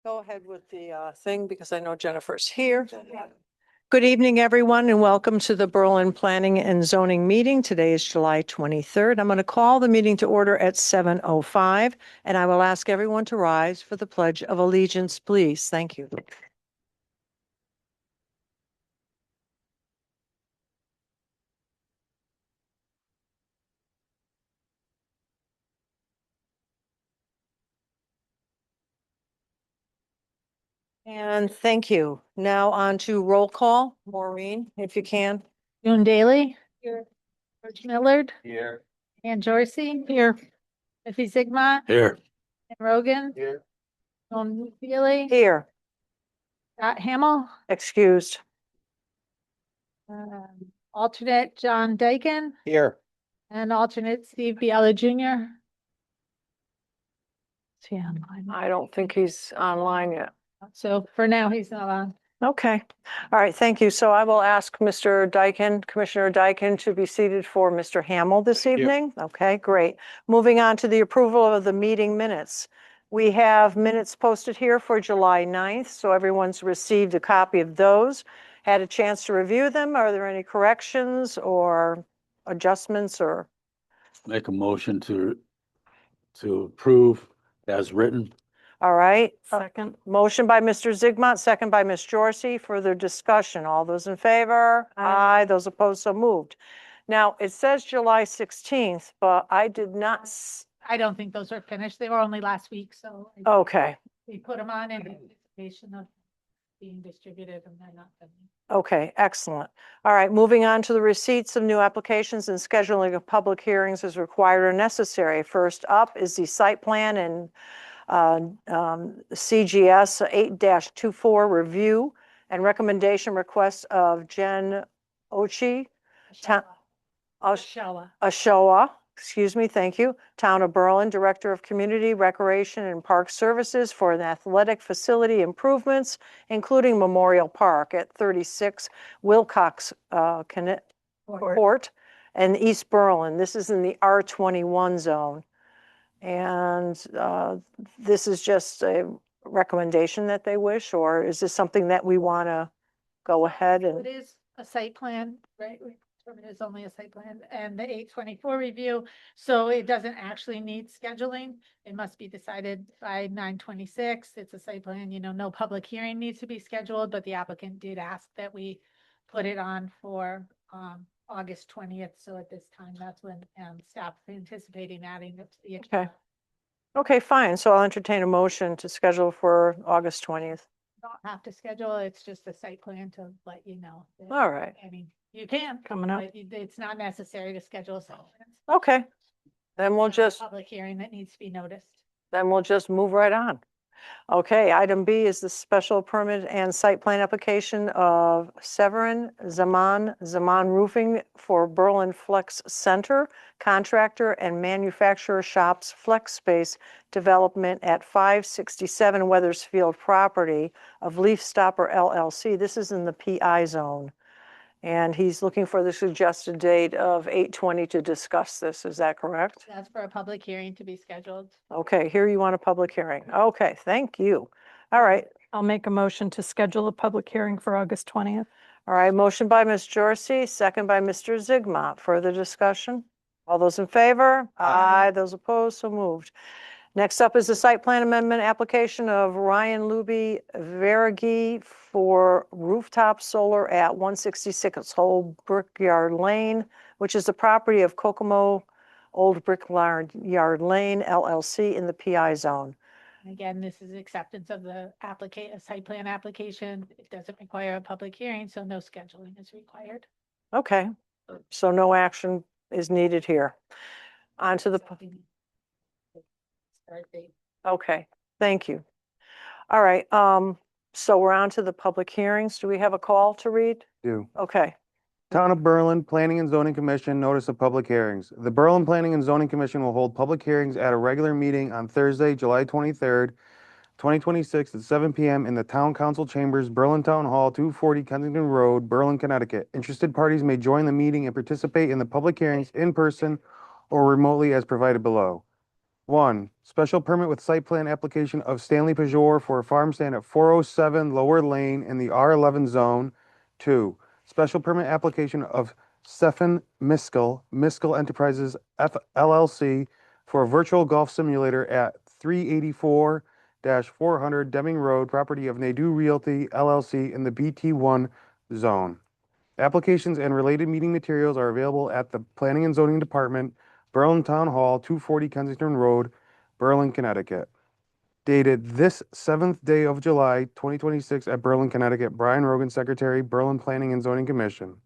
Go ahead with the thing because I know Jennifer's here. Good evening, everyone, and welcome to the Berlin Planning and Zoning meeting. Today is July 23rd. I'm going to call the meeting to order at 7:05, and I will ask everyone to rise for the Pledge of Allegiance, please. Thank you. And thank you. Now on to roll call. Maureen, if you can. June Daly. Here. George Millard. Here. Ann Jorsey. Here. Effie Zigma. Here. Ken Rogan. Here. Joan Feely. Here, Scott Hamel. excused. Alternate John Dyken Here. and alternate Steve Biella Jr. Is he online? I don't think he's online yet. So for now, he's not on. Okay. All right. Thank you. So I will ask Mr. Dyken, Commissioner Dyken, to be seated for Mr. Hamel this Thank you. evening. Okay, great. Moving on to the approval of the meeting minutes. We have minutes posted here for July 9th, so everyone's received a copy of those. Had a chance to review them. Are there any corrections or adjustments or? Make a motion to approve as written. All right. Second. Motion by Mr. Zigmont, second by Ms. Jorsey. Further discussion. All those in favor? Aye. Those opposed, so moved. Now, it says July 16th, but I did not, I don't think those are finished. They were only last week, so I- okay, we put them on in anticipation of being distributed and they're not done. okay, excellent. All right, moving on to the receipts of new applications and scheduling of public hearings as required or necessary. First up is the site plan and CGS 8-24 review and recommendation request of Jen Ochi, Ta- Oshawa. Ashoa, excuse me, thank you, Town of Berlin, Director of Community Recreation and Park Services for an athletic facility improvements, including Memorial Park at 36 Wilcox Court and East Berlin. This is in the R21 zone. And this is just a recommendation that they wish, or is this something that we want to go ahead It and? is a site plan, right? We determined it's only a site plan and the 824 review, so it doesn't actually need scheduling. It must be decided by 9/26. It's a site plan, no public hearing needs to be scheduled, but the applicant did ask that we put it on for August 20th. So at this time, that's when staff is anticipating adding it to the agenda. Okay. Okay, fine. So I'll entertain a motion to schedule for August 20th. Don't have to schedule, it's just a site plan to let you know. that- All right, I mean, you can. coming up. But it's not necessary to schedule a site plan. Okay, then we'll It's not a just, Public hearing that needs to be noticed. move right on. Okay, item B is the special permit and site plan application of Severin Zaman Roofing for Berlin Flex Center, contractor and manufacturer shops flex space development at 567 Weathersfield property of Leaf Stopper LLC. This is in the PI zone. And he's looking for the suggested date of 8/20 to discuss this. Is that correct? That's for a public hearing to be scheduled. Okay, here you want a public hearing. Okay, thank you. All right, I'll make a motion to schedule a public hearing for August 20th. all right, motion by Ms. Jorsey, second by Mr. Zigma. Further discussion? All those in favor? Aye. Those opposed, so moved. Next up is the site plan amendment application of Ryan Luby Verigi for rooftop solar at 166 Old Brickyard Lane, which is the property of Kokomo Old Brickyard Lane LLC in the PI zone. And again, this is acceptance of the a site plan application. It doesn't require a public hearing, so no scheduling is required. Okay, so no action is needed here. On to the, Start date. okay, thank you. All right, so we're on to the public hearings. Do we have a call to read? Do. Okay, Town of Berlin Planning and Zoning Commission notice of public hearings. The Berlin Planning and Zoning Commission will hold public hearings at a regular meeting on Thursday, July 23rd, 2026 at 7 p.m. in the Town Council Chambers, Berlin Town Hall, 240 Kensington Road, Berlin, Connecticut. Interested parties may join the meeting and participate in the public hearings in person or remotely as provided below. One, special permit with site plan application of Stanley Pajor for a farm stand at 407 Lower Lane in the R11 zone. Two, special permit application of Stefan Miskell Enterprises LLC for a virtual golf simulator at 384-400 Deming Road, property of Nadu Realty LLC in the BT1 zone. Applications and related meeting materials are available at the Planning and Zoning Department, Berlin Town Hall, 240 Kensington Road, Berlin, Connecticut. Dated this 7th day of July, 2026 at Berlin, Connecticut. Brian Rogan, Secretary, Berlin Planning and Zoning Commission.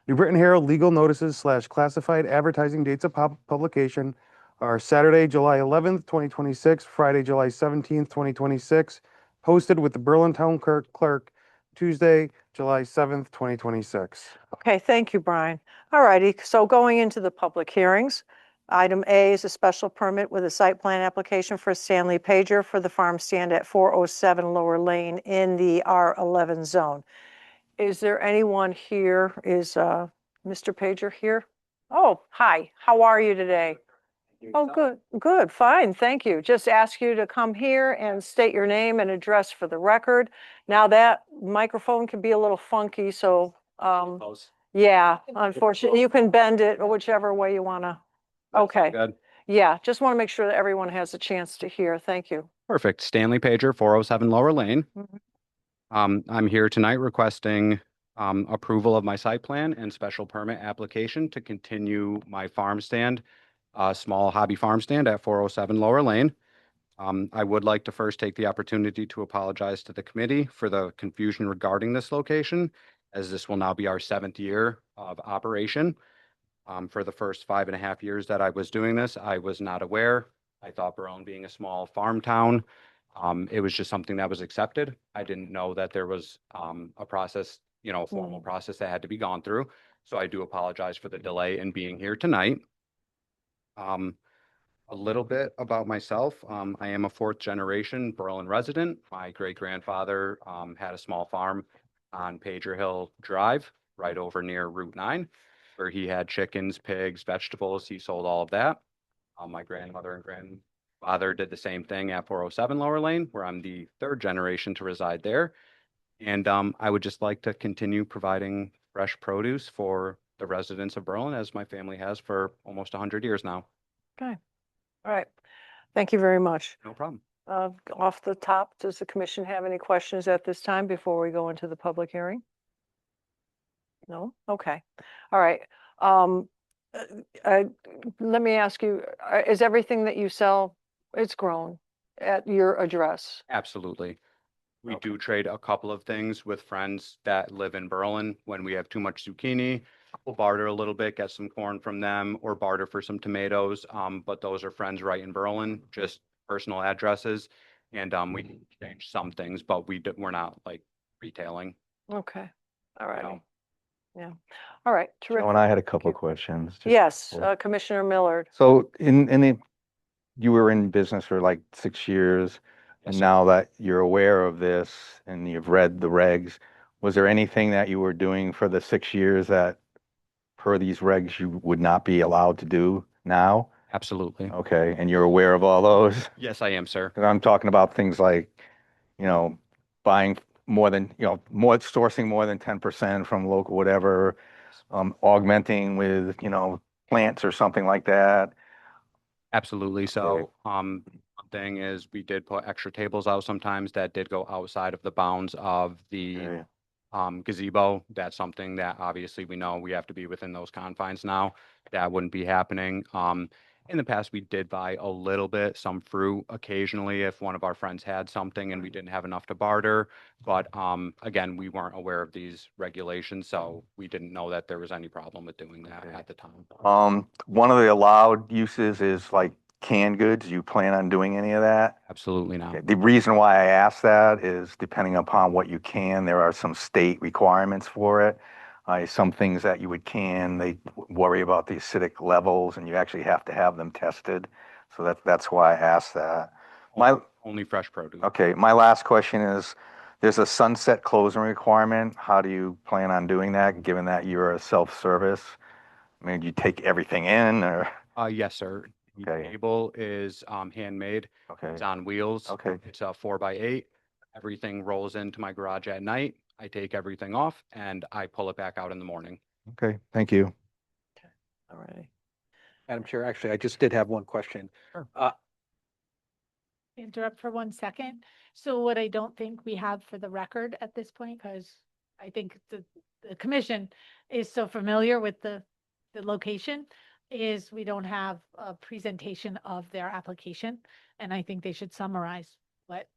New Britain Herald legal notices / classified advertising dates of publication are Saturday, July 11th, 2026, Friday, July 17th, 2026, posted with the Berlin Town Clerk, Tuesday, July 7th, 2026. Okay, thank you, Brian. All righty, so going into the public hearings, item A is a special permit with a site plan application for Stanley Pager for the farm stand at 407 Lower Lane in the R11 zone. Is there anyone here? Is Mr. Pager here? Oh, hi, how are you today? Oh, good, fine, thank you. Just ask you to come here and state your name and address for the record. Now that microphone can be a little funky, so, yeah, unfortunately, you can bend it whichever way you wanna. Okay, Good. yeah, just want to make sure that everyone has a chance to hear. Thank you. Perfect. Stanley Pager, 407 Lower Lane. Mhm. I'm here tonight requesting approval of my site plan and special permit application to continue my farm stand, small hobby farm stand at 407 Lower Lane. I would like to first take the opportunity to apologize to the committee for the confusion regarding this location, as this will now be our 7th year of operation. For the first 5.5 years that I was doing this, I was not aware. I thought Berlin being a small farm town, it was just something that was accepted. I didn't know that there was a process, a formal process that had to be gone through. So I do apologize for the delay in being here tonight. A little bit about myself. I am a 4th generation Berlin resident. My great-grandfather had a small farm on Pager Hill Drive, right over near Route 9, where he had chickens, pigs, vegetables. He sold all of that. My grandmother and grandfather did the same thing at 407 Lower Lane, where I'm the 3rd generation to reside there. And I would just like to continue providing fresh produce for the residents of Berlin, as my family has for almost 100 years now. Okay, all right. Thank you very much. No problem. Off the top, does the commission have any questions at this time before we go into the public hearing? No? Okay, all right. Let me ask you, is everything that you sell, it's grown at your address? Absolutely. We do trade a couple of things with friends that live in Berlin. When we have too much zucchini, we'll barter a little bit, get some corn from them, or barter for some tomatoes. But those are friends right in Berlin, just personal addresses. And we can exchange some things, but we're not like retailing. Okay, all right. No. Yeah, all right, terrific. Joe and I had a couple you. of questions. just Yes, before. Commissioner Millard. So you were in business for like 6 years, and Yes, sir. now that you're aware of this and you've read the regs, was there anything that you were doing for the 6 years that per these regs you would not be allowed to do now? Absolutely. Okay, and you're aware of all those? Yes, I am, sir. Because I'm talking about things like, buying more than, sourcing more than 10% from local, whatever, augmenting with, plants or something like that. Absolutely. So, one thing is we did put extra tables out sometimes that did go outside of the bounds of the Okay. gazebo. That's something that obviously we know we have to be within those confines now. That wouldn't be happening. In the past, we did buy a little bit, some fruit occasionally if one of our friends had something and we didn't have enough to barter. But again, we weren't aware of these regulations, so we didn't know that there was any problem with doing that Okay. at the time. One of the allowed uses is like canned goods. You plan on doing any of that? Absolutely not. Okay. The reason why I ask that is depending upon what you can, there are some state requirements for it. Some things that you would can, they worry about the acidic levels and you actually have to have them tested. So that's why I asked that. Only fresh produce. Okay, my last question is, there's a sunset closing requirement. How do you plan on doing that, given that you're a self-service? I mean, do you take everything in or? Yes, sir. The Okay. table is handmade. Okay, It's on wheels. okay, It's a 4x8. Everything rolls into my garage at night. I take everything off and I pull it back out in the morning. okay, thank you. All righty. Madam Chair, actually, I just did have one question. Sure. Interrupt for 1 second. So what I don't think we have for the record at this point, because I think the commission is so familiar with the location, is we don't have a presentation of their application. And I think they should summarize what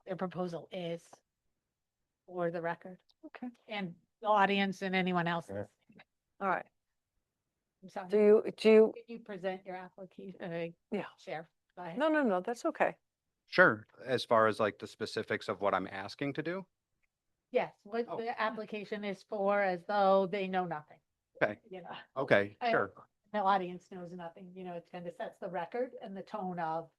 their proposal is for the record Okay. and the audience and anyone else. Okay. All right. I'm sorry. Do you, Can you present your application? Yeah. Share. Go ahead. no, that's okay. Sure. As far as like the specifics of what I'm asking to do. Yes, what Oh. the application is for, as though they know nothing. Okay. You know, Okay, I- sure. the audience knows nothing, you know, it kind of sets the record and the tone of,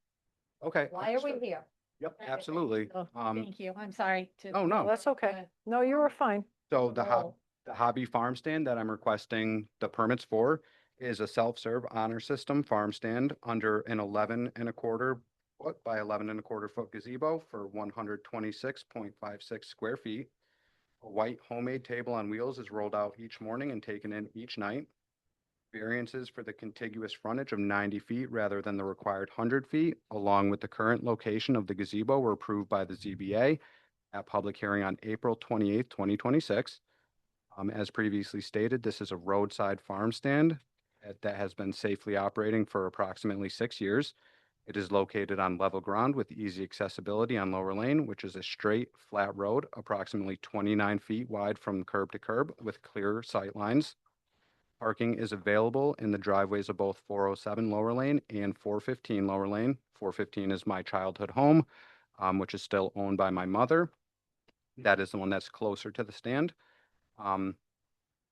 Okay. why are we understood. here? Yep, kind of thing. absolutely. So, Thank you, I'm sorry to. Oh, no. That's okay. No, you were fine. So the Oh. hobby farm stand that I'm requesting the permits for is a self-serve honor system farm stand under an 11 1/4 foot by 11 1/4 foot gazebo for 126.56 square feet. A white homemade table on wheels is rolled out each morning and taken in each night. Variances for the contiguous frontage of 90 feet rather than the required 100 feet, along with the current location of the gazebo, were approved by the ZBA at public hearing on April 28th, 2026. As previously stated, this is a roadside farm stand that has been safely operating for approximately 6 years. It is located on level ground with easy accessibility on Lower Lane, which is a straight, flat road, approximately 29 feet wide from curb to curb with clear sight lines. Parking is available in the driveways of both 407 Lower Lane and 415 Lower Lane. 415 is my childhood home, which is still owned by my mother. That is the one that's closer to the stand.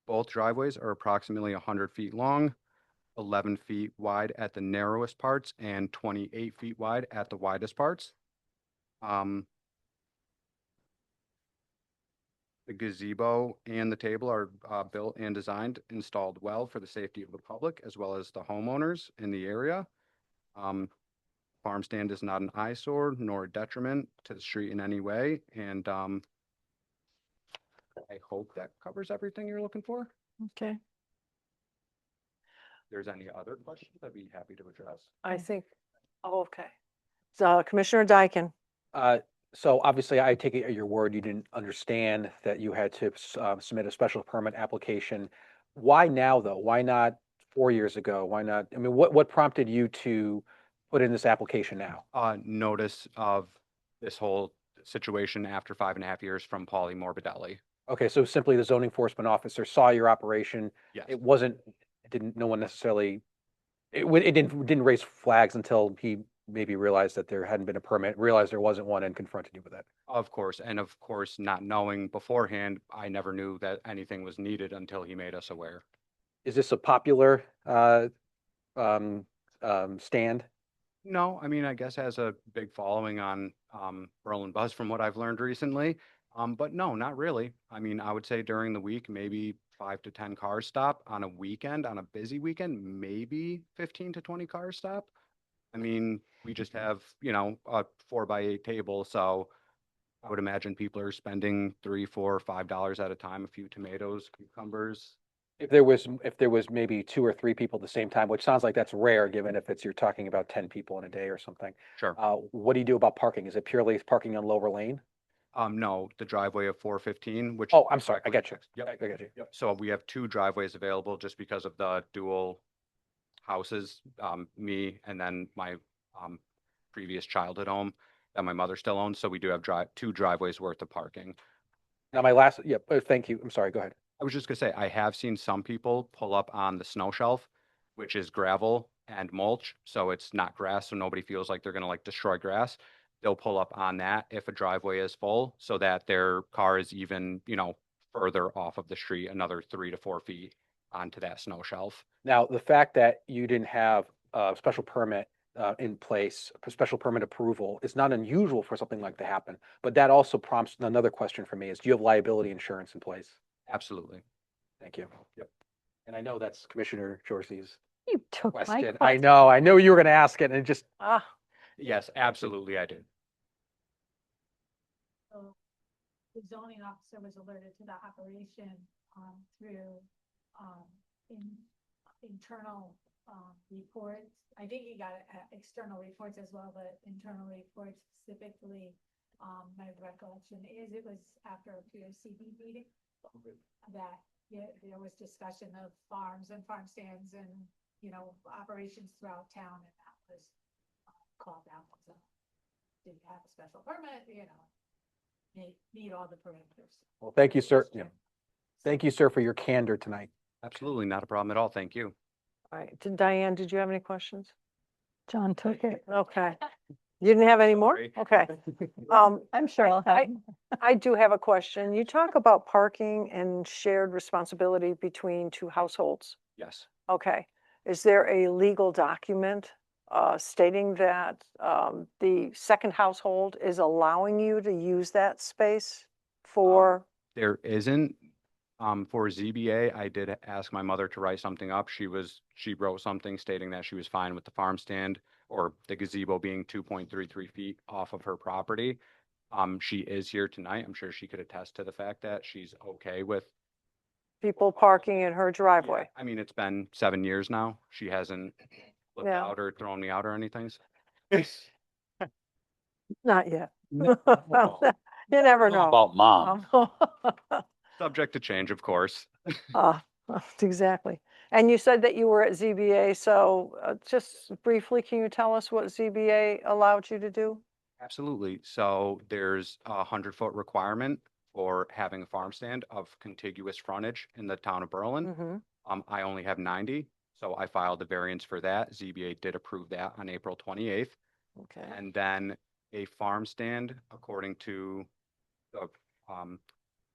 Both driveways are approximately 100 feet long, 11 feet wide at the narrowest parts, and 28 feet wide at the widest parts. The gazebo and the table are built and designed, installed well for the safety of the public as well as the homeowners in the area. Farm stand is not an eyesore nor a detriment to the street in any way, and I hope that covers everything you're looking for. Okay. If there's any other questions, I'd be happy to address. I think, oh, okay. So Commissioner Dyken. So obviously, I take it at your word, you didn't understand that you had to submit a special permit application. Why now, though? Why not 4 years ago? Why not? I mean, what prompted you to put in this application now? Notice of this whole situation after 5.5 years from Paulie Morbidelli. Okay, so simply the zoning enforcement officer saw your operation. Yes. No one necessarily, it didn't raise flags until he maybe realized that there hadn't been a permit, realized there wasn't one, and confronted you with that. Of course, and of course, not knowing beforehand, I never knew that anything was needed until he made us aware. Is this a popular stand? No, I mean, I guess has a big following on Berlin Buzz from what I've learned recently. But no, not really. I mean, I would say during the week, maybe 5 to 10 cars stop. On a weekend, on a busy weekend, maybe 15 to 20 cars stop. I mean, we just have, a 4x8 table, so I would imagine people are spending $3, $4, $5 at a time, a few tomatoes, cucumbers. If there was maybe 2 or 3 people at the same time, which sounds like that's rare, given if you're talking about 10 people in a day or something. Sure. What do you do about parking? Is it purely parking on Lower Lane? No, the driveway of 415, which. Oh, I'm sorry, I got you. Yep. I got you. Yep. So we have 2 driveways available just because of the dual houses, me and then my previous childhood home that my mother still owns. So we do have 2 driveways worth of parking. Now thank you. I'm sorry, go ahead. I was just gonna say, I have seen some people pull up on the snow shelf, which is gravel and mulch. So it's not grass, so nobody feels like they're gonna like destroy grass. They'll pull up on that if a driveway is full so that their car is even, further off of the street, another 3 to 4 feet onto that snow shelf. Now, the fact that you didn't have a special permit in place, a special permit approval, is not unusual for something like to happen. But that also prompts another question for me is, do you have liability insurance in place? Absolutely. Thank you. Yep. And I know that's Commissioner Jorcy's You took my question. I question. know, I knew you were gonna ask it and it just, Ah, Yes, absolutely, I did. So the zoning officer was alerted to the operation, through, internal, reports. I think he got, external reports as well, but internal reports specifically. My recollection is it was after a POCD meeting that there was discussion of farms and farm stands and, operations throughout town, and that was called out. So didn't have a special permit, meet all the parameters. well, thank you, sir. Yeah. Thank you, sir, for your candor tonight. Absolutely, not a problem at all. Thank you. all right. Diane, did you have any questions? John took it. Okay. You didn't have any more? Sorry. Okay. I'm sure I'll have. I do have a question. You talk about parking and shared responsibility between two households. Yes. Okay. Is there a legal document stating that the second household is allowing you to use that space for? There isn't. For ZBA, I did ask my mother to write something up. She wrote something stating that she was fine with the farm stand or the gazebo being 2.33 feet off of her property. She is here tonight. I'm sure she could attest to the fact that she's okay with. People parking in her Yeah, driveway? I mean, it's been 7 years now. She hasn't flipped Yeah. out or thrown me out or anything. Not yet. No. You never know. About mom. Subject to change, of course. Exactly. And you said that you were at ZBA, so just briefly, can you tell us what ZBA allowed you to do? Absolutely. So there's a 100-foot requirement for having a farm stand of contiguous frontage in the town of Berlin. Mhm. I only have 90, so I filed the variance for that. ZBA did approve that on April 28th. Okay. And then a farm stand, according to the,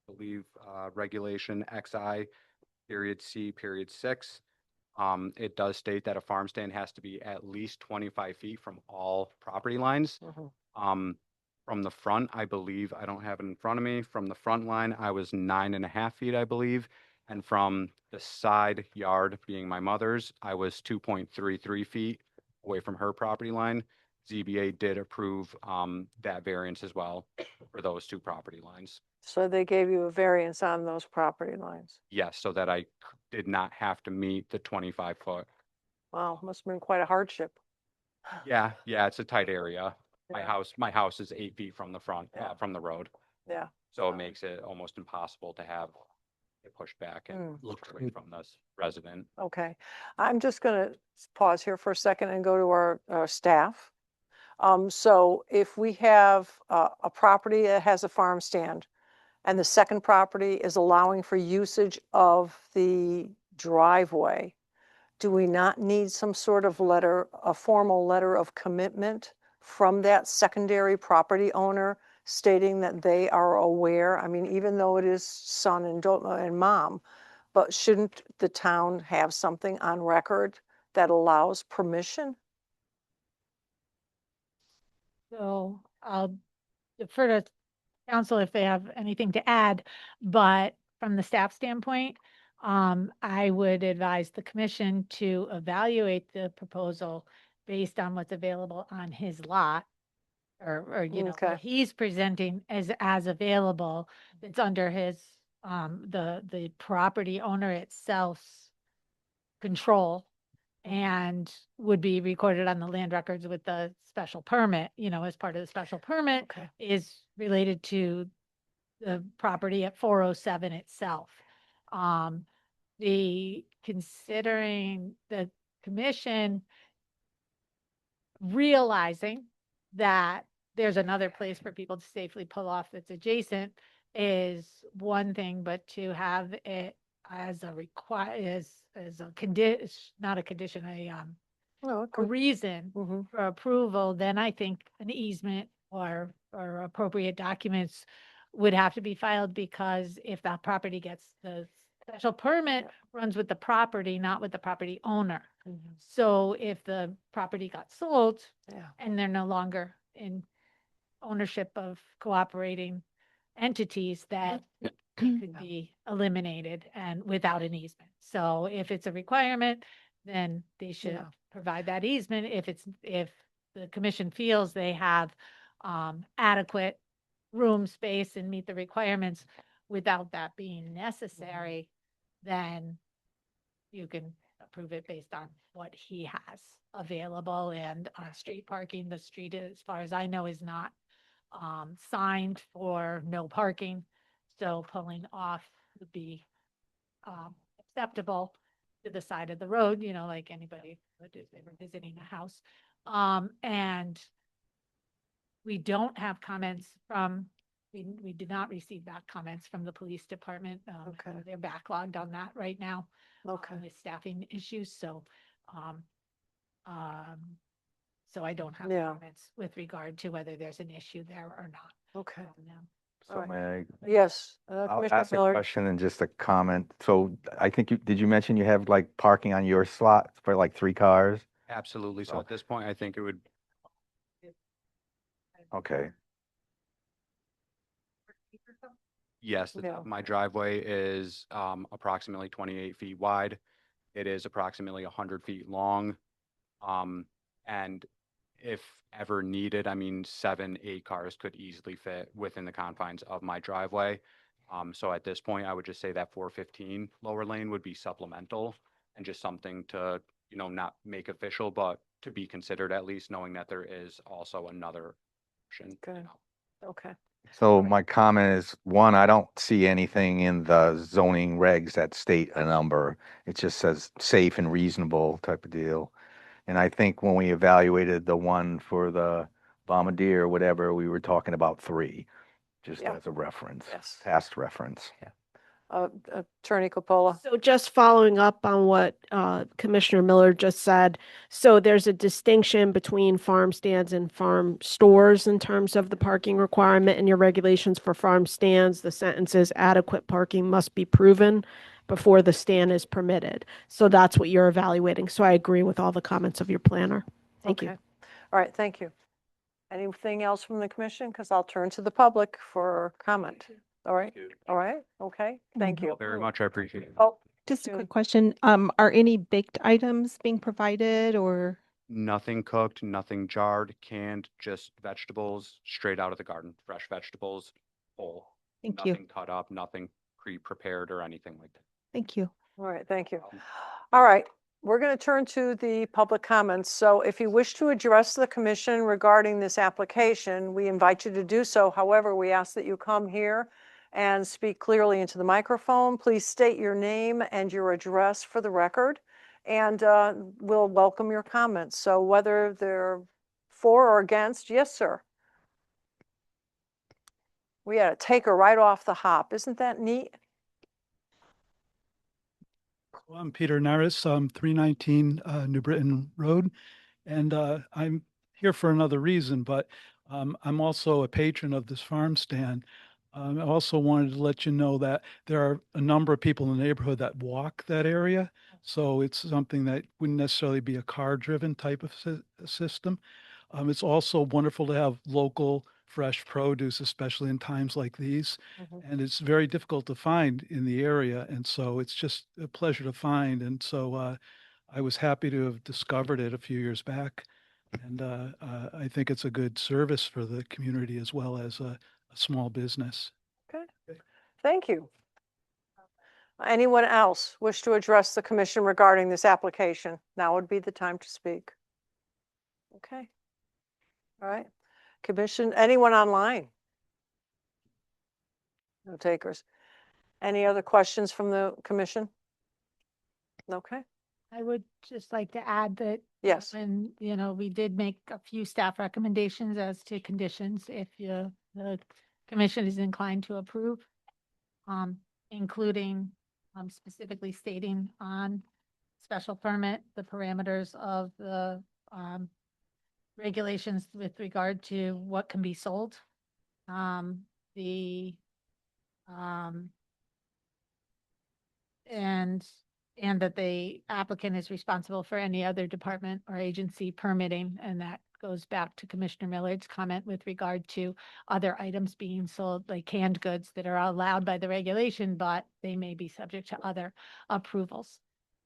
believe, regulation XI period C period 6. It does state that a farm stand has to be at least 25 feet from all property lines. Mhm. From the front, I believe, I don't have it in front of me, from the front line, I was 9.5 feet, I believe. And from the side yard, being my mother's, I was 2.33 feet away from her property line. ZBA did approve, that variance as well for those two property lines. So they gave you a variance on those property lines. Yes, so that I did not have to meet the 25-foot. Wow, must have been quite a hardship. Yeah, it's a tight area. Yeah. My house is 8 feet from the front, Yeah. from the road. Yeah. So it makes it almost impossible to have it pushed back and looked away from this resident. Okay. I'm just going to pause here for a second and go to our staff. So if we have a property that has a farm stand and the second property is allowing for usage of the driveway, do we not need some sort of letter, a formal letter of commitment from that secondary property owner stating that they are aware? I mean, even though it is son and mom, but shouldn't the town have something on record that allows permission? So I'll defer to council if they have anything to add, but from the staff standpoint, I would advise the commission to evaluate the proposal based on what's available on his lot. Or, Okay. what he's presenting as available, it's under his, the property owner itself's control and would be recorded on the land records with the special permit, as part of the special permit Okay. is related to the property at 407 itself. Considering the commission realizing that there's another place for people to safely pull off that's adjacent is one thing, but to have it as a as a condition, not a condition, Oh, a reason Mm-hmm. for approval, then I think an easement or appropriate documents would have to be filed, because if that property gets the special permit runs with the property, not with the property owner. So if the property got sold Yeah. and they're no longer in ownership of cooperating entities, that could be eliminated and without an easement. So if it's a requirement, then they should Yeah. provide that easement. If the commission feels they have adequate room space and meet the requirements without that being necessary, then you can approve it based on what he has available. And on street parking, the street, as far as I know, is not signed for no parking. So pulling off would be acceptable to the side of the road, you know, like anybody would if they were visiting a house. And we don't have comments from, we did not receive back comments from the police department. Okay. They're backlogged on that right now. Okay. With staffing issues, so, so I don't have Yeah. comments with regard to whether there's an issue there or not. Okay. from them. So Alright. may I Yes, I'll Commissioner ask a Miller. question and just a comment. So I think did you mention you have like parking on your slot for like 3 cars? Absolutely. So Oh. at this point, I think it would, Okay. yes, Yeah. my driveway is approximately 28 feet wide. It is approximately 100 feet long. And if ever needed, I mean, 7, 8 cars could easily fit within the confines of my driveway. So at this point, I would just say that 415 lower lane would be supplemental and just something to, you know, not make official, but to be considered at least, knowing that there is also another option. you Good. know. Okay. So my comment is, one, I don't see anything in the zoning regs that state a number. It just says safe and reasonable type of deal. And I think when we evaluated the one for the Bombardier or whatever, we were talking about 3, just Yeah. as a reference, Yes. past reference. Attorney Capola. So just following up on what Commissioner Miller just said, so there's a distinction between farm stands and farm stores in terms of the parking requirement in your regulations for farm stands. The sentence is adequate parking must be proven before the stand is permitted. So that's what you're evaluating. So I agree with all the comments of your planner. Thank you. Okay. All right, thank you. Anything else from the commission? Because I'll turn to the public for comment. All right, all right, okay, thank you. Very much. I appreciate it. Oh, Just a June. quick question. Are any baked items being provided or? Nothing cooked, nothing jarred, canned, just vegetables straight out of the garden, fresh vegetables, whole. Thank you. Nothing cut up, nothing pre-prepared or anything like that. Thank you. All right, thank you. All right, we're going to turn to the public comments. So if you wish to address the commission regarding this application, we invite you to do so. However, we ask that you come here and speak clearly into the microphone. Please state your name and your address for the record, and we'll welcome your comments. So whether they're for or against, yes, sir. We had a taker right off the hop. Isn't that neat? Well, I'm Peter Naris, 319 New Britain Road, and I'm here for another reason, but I'm also a patron of this farm stand. I also wanted to let you know that there are a number of people in the neighborhood that walk that area, so it's something that wouldn't necessarily be a car-driven type of system. It's also wonderful to have local fresh produce, especially in times like these. And it's very difficult to find in the area. And so it's just a pleasure to find. And so I was happy to have discovered it a few years back. And I think it's a good service for the community as well as a small business. Okay, thank you. Anyone else wish to address the commission regarding this application? Now would be the time to speak. Okay. All right. Commission, anyone online? No takers. Any other questions from the commission? Okay, I would just like to add that yes. when, you know, we did make a few staff recommendations as to conditions if the commission is inclined to approve, including specifically stating on special permit, the parameters of the regulations with regard to what can be sold. And that the applicant is responsible for any other department or agency permitting, and that goes back to Commissioner Millard's comment with regard to other items being sold, like canned goods that are allowed by the regulation, but they may be subject to other approvals.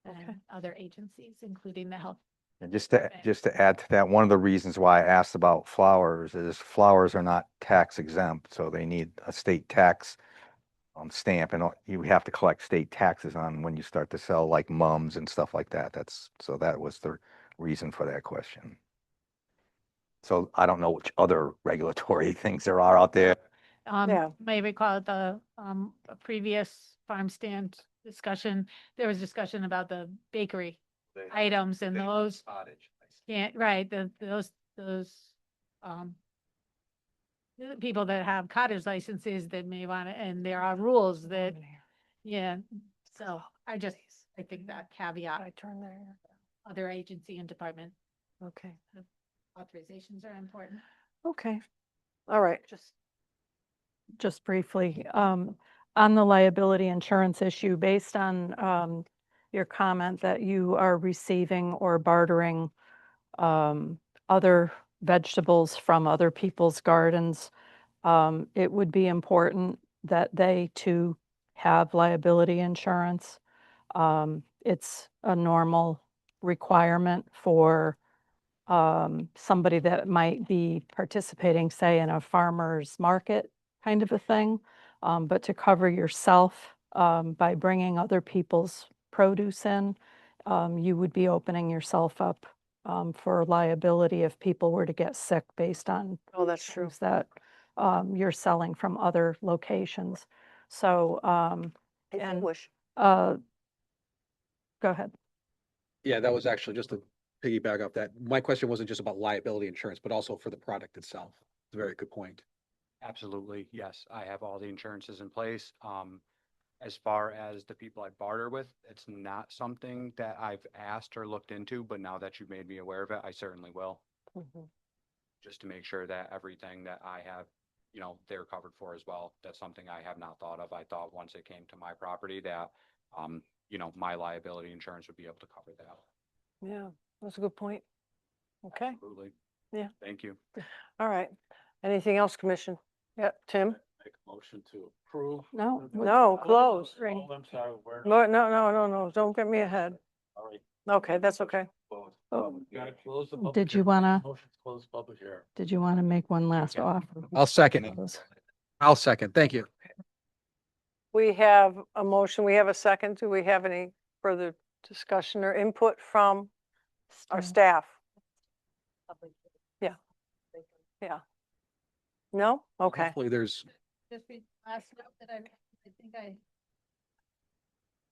and other agencies, including the health. And just to add to that, one of the reasons why I asked about flowers is flowers are not tax exempt, so they need a state tax stamp, and you have to collect state taxes on when you start to sell like mums and stuff like that. So that was the reason for that question. So I don't know which other regulatory things there are out there. Yeah. May recall at the a previous farm stand discussion, there was discussion about the bakery items and those. Yeah, right, those the people that have cottage licenses that may want to, and there are rules that, yeah, so I think that caveat, I turn there. other agency and department Okay, authorizations are important. okay. All right. Just briefly, on the liability insurance issue, based on your comment that you are receiving or bartering other vegetables from other people's gardens, it would be important that they too have liability insurance. It's a normal requirement for somebody that might be participating, say, in a farmer's market kind of a thing, but to cover yourself by bringing other people's produce in, you would be opening yourself up for liability if people were to get sick based on Oh, that's true. things that you're selling from other locations. So, and go ahead. Yeah, that was actually just to piggyback off that. My question wasn't just about liability insurance, but also for the product itself. It's a very good point. Absolutely, yes. I have all the insurances in place. As far as the people I barter with, it's not something that I've asked or looked into, but now that you've made me aware of it, I certainly will. Mhm. Just to make sure that everything that I have, they're covered for as well. That's something I have not thought of. I thought once it came to my property that, my liability insurance would be able to cover that. Yeah, that's a good point. Okay, Absolutely. Yeah. Thank you. all right. Anything else, Commission? Yeah, Tim? Make a motion to approve. No. No, close. Oh, I'm sorry, No, don't get me ahead. All right. Okay, that's okay. Close. Oh. Gotta close the public Did you hearing. wanna- Motion to close public hearing. Did you want to make one last offer? I'll second it. I'll second. Thank you. We have a motion, we have a second. Do we have any further discussion or input from our staff? Yeah. No? Okay. Hopefully there's, Just the last note that I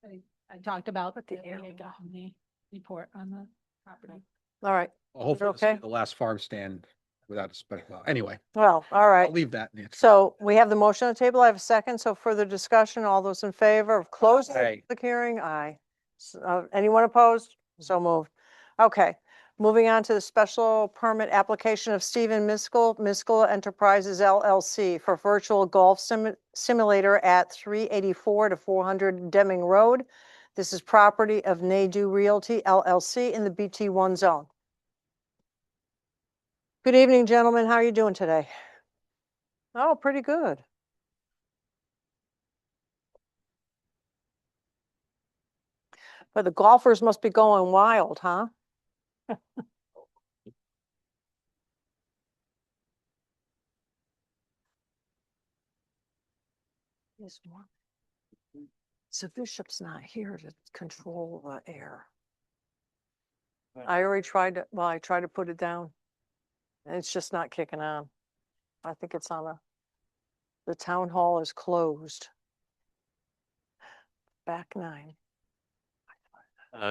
think I talked about Put the the arrow the report on the property. All right. hopefully this will okay? be the last farm stand without a special, anyway, Well, all I'll right. leave that. Nancy. So we have the motion on the table. I have a second. So further discussion, all those in favor of closing Aye. the hearing? Aye. Anyone opposed? So moved. Okay. Moving on to the special permit application of Stephen Miskell Enterprises LLC for virtual golf simulator at 384 to 400 Deming Road. This is property of Nadu Realty LLC in the BT1 zone. Good evening, gentlemen. How are you doing today? Oh, pretty good. But the golfers must be going wild, huh? Is more. So Bishop's not here to control the air. I already tried to, I tried to put it down. And it's just not kicking on. I think it's on the town hall is closed. Back 9.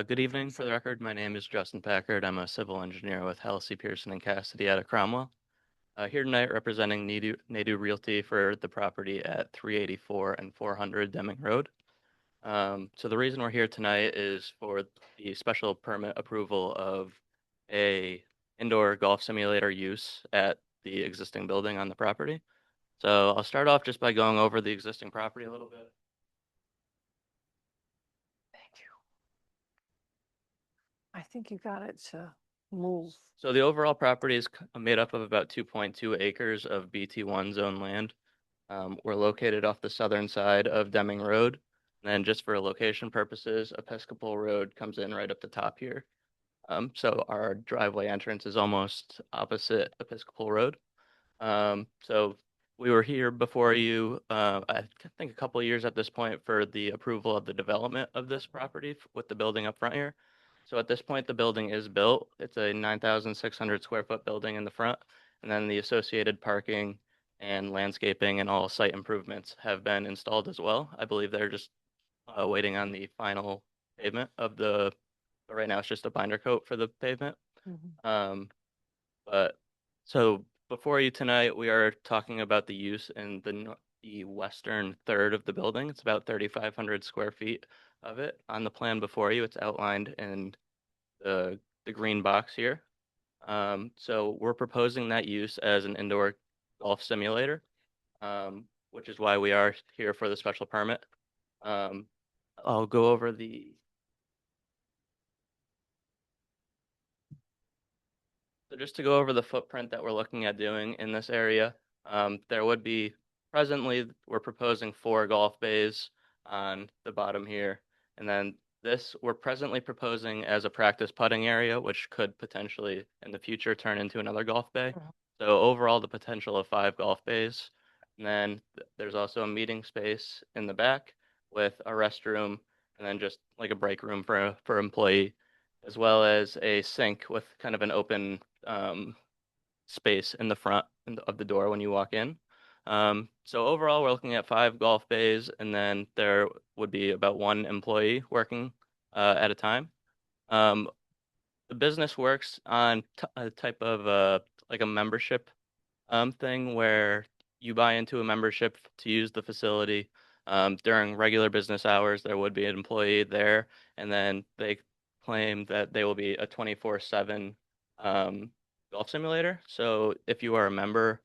Good evening. For the record, my name is Justin Packard. I'm a civil engineer with Halsey, Pearson, and Cassidy out of Cromwell. Here tonight representing Nadu Realty for the property at 384 and 400 Deming Road. So the reason we're here tonight is for the special permit approval of a indoor golf simulator use at the existing building on the property. So I'll start off just by going over the existing property a little bit. Thank you. I think you got it to move. So the overall property is made up of about 2.2 acres of BT1 zone land. We're located off the southern side of Deming Road. And then just for location purposes, Episcopal Road comes in right up the top here. So our driveway entrance is almost opposite Episcopal Road. So we were here before you, I think a couple of years at this point for the approval of the development of this property with the building up front here. So at this point, the building is built. It's a 9,600 square foot building in the front, and then the associated parking and landscaping and all site improvements have been installed as well. I believe they're just waiting on the final pavement of but right now it's just a binder coat for the pavement. Um, but so before you tonight, we are talking about the use in the western third of the building. It's about 3,500 square feet of it. On the plan before you, it's outlined in the green box here. So we're proposing that use as an indoor golf simulator, which is why we are here for the special permit. I'll go over So just to go over the footprint that we're looking at doing in this area, there would be presently, we're proposing 4 golf bays on the bottom here. And then this, we're presently proposing as a practice putting area, which could potentially in the future turn into another golf bay. So overall, the potential of 5 golf bays. And then there's also a meeting space in the back with a restroom and then just like a break room for employee, as well as a sink with kind of an open space in the front of the door when you walk in. So overall, we're looking at 5 golf bays, and then there would be about 1 employee working at a time. The business works on a type of like a membership thing where you buy into a membership to use the facility. During regular business hours, there would be an employee there, and then they claim that they will be a 24/7 golf simulator. So if you are a member,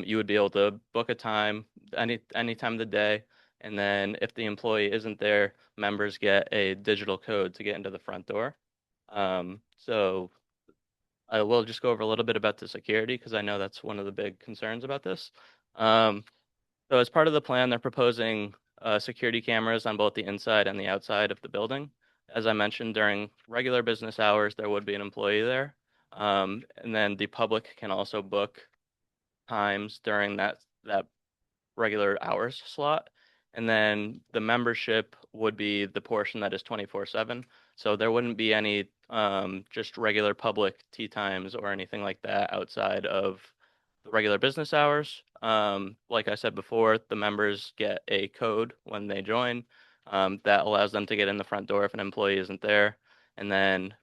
you would be able to book a time any time of the day, and then if the employee isn't there, members get a digital code to get into the front door. So I will just go over a little bit about the security because I know that's one of the big concerns about this. So as part of the plan, they're proposing security cameras on both the inside and the outside of the building. As I mentioned, during regular business hours, there would be an employee there. And then the public can also book times during that regular hours slot. And then the membership would be the portion that is 24/7. So there wouldn't be any just regular public tee times or anything like that outside of the regular business hours. Like I said before, the members get a code when they join that allows them to get in the front door if an employee isn't there. And then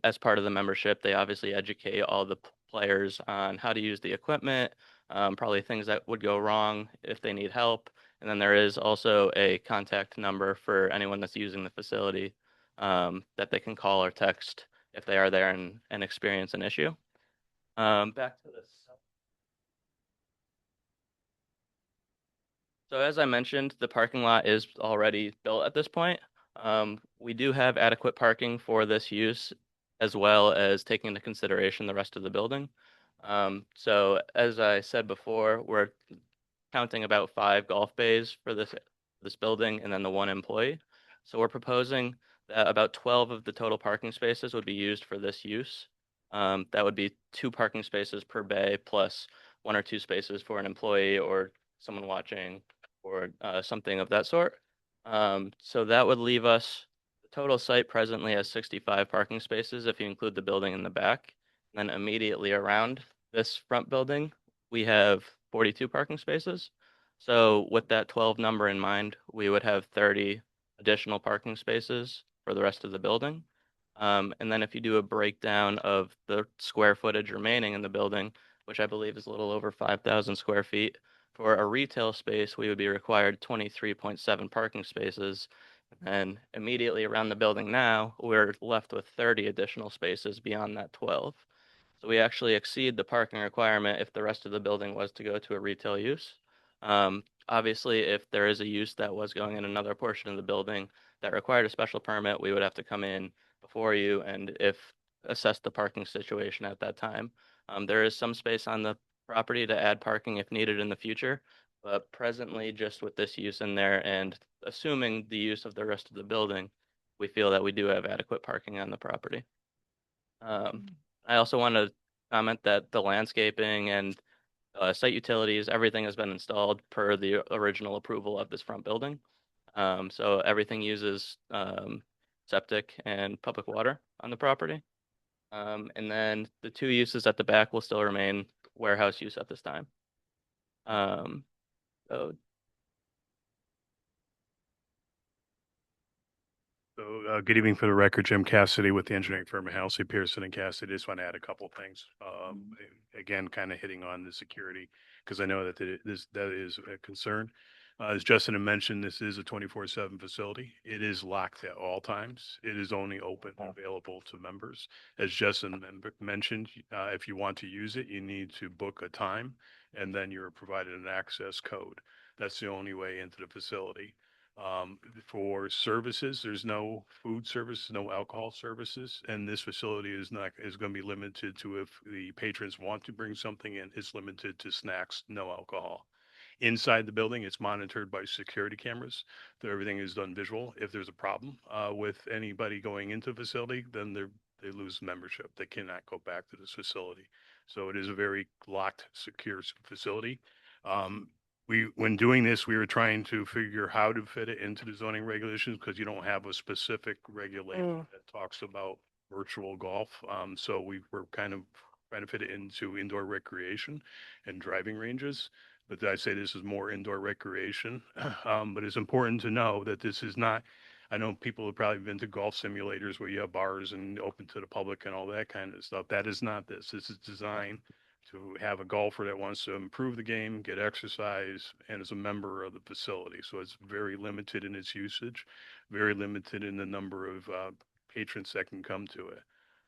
as part of the membership, they obviously educate all the players on how to use the equipment, probably things that would go wrong if they need help. And then there is also a contact number for anyone that's using the facility that they can call or text if they are there and experience an issue. Back to this. So as I mentioned, the parking lot is already built at this point. We do have adequate parking for this use, as well as taking into consideration the rest of the building. So as I said before, we're counting about 5 golf bays for this building and then the 1 employee. So we're proposing that about 12 of the total parking spaces would be used for this use. That would be 2 parking spaces per bay plus 1 or 2 spaces for an employee or someone watching or something of that sort. So that would leave us, the total site presently has 65 parking spaces if you include the building in the back. And then immediately around this front building, we have 42 parking spaces. So with that 12 number in mind, we would have 30 additional parking spaces for the rest of the building. And then if you do a breakdown of the square footage remaining in the building, which I believe is a little over 5,000 square feet, for a retail space, we would be required 23.7 parking spaces. And immediately around the building now, we're left with 30 additional spaces beyond that 12. So we actually exceed the parking requirement if the rest of the building was to go to a retail use. Obviously, if there is a use that was going in another portion of the building that required a special permit, we would have to come in before you and assess the parking situation at that time. There is some space on the property to add parking if needed in the future, But presently, just with this use in there and assuming the use of the rest of the building, we feel that we do have adequate parking on the property. I also want to comment that the landscaping and site utilities, everything has been installed per the original approval of this front building. So everything uses septic and public water on the property. And then the two uses at the back will still remain warehouse use at this time. So So, good evening for the record, Jim Cassidy with the engineering firm Halsey, Pearson and Cassidy. Just want to add a couple things. Again, kind of hitting on the security, because I know that that is a concern. As Justin had mentioned, this is a 24/7 facility. It is locked at all times. It is only open and available to members. As Justin mentioned, if you want to use it, you need to book a time, and then you're provided an access code. That's the only way into the facility. For services, there's no food service, no alcohol services, and this facility is going to be limited to, if the patrons want to bring something in, it's limited to snacks, no alcohol. Inside the building, it's monitored by security cameras. So everything is done visual. If there's a problem with anybody going into the facility, then they lose membership. They cannot go back to this facility. So it is a very locked, secure facility. When doing this, we were trying to figure how to fit it into the zoning regulations, because you don't have a specific regulation that talks about virtual golf. So we were kind of trying to fit it into indoor recreation and driving ranges. But I say this is more indoor recreation. But it's important to know that this is not, I know people have probably been to golf simulators where you have bars and open to the public and all that kind of stuff. That is not this. This is designed to have a golfer that wants to improve the game, get exercise, and is a member of the facility. So it's very limited in its usage, very limited in the number of patrons that can come to it.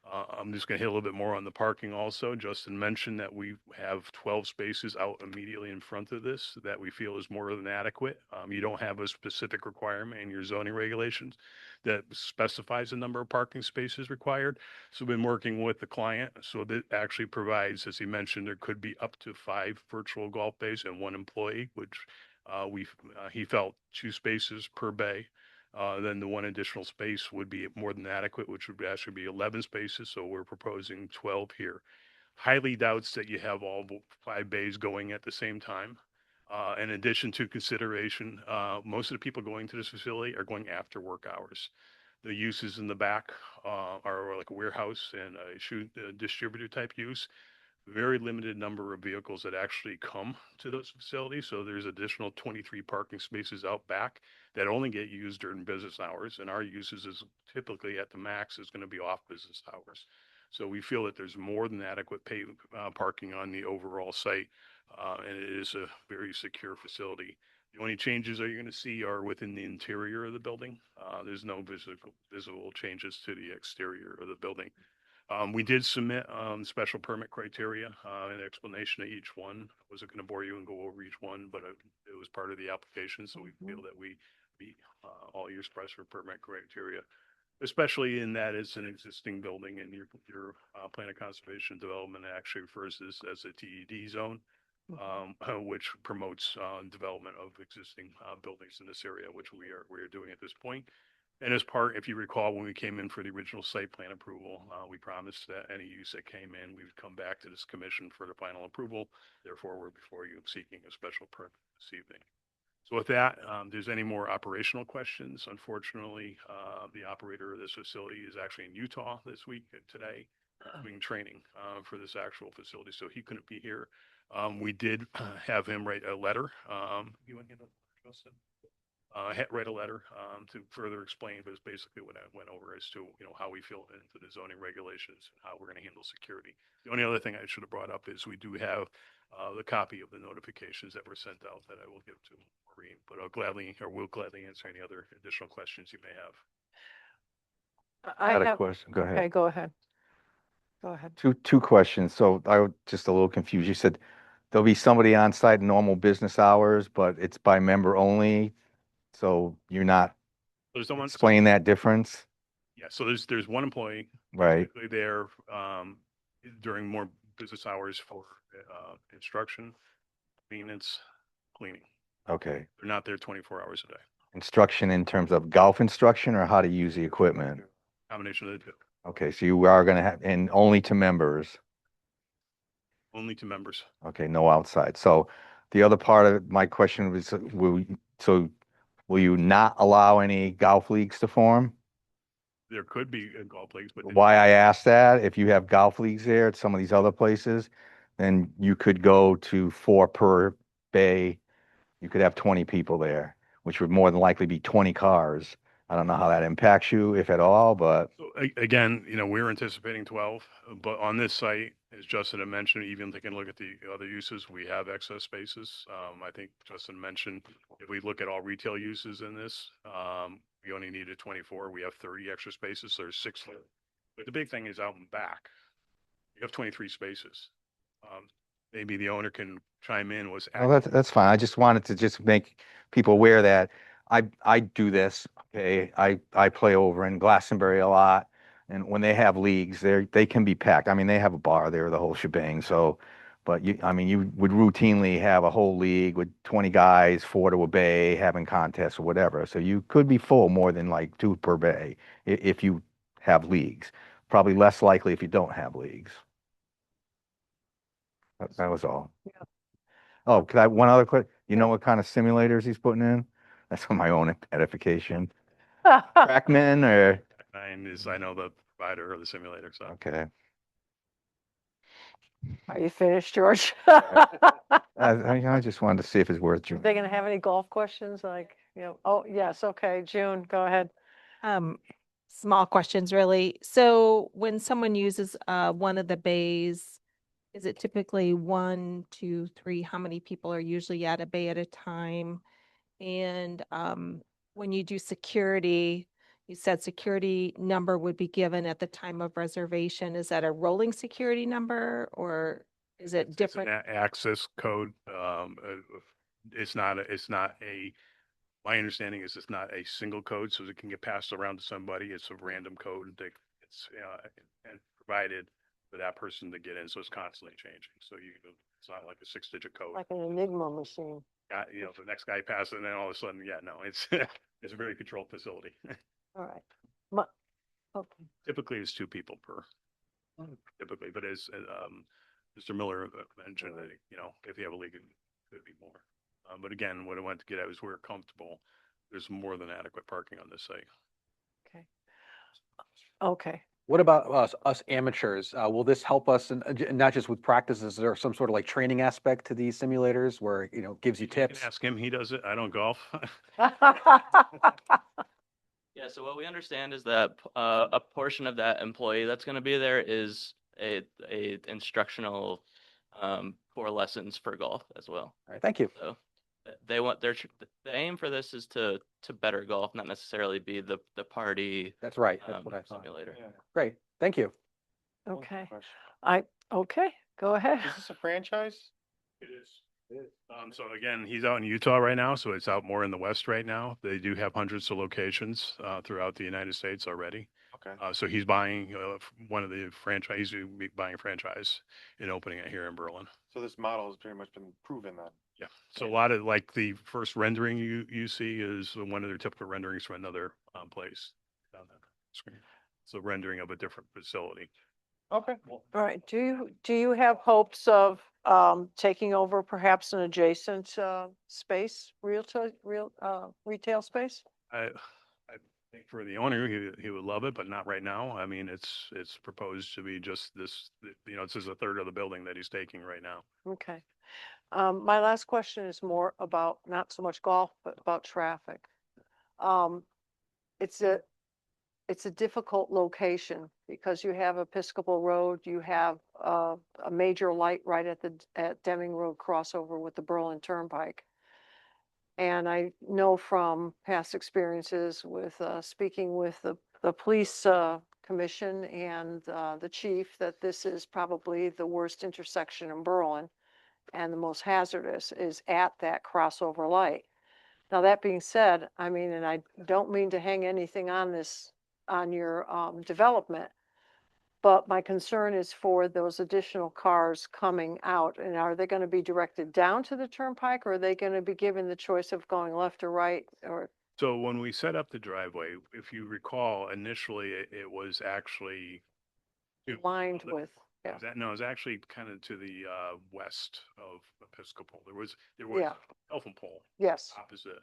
I'm just going to hit a little bit more on the parking also. Justin mentioned that we have 12 spaces out immediately in front of this that we feel is more than adequate. You don't have a specific requirement in your zoning regulations that specifies the number of parking spaces required. So we've been working with the client. So that actually provides, as he mentioned, there could be up to 5 virtual golf bays and 1 employee, which he felt 2 spaces per bay. Then the 1 additional space would be more than adequate, which would actually be 11 spaces. So we're proposing 12 here. Highly doubts that you have all 5 bays going at the same time. In addition to consideration, most of the people going to this facility are going after work hours. The uses in the back are like a warehouse and a shoe distributor type use. Very limited number of vehicles that actually come to those facilities. So there's additional 23 parking spaces out back that only get used during business hours. And our uses is typically at the max is going to be off business hours. So we feel that there's more than adequate parking on the overall site. And it is a very secure facility. The only changes that you're going to see are within the interior of the building. There's no visible changes to the exterior of the building. We did submit special permit criteria, an explanation of each one. I wasn't going to bore you and go over each one, but it was part of the application. So we feel that we meet all your special permit criteria, especially in that it's an existing building, and your plan of conservation and development actually refers to this as a TED zone, which promotes development of existing buildings in this area, which we are doing at this point. And as part, if you recall, when we came in for the original site plan approval, we promised that any use that came in, we would come back to this commission for the final approval. Therefore, we're before you seeking a special permit this evening. So with that, if there's any more operational questions, unfortunately, the operator of this facility is actually in Utah this week today, doing training for this actual facility. So he couldn't be here. We did have him write a letter. You want to get a Justin? Write a letter to further explain, but it's basically what I went over as to how we feel into the zoning regulations and how we're going to handle security. The only other thing I should have brought up is we do have the copy of the notifications that were sent out that I will give to Maureen, but will gladly answer any other additional questions you may have. I had a question. Go ahead. Okay, go ahead. Go ahead. Two questions. So I was just a little confused. You said there'll be somebody on site normal business hours, but it's by member only. So you're not explain that difference? Yeah, so there's 1 employee Right. typically there during more business hours for instruction, maintenance, cleaning. Okay. They're not there 24 hours a day. Instruction in terms of golf instruction or how to use the equipment? Combination of the two. Okay, so you are gonna have, and only to members. Only to members. Okay, no outside. So the other part of my question was, will you not allow any golf leagues to form? There could be golf leagues, but Why I asked that, if you have golf leagues there at some of these other places, then you could go to 4 per bay. You could have 20 people there, which would more than likely be 20 cars. I don't know how that impacts you, if at all, but so again, we're anticipating 12, but on this site, as Justin had mentioned, even taking a look at the other uses, we have excess spaces. I think Justin mentioned, if we look at all retail uses in this, we only needed 24. We have 30 extra spaces, so there's 6 there. But the big thing is out and back. You have 23 spaces. Maybe the owner can chime in. well, that's fine. I just wanted to just make people aware that I do this, okay? I play over in Glastonbury a lot, and when they have leagues, they can be packed. I mean, they have a bar there, the whole shebang, so, but I mean, you would routinely have a whole league with 20 guys, 4 to a bay, having contests or whatever. So you could be full more than like 2 per bay if you have leagues. Probably less likely if you don't have leagues. That was all. Oh, could I, one other quick, you know what kind of simulators he's putting in? That's for my own edification. Trackman or, Nine is, I know, the provider of the simulator, so. okay. Are you finished, George? I just wanted to see if it's worth you. They gonna have any golf questions, like, oh, yes, okay, June, go ahead. Small questions, really. So when someone uses one of the bays, is it typically 1, 2, 3? How many people are usually at a bay at a time? And when you do security, you said security number would be given at the time of reservation. Is that a rolling security number or is it It's different? an access code. It's not my understanding is it's not a single code, so it can get passed around to somebody. It's a random code that it's, and provided for that person to get in. So it's constantly changing. So it's not like a 6-digit code. Like an Enigma machine. The next guy passes and then all of a sudden, yeah, no, it's, it's a very controlled facility. All right. Okay. Typically it's 2 people per, typically, but as, Mr. Miller mentioned, that, if you have a league, it could be more. But again, what I wanted to get at is we're comfortable. There's more than adequate parking on this site. Okay. Okay. What about us amateurs? Will this help us, and not just with practice? Is there some sort of like training aspect to these simulators where, it gives you You can tips? ask him, he does it. I don't golf. Yeah, so what we understand is that a portion of that employee that's going to be there is a instructional for lessons for golf as well. All right, thank you. So they want the aim for this is to better golf, not necessarily be the party That's right. That's what I thought. simulator. Great, thank you. Okay. Okay, go ahead. Is this a franchise? It is. So again, he's out in Utah right now, so it's out more in the West right now. They do have hundreds of locations throughout the United States already. Okay. So he's buying one of the franchise, he's buying a franchise and opening it here in Berlin. So this model has pretty much been proven then. Yeah. So a lot of like the first rendering you see is one of their typical renderings from another place on that screen. So rendering of a different facility. Okay. All right, do you have hopes of taking over perhaps an adjacent space, retail space? I think for the owner, he would love it, but not right now. I mean, it's proposed to be just this, it's just a third of the building that he's taking right now. Okay. My last question is more about not so much golf, but about traffic. It's a difficult location because you have Episcopal Road, you have a major light right at Deming Road crossover with the Berlin Turnpike. And I know from past experiences with speaking with the police commission and the chief that this is probably the worst intersection in Berlin and the most hazardous is at that crossover light. Now, that being said, I mean, and I don't mean to hang anything on this, on your development, But my concern is for those additional cars coming out, and are they gonna be directed down to the turnpike, or are they gonna be given the choice of going left or right, or? So when we set up the driveway, if you recall, initially it was actually Lined well, with, it yeah, was no, it was actually kind of to the west of Episcopal. There was Yeah. telephone pole yes. opposite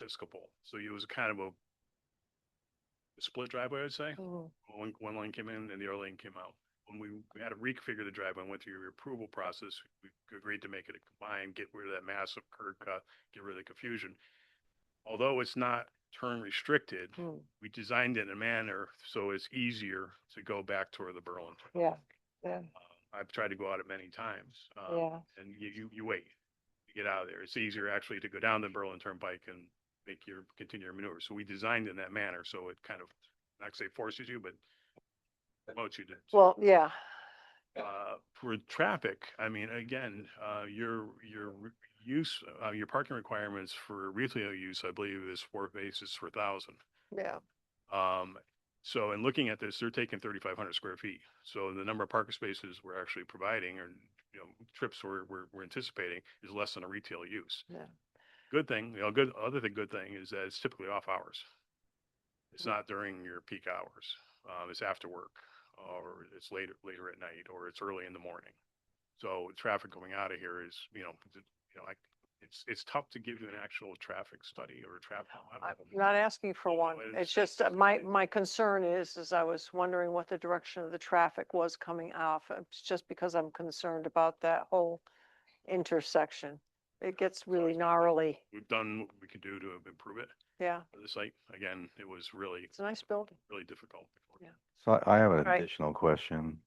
Episcopal. So it was kind of a split driveway, I'd say. Mhm. One lane came in and the other lane came out. When we had to reconfigure the driveway and went through your approval process, we agreed to make it a combined, get rid of that massive curb cut, get rid of the confusion. Although it's not turn restricted, Mm, we designed it in a manner so it's easier to go back toward the Berlin. Yeah, yeah, I've tried to go out it many times. Yeah. And you wait, you get out of there. It's easier actually to go down the Berlin Turnpike and continue your maneuver. So we designed it in that manner. So it kind of, not to say forces you, but promotes you to. well, yeah, For traffic, I mean, again, your use, your parking requirements for retail use, I believe is 4 bases per thousand. yeah, So in looking at this, they're taking 3,500 square feet. So the number of parking spaces we're actually providing, or trips we're anticipating, is less than a retail use. yeah. Good thing, good thing is that it's typically off hours. It's not during your peak hours. It's after work, or it's later at night, or it's early in the morning. So traffic going out of here is, like, it's tough to give you an actual traffic study or traffic. I'm not asking for one. Well, It's just, my concern is I was wondering what the direction of the traffic was coming off. It's just because I'm concerned about that whole intersection. It gets really gnarly. We've done what we can do to improve it. Yeah, For the site, again, it was really, it's a nice building. really difficult. Yeah. So I have an Right. additional question.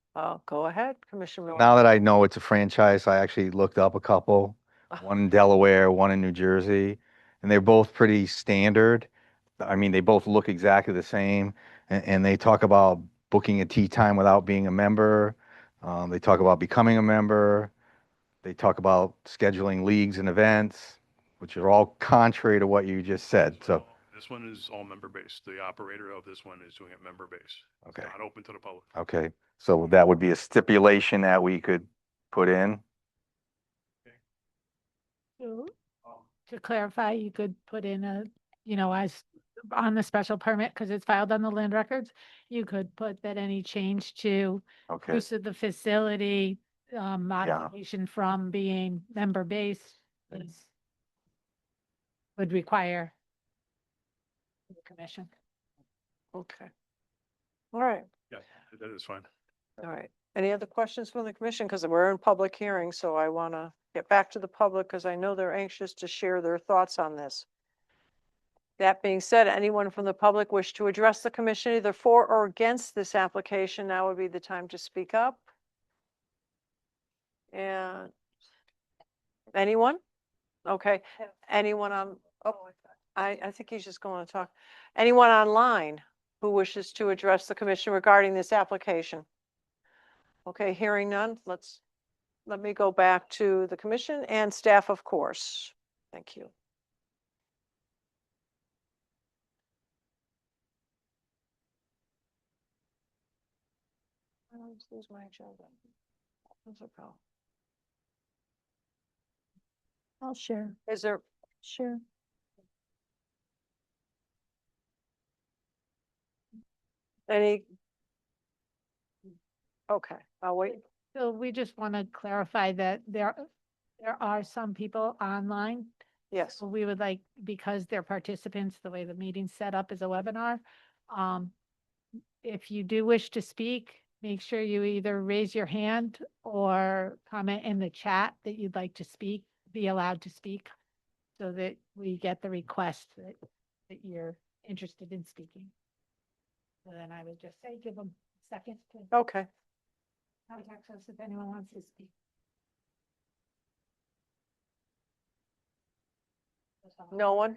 Go ahead, Commissioner Miller. Now that I know it's a franchise, I actually looked up a couple, one in Delaware, one in New Jersey, and they're both pretty standard. I mean, they both look exactly the same, and they talk about booking a tea time without being a member. They talk about becoming a member. They talk about scheduling leagues and events, which are all contrary to what you just said. So, This one is all member-based. The operator of this one is doing it member-based. okay, Not open to the public. okay. So that would be a stipulation that we could put in? To clarify, you could put in as on the special permit, because it's filed on the land records, you could put that any change to Okay, use of the facility, modification from being member-based would require the commission. Okay. All right, Yeah, that is fine. all right. Any other questions from the commission? Because we're in public hearing, so I want to get back to the public because I know they're anxious to share their thoughts on this. That being said, anyone from the public wish to address the commission either for or against this application, now would be the time to speak up. And anyone? Okay, anyone on, I think he's just going to talk. Anyone online who wishes to address the commission regarding this application? Okay, hearing none, let me go back to the commission and staff, of course. Thank you. I always lose my agenda. Where's it go? I'll share. Is there, Sure. any? Okay, I'll wait. So we just want to clarify that there are some people online. Yes, So we would like, because they're participants, the way the meeting's set up is a webinar. If you do wish to speak, make sure you either raise your hand or comment in the chat that you'd like to speak, be allowed to speak, so that we get the request that you're interested in speaking. So then I would just say, give them a second to okay. contact us if anyone wants to speak. No one?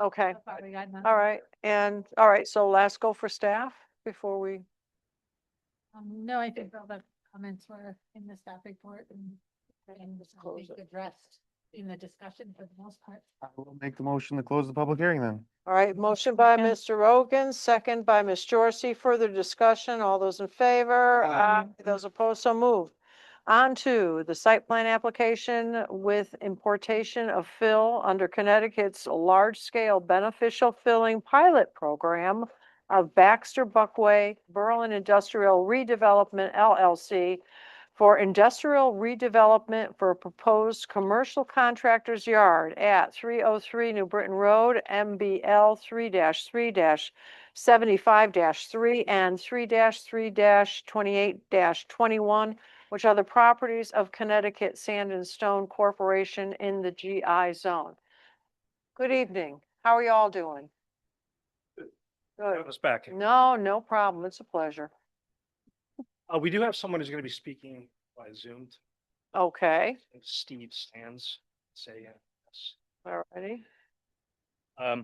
Okay, So far, we got none. all right. And, all right, so last go for staff before we, No, I think all the comments were in the staff report and I close think it. addressed in the discussion for the most part. I will make the motion to close the public hearing then. All right, motion by Second. Mr. Rogan, second by Ms. Jorsey. Further discussion, all those in favor? Those opposed, so moved. On to the site plan application with importation of fill under Connecticut's large-scale beneficial filling pilot program of Baxter Buckway Berlin Industrial Redevelopment LLC for industrial redevelopment for a proposed commercial contractor's yard at 303 New Britain Road, MBL 3-3-75-3 and 3-3-28-21, which are the properties of Connecticut Sand and Stone Corporation in the GI zone. Good evening. How are you all doing? Good. Us back. No, no problem. It's a pleasure. We do have someone who's going to be speaking by Zoom. Okay, Steve Sands. Say yes. all righty. I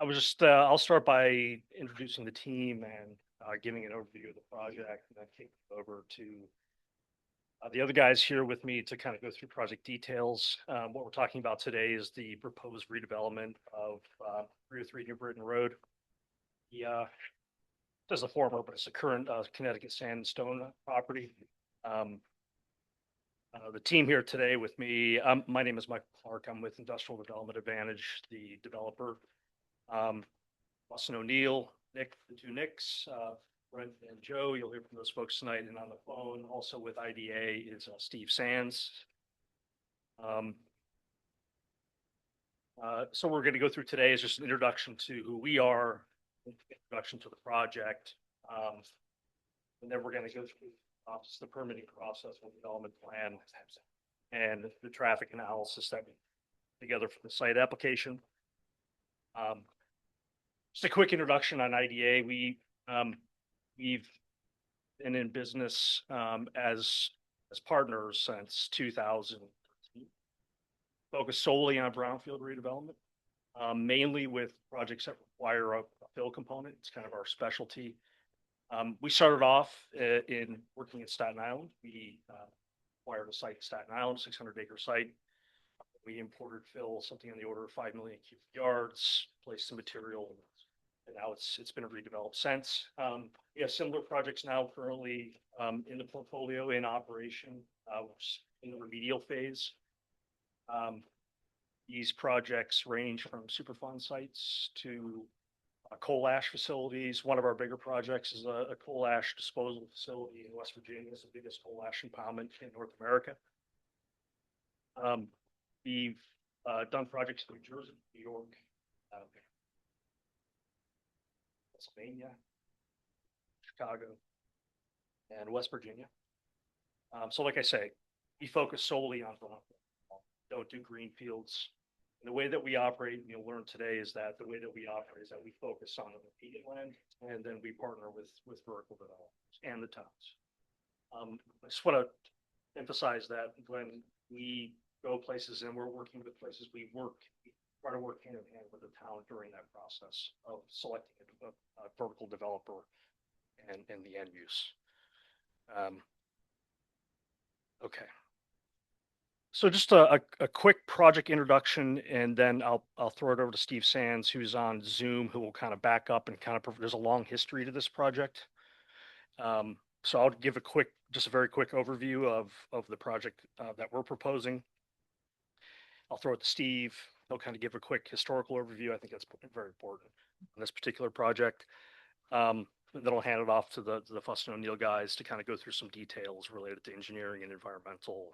was just, I'll start by introducing the team and giving an overview of the project, and then kick it over to the other guys here with me to kind of go through project details. What we're talking about today is the proposed redevelopment of 303 New Britain Road. There's a former, but it's the current Connecticut Sand and Stone property. The team here today with me, my name is Michael Clark. I'm with Industrial Development Advantage, the developer. Austin O'Neill, Nick, the two Nicks, Brent and Joe. You'll hear from those folks tonight. And on the phone, also with IDA, is Steve Sands. So we're going to go through today is just an introduction to who we are, introduction to the project, and then we're going to go through the permitting process and development plan and the traffic analysis that we put together for the site application. Just a quick introduction on IDA. We've been in business as partners since 2013, focused solely on brownfield redevelopment, mainly with projects that require a fill component. It's kind of our specialty. We started off in working in Staten Island. We acquired a site in Staten Island, 600-acre site. We imported fill, something on the order of 5 million cubic yards, placed some material, and now it's been redeveloped since. We have similar projects now currently in the portfolio in operation, in the remedial phase. These projects range from Superfund sites to coal ash facilities. One of our bigger projects is a coal ash disposal facility in West Virginia. It's the biggest coal ash impoundment in North America. We've done projects in New Jersey, New York, Pennsylvania, Chicago, and West Virginia. So like I say, we focus solely on brownfield. Don't do greenfields. And the way that we operate, you'll learn today, is that the way that we operate is that we focus on the immediate land, and then we partner with vertical developers and the towns. I just want to emphasize that when we go places and we're working with places, we try to work hand in hand with the town during that process of selecting a vertical developer and the end use. Okay. So just a quick project introduction, and then I'll throw it over to Steve Sands, who's on Zoom, who will kind of back up and kind of, there's a long history to this project. So I'll give just a very quick overview of the project that we're proposing. I'll throw it to Steve. He'll kind of give a quick historical overview. I think that's very important on this particular project. Then I'll hand it off to the Austin O'Neill guys to kind of go through some details related to engineering and environmental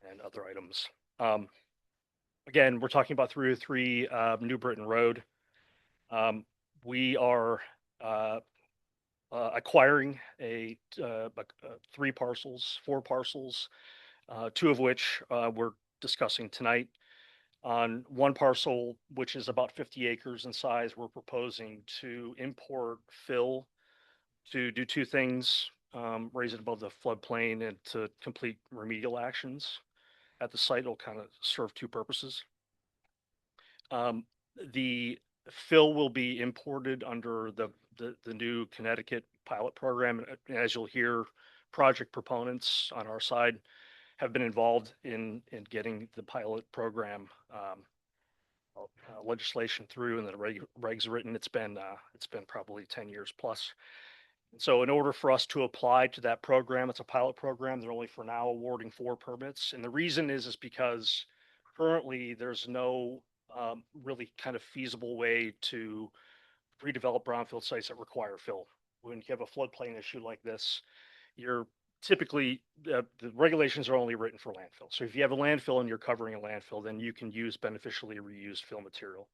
and other items. Again, we're talking about 303 New Britain Road. We are acquiring four parcels, two of which we're discussing tonight. On one parcel, which is about 50 acres in size, we're proposing to import fill to do two things: raise it above the floodplain and to complete remedial actions at the site. Will kind of serve two purposes. The fill will be imported under the new Connecticut pilot program. And as you'll hear, project proponents on our side have been involved in getting the pilot program legislation through and the regs written, it's been probably 10 years plus. So in order for us to apply to that program, it's a pilot program. They're only for now awarding 4 permits. And the reason is because currently there's no really kind of feasible way to redevelop brownfield sites that require fill. When you have a floodplain issue like this, you're typically, the regulations are only written for landfill. So if you have a landfill and you're covering a landfill, then you can use beneficially reused fill material.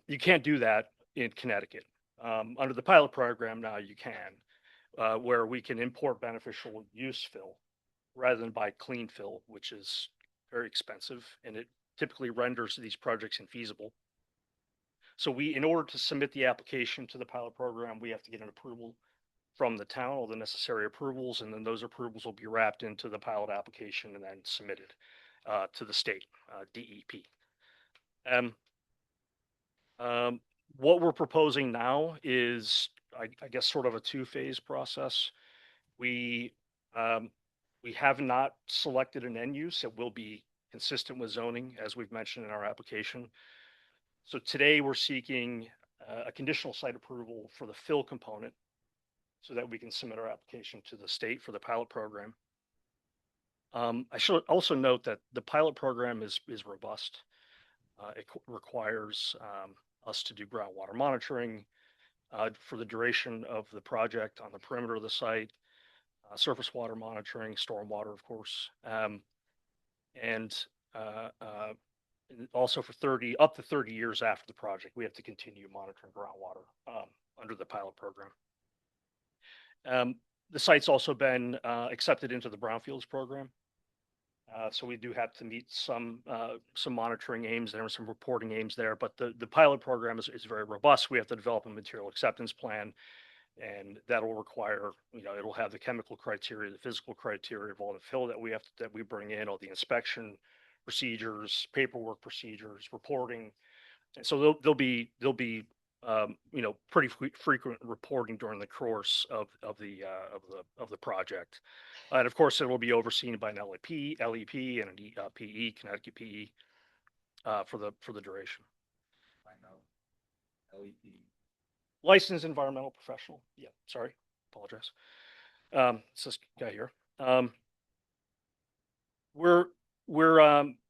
You can't do that in Connecticut. Under the pilot program now you can, where we can import beneficial use fill rather than buy clean fill, which is very expensive and it typically renders these projects infeasible. So in order to submit the application to the pilot program, we have to get an approval from the town, all the necessary approvals, and then those approvals will be wrapped into the pilot application and then submitted to the state DEP. What we're proposing now is, I guess, sort of a 2-phase process. We have not selected an end use that will be consistent with zoning, as we've mentioned in our application. So today we're seeking a conditional site approval for the fill component so that we can submit our application to the state for the pilot program. I should also note that the pilot program is robust. It requires us to do groundwater monitoring for the duration of the project on the perimeter of the site, surface water monitoring, stormwater, of course, and also for up to 30 years after the project, we have to continue monitoring groundwater under the pilot program. The site's also been accepted into the brownfields program. So we do have to meet some monitoring aims there and some reporting aims there, but the pilot program is very robust. We have to develop a material acceptance plan, and that'll require, it'll have the chemical criteria, the physical criteria of all the fill that we bring in, all the inspection procedures, paperwork procedures, reporting. And so there'll be pretty frequent reporting during the course of the project. And of course, it will be overseen by an LEP and an PE, Connecticut PE, for the duration. LEP. Licensed environmental professional. Yeah, sorry, apologize. It's this guy here.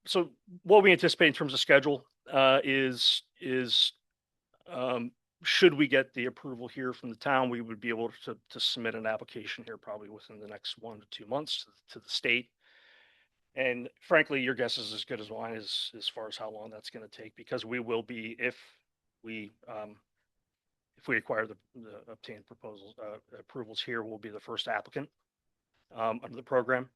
So what we anticipate in terms of schedule is should we get the approval here from the town, we would be able to submit an application here probably within the next 1 to 2 months to the state. And frankly, your guess is as good as mine as far as how long that's going to take, because we will be, if we acquire the obtained approvals here, we'll be the first applicant under the program.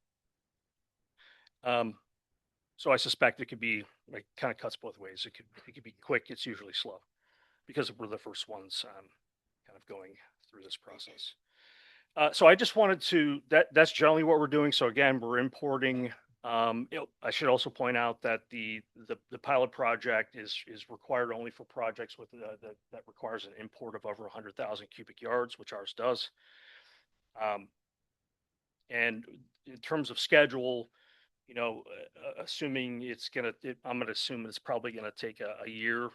So I suspect it could be, like, kind of cuts both ways. It could be quick. It's usually slow, because we're the first ones kind of going through this process. So I just wanted to, that's generally what we're doing. So again, we're importing, I should also point out that the pilot project is required only for projects with that requires an import of over 100,000 cubic yards, which ours does. And in terms of schedule, assuming I'm going to assume it's probably going to take a year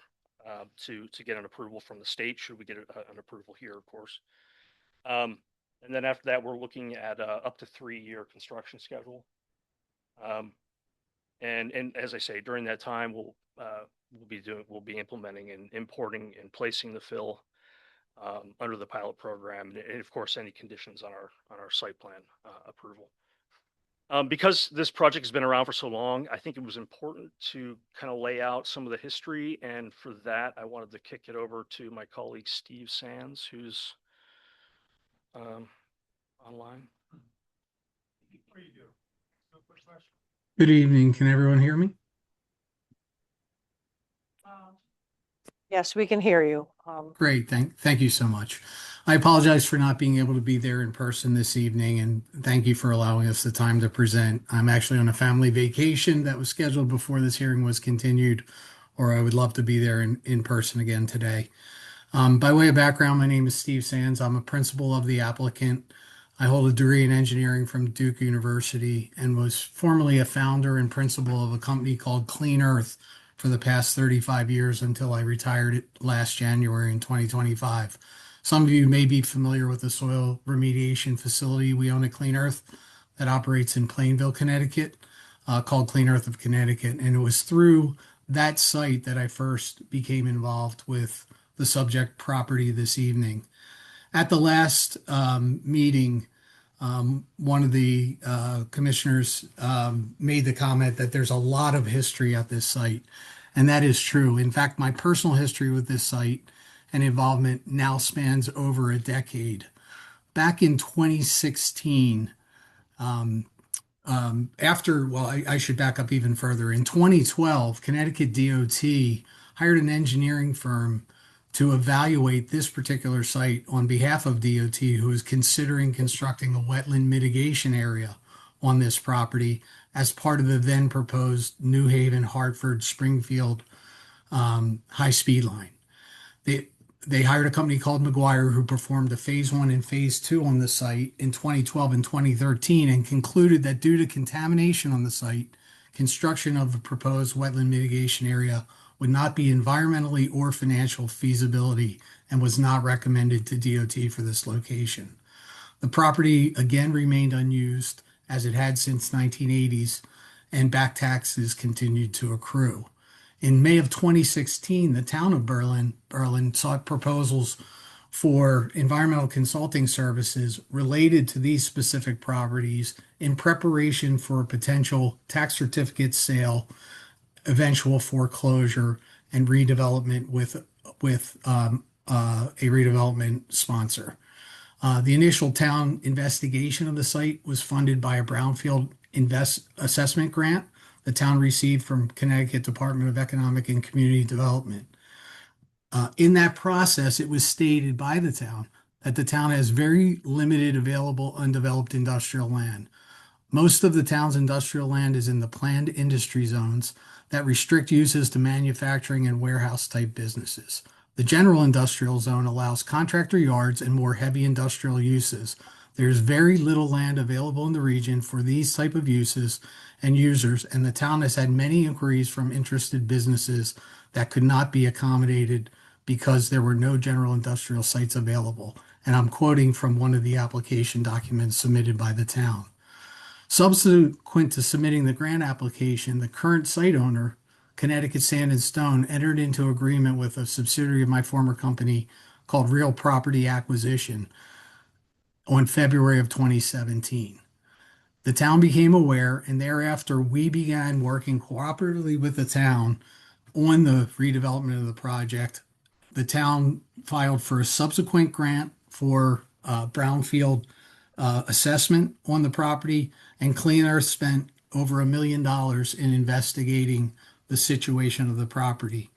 to get an approval from the state, should we get an approval here, of course. And then after that, we're looking at up to 3-year construction schedule. And as I say, during that time, we'll be implementing and importing and placing the fill under the pilot program, and of course any conditions on our site plan approval. Because this project has been around for so long, I think it was important to kind of lay out some of the history. And for that, I wanted to kick it over to my colleague, Steve Sands, who's online. Good evening. Can everyone hear me? Yes, we can hear you. Great. Thank you so much. I apologize for not being able to be there in person this evening, and thank you for allowing us the time to present. I'm actually on a family vacation that was scheduled before this hearing was continued, or I would love to be there in person again today. By way of background, my name is Steve Sands. I'm a principal of the applicant. I hold a degree in engineering from Duke University and was formerly a founder and principal of a company called Clean Earth for the past 35 years until I retired it last January in 2025. Some of you may be familiar with the soil remediation facility we own at Clean Earth that operates in Plainville, Connecticut, called Clean Earth of Connecticut. And it was through that site that I first became involved with the subject property this evening. At the last meeting, one of the commissioners made the comment that there's a lot of history at this site, and that is true. In fact, my personal history with this site and involvement now spans over a decade. Back in 2016, I should back up even further. In 2012, Connecticut DOT hired an engineering firm to evaluate this particular site on behalf of DOT, who is considering constructing a wetland mitigation area on this property as part of the then proposed New Haven, Hartford, Springfield high-speed line. They hired a company called McGuire, who performed a phase 1 and phase 2 on the site in 2012 and 2013, and concluded that due to contamination on the site, construction of the proposed wetland mitigation area would not be environmentally or financial feasibility and was not recommended to DOT for this location. The property again remained unused as it had since 1980s, and back taxes continued to accrue. In May of 2016, the town of Berlin sought proposals for environmental consulting services related to these specific properties in preparation for a potential tax certificate sale, eventual foreclosure, and redevelopment with a redevelopment sponsor. The initial town investigation of the site was funded by a brownfield assessment grant the town received from Connecticut Department of Economic and Community Development. In that process, it was stated by the town that the town has very limited available undeveloped industrial land. Most of the town's industrial land is in the planned industry zones that restrict uses to manufacturing and warehouse type businesses. The general industrial zone allows contractor yards and more heavy industrial uses. There's very little land available in the region for these type of uses and users, and the town has had many inquiries from interested businesses that could not be accommodated because there were no general industrial sites available. And I'm quoting from one of the application documents submitted by the town. Subsequent to submitting the grant application, the current site owner, Connecticut Sand and Stone, entered into agreement with a subsidiary of my former company called Real Property Acquisition on February of 2017. The town became aware, and thereafter we began working cooperatively with the town on the redevelopment of the project. The town filed for a subsequent grant for brownfield assessment on the property, and Clean Earth spent over $1 million in investigating the situation of the property.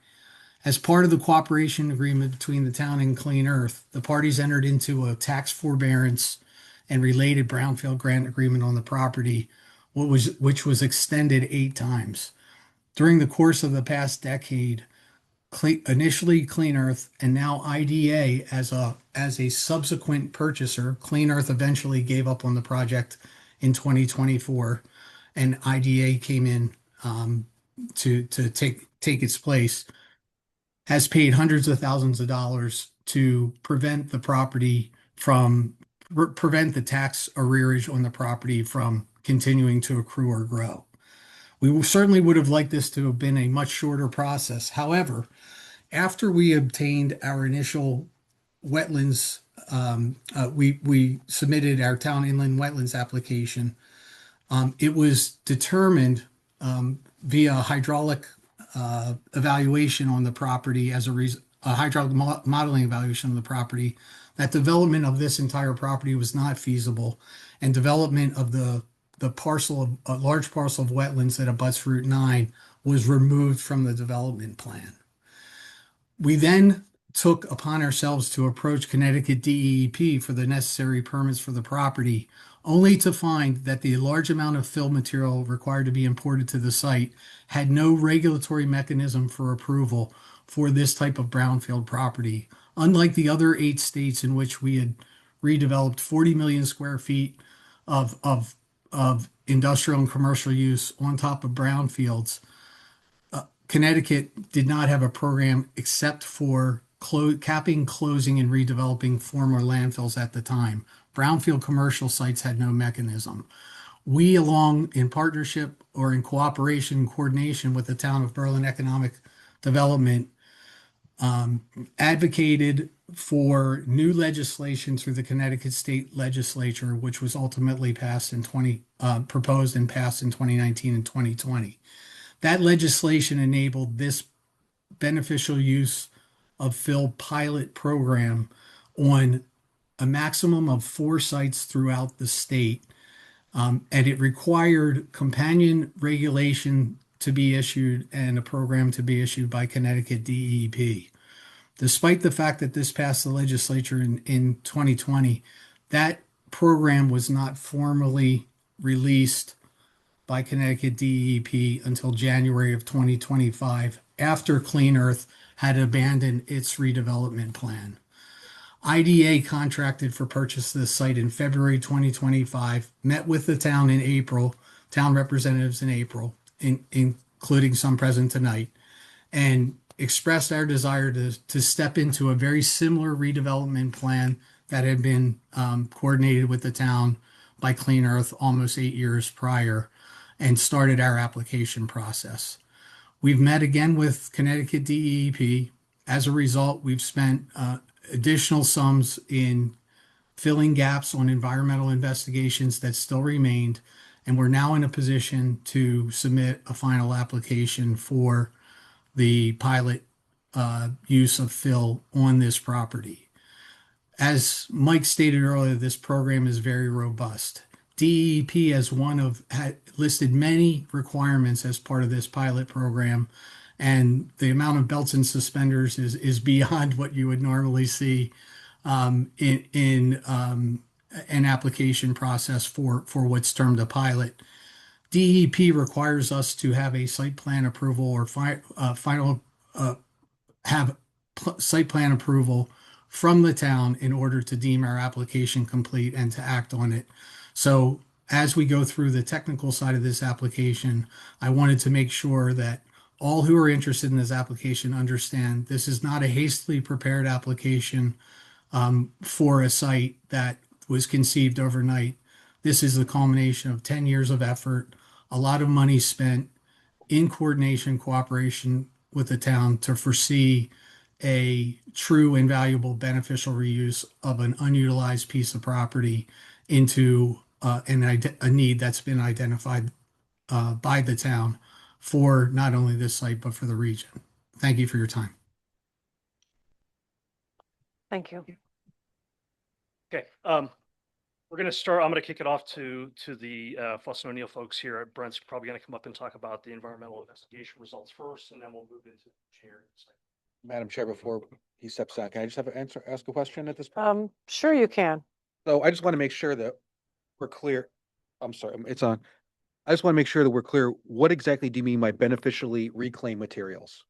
As part of the cooperation agreement between the town and Clean Earth, the parties entered into a tax forbearance and related brownfield grant agreement on the property, which was extended 8 times. During the course of the past decade, initially Clean Earth and now IDA as a subsequent purchaser, Clean Earth eventually gave up on the project in 2024, and IDA came in to take its place, has paid hundreds of thousands of dollars to prevent the tax arrearage on the property from continuing to accrue or grow. We certainly would have liked this to have been a much shorter process. However, after we obtained our initial wetlands, we submitted our town inland wetlands application. It was determined via hydraulic evaluation on the property as a hydraulic modeling evaluation of the property, that development of this entire property was not feasible, and development of a large parcel of wetlands that abuts Route 9 was removed from the development plan. We then took upon ourselves to approach Connecticut DEP for the necessary permits for the property, only to find that the large amount of fill material required to be imported to the site had no regulatory mechanism for approval for this type of brownfield property. Unlike the other 8 states in which we had redeveloped 40 million square feet of industrial and commercial use on top of brownfields, Connecticut did not have a program except for capping, closing, and redeveloping former landfills at the time. Brownfield commercial sites had no mechanism. We, along in partnership or in cooperation and coordination with the town of Berlin Economic Development, advocated for new legislation through the Connecticut State Legislature, which was ultimately passed in proposed and passed in 2019 and 2020. That legislation enabled this beneficial use of fill pilot program on a maximum of 4 sites throughout the state. And it required companion regulation to be issued and a program to be issued by Connecticut DEP. Despite the fact that this passed the legislature in 2020, that program was not formally released by Connecticut DEP until January of 2025, after Clean Earth had abandoned its redevelopment plan. IDA contracted for purchase of the site in February 2025, met with the town in April, town representatives in April, including some present tonight, and expressed our desire to step into a very similar redevelopment plan that had been coordinated with the town by Clean Earth almost 8 years prior, and started our application process. We've met again with Connecticut DEP. As a result, we've spent additional sums in filling gaps on environmental investigations that still remained, and we're now in a position to submit a final application for the pilot use of fill on this property. As Mike stated earlier, this program is very robust. DEP as had listed many requirements as part of this pilot program, and the amount of belts and suspenders is beyond what you would normally see in an application process for what's termed a pilot. DEP requires us to have a site plan approval or site plan approval from the town in order to deem our application complete and to act on it. So as we go through the technical side of this application, I wanted to make sure that all who are interested in this application understand this is not a hastily prepared application for a site that was conceived overnight. This is the culmination of 10 years of effort, a lot of money spent in coordination, cooperation with the town to foresee a true and valuable beneficial reuse of an unutilized piece of property into a need that's been identified by the town for not only this site, but for the region. Thank you for your time. Thank you. Okay, we're going to start. I'm going to kick it off to the Fuss and O'Neill folks here. Brent's probably going to come up and talk about the environmental investigation results first, and then we'll move into the chair. Madam Chair, before he steps down, can I just ask a question at this point? Sure you can. So I just want to make sure that we're clear. I'm sorry, it's on. I just want to make sure that we're clear. What exactly do you mean by beneficially reclaimed materials?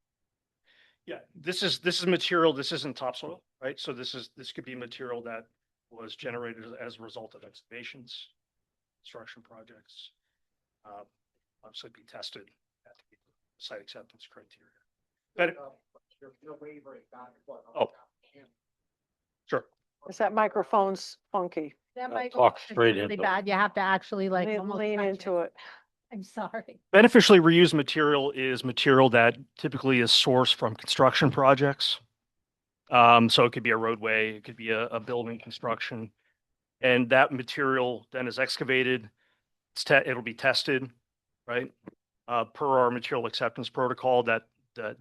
Yeah, this is material. This isn't topsoil, right? So this could be material that was generated as a result of excavations, construction projects. Obviously, be tested at the site acceptance criteria. But oh, sure. Is that microphone's funky? That might Talk straight really into it. bad. You have to actually like almost Lean touch into it. I'm sorry. Beneficially reused material is material that typically is sourced from construction projects. So it could be a roadway, it could be a building construction, and that material then is excavated. It'll be tested, right? Per our material acceptance protocol that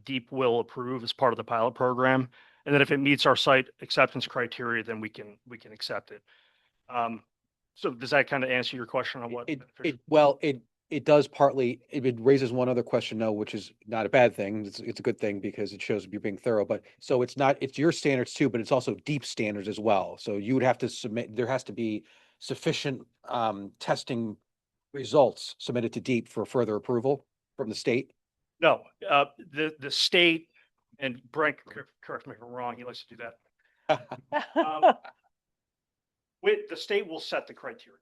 DEEP will approve as part of the pilot program. And then if it meets our site acceptance criteria, then we can accept it. So does that kind of answer your question on what? It does partly. It raises one other question, though, which is not a bad thing. It's a good thing because it shows you're being thorough. But so it's your standards too, but it's also DEEP standards as well. So you would have to submit. There has to be sufficient testing results submitted to DEEP for further approval from the state. No, the state, and Brent, correct me if I'm wrong. He likes to do that. The state will set the criteria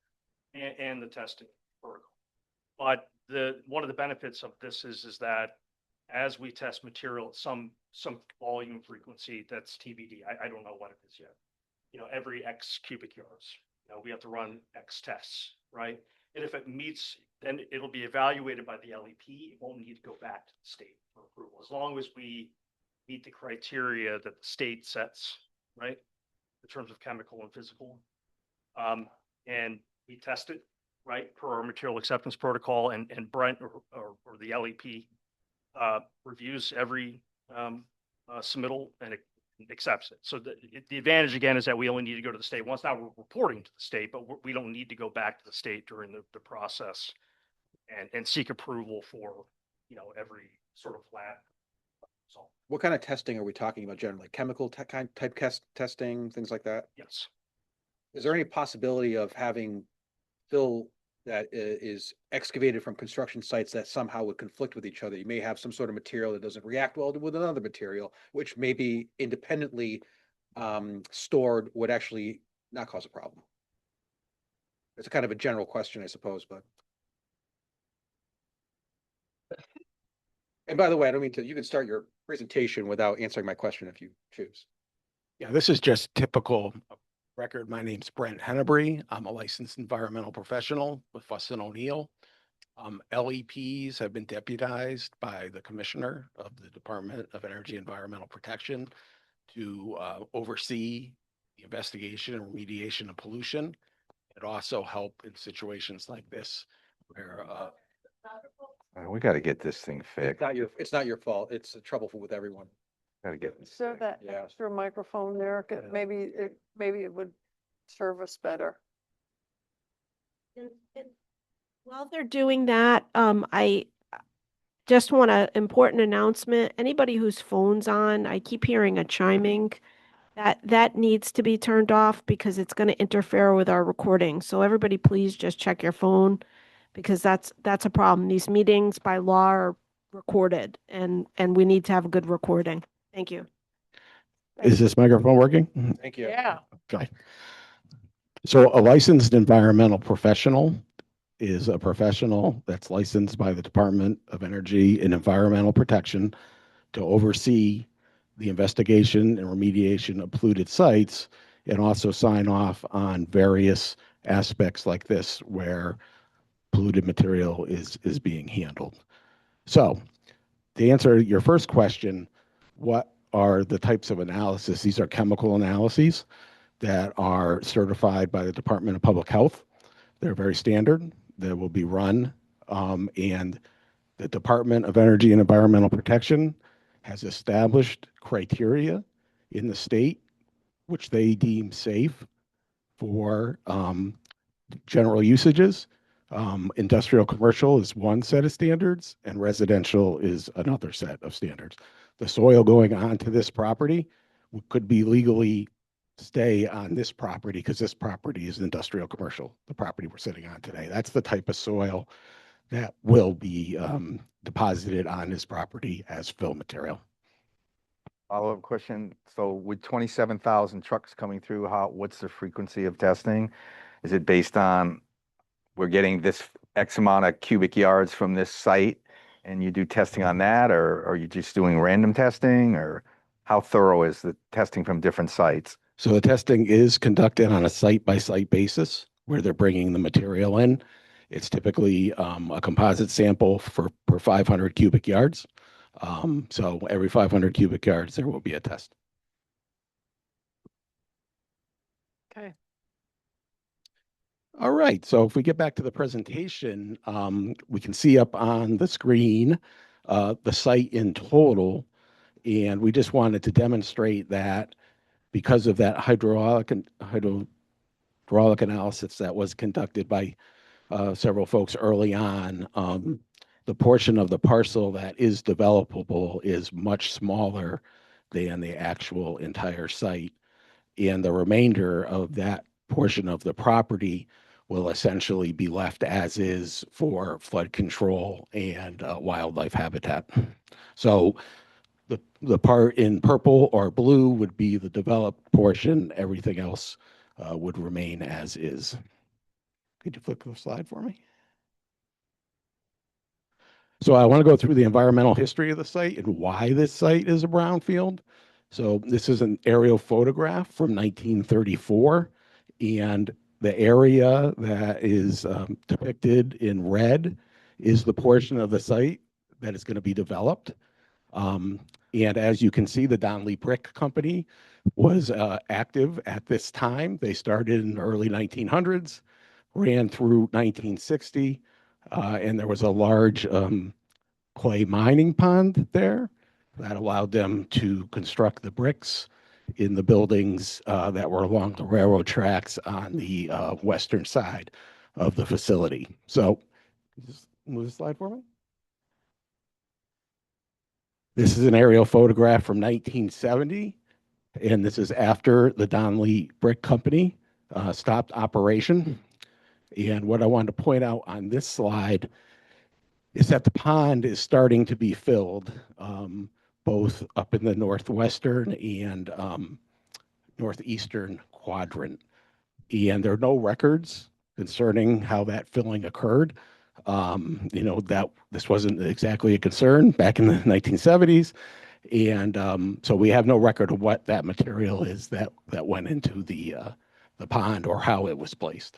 and the testing protocol. But one of the benefits of this is that as we test material, at some volume frequency that's TBD. I don't know what it is yet. You know, every X cubic yards, you know, we have to run X tests, right? And if it meets, then it'll be evaluated by the LEP. It won't need to go back to the state for approval, as long as we meet the criteria that the state sets, right? In terms of chemical and physical. And we test it, right, per our material acceptance protocol, and Brent or the LEP reviews every submittal and accepts it. So the advantage again is that we only need to go to the state once. Now we're reporting to the state, but we don't need to go back to the state during the process and seek approval for, you know, every sort of flat. So What kind of testing are we talking about generally? Chemical type testing, things like that? yes. Is there any possibility of having fill that is excavated from construction sites that somehow would conflict with each other? You may have some sort of material that doesn't react well with another material, which may be independently stored, would actually not cause a problem. It's a kind of a general question, I suppose, but. And by the way, I don't mean to, you can start your presentation without answering my question if you choose. Yeah, this is just typical record. My name's Brent Hennebree. I'm a licensed environmental professional with Fuss & O'Neill. LEPs have been deputized by the Commissioner of the Department of Energy and Environmental Protection to oversee the investigation and remediation of pollution. It also help in situations like this where We got to get this thing It's fixed. it's not your fault. It's a trouble with everyone. Got to get this. So that Yeah. extra microphone there, maybe it would serve us better. And while they're doing that, I just want an important announcement. Anybody whose phone's on, I keep hearing a chiming. That needs to be turned off because it's going to interfere with our recording. So everybody, please just check your phone because that's a problem. These meetings by law are recorded and we need to have a good recording. Thank you. is this microphone working? Thank you. Yeah. Okay. So a licensed environmental professional is a professional that's licensed by the Department of Energy and Environmental Protection to oversee the investigation and remediation of polluted sites and also sign off on various aspects like this where polluted material is being handled. So to answer your first question, what are the types of analysis? These are chemical analyses that are certified by the Department of Public Health. They're very standard. They will be run, and the Department of Energy and Environmental Protection has established criteria in the state which they deem safe for general usages. Industrial commercial is one set of standards and residential is another set of standards. The soil going onto this property could be legally stay on this property because this property is industrial commercial, the property we're sitting on today. That's the type of soil that will be deposited on this property as fill material. Follow-up question. So with 27,000 trucks coming through, what's the frequency of testing? Is it based on we're getting this X amount of cubic yards from this site and you do testing on that, or are you just doing random testing, or how thorough is the testing from different sites? So the testing is conducted on a site-by-site basis where they're bringing the material in. It's typically a composite sample per 500 cubic yards. So every 500 cubic yards, there will be a test. Okay. All right, so if we get back to the presentation, we can see up on the screen the site in total. And we just wanted to demonstrate that because of that hydraulic analysis that was conducted by several folks early on, the portion of the parcel that is developable is much smaller than the actual entire site. And the remainder of that portion of the property will essentially be left as is for flood control and wildlife habitat. So the part in purple or blue would be the developed portion. Everything else would remain as is. Could you flip the slide for me? So I want to go through the environmental history of the site and why this site is a brownfield. So this is an aerial photograph from 1934, and the area that is depicted in red is the portion of the site that is going to be developed. And as you can see, the Donley Brick Company was active at this time. They started in the early 1900s, ran through 1960, and there was a large clay mining pond there that allowed them to construct the bricks in the buildings that were along the railroad tracks on the western side of the facility. So just move the slide for me. This is an aerial photograph from 1970, and this is after the Donley Brick Company stopped operation. And what I wanted to point out on this slide is that the pond is starting to be filled, both up in the northwestern and northeastern quadrant. And there are no records concerning how that filling occurred. That this wasn't exactly a concern back in the 1970s. And so we have no record of what that material is that went into the pond or how it was placed.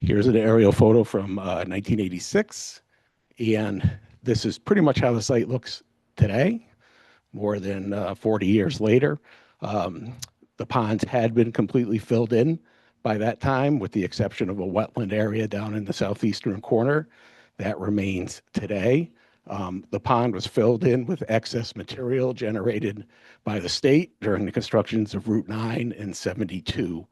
Here's an aerial photo from 1986. And this is pretty much how the site looks today, more than 40 years later. The ponds had been completely filled in by that time, with the exception of a wetland area down in the southeastern corner. That remains today. The pond was filled in with excess material generated by the state during the constructions of Route 9 and 72.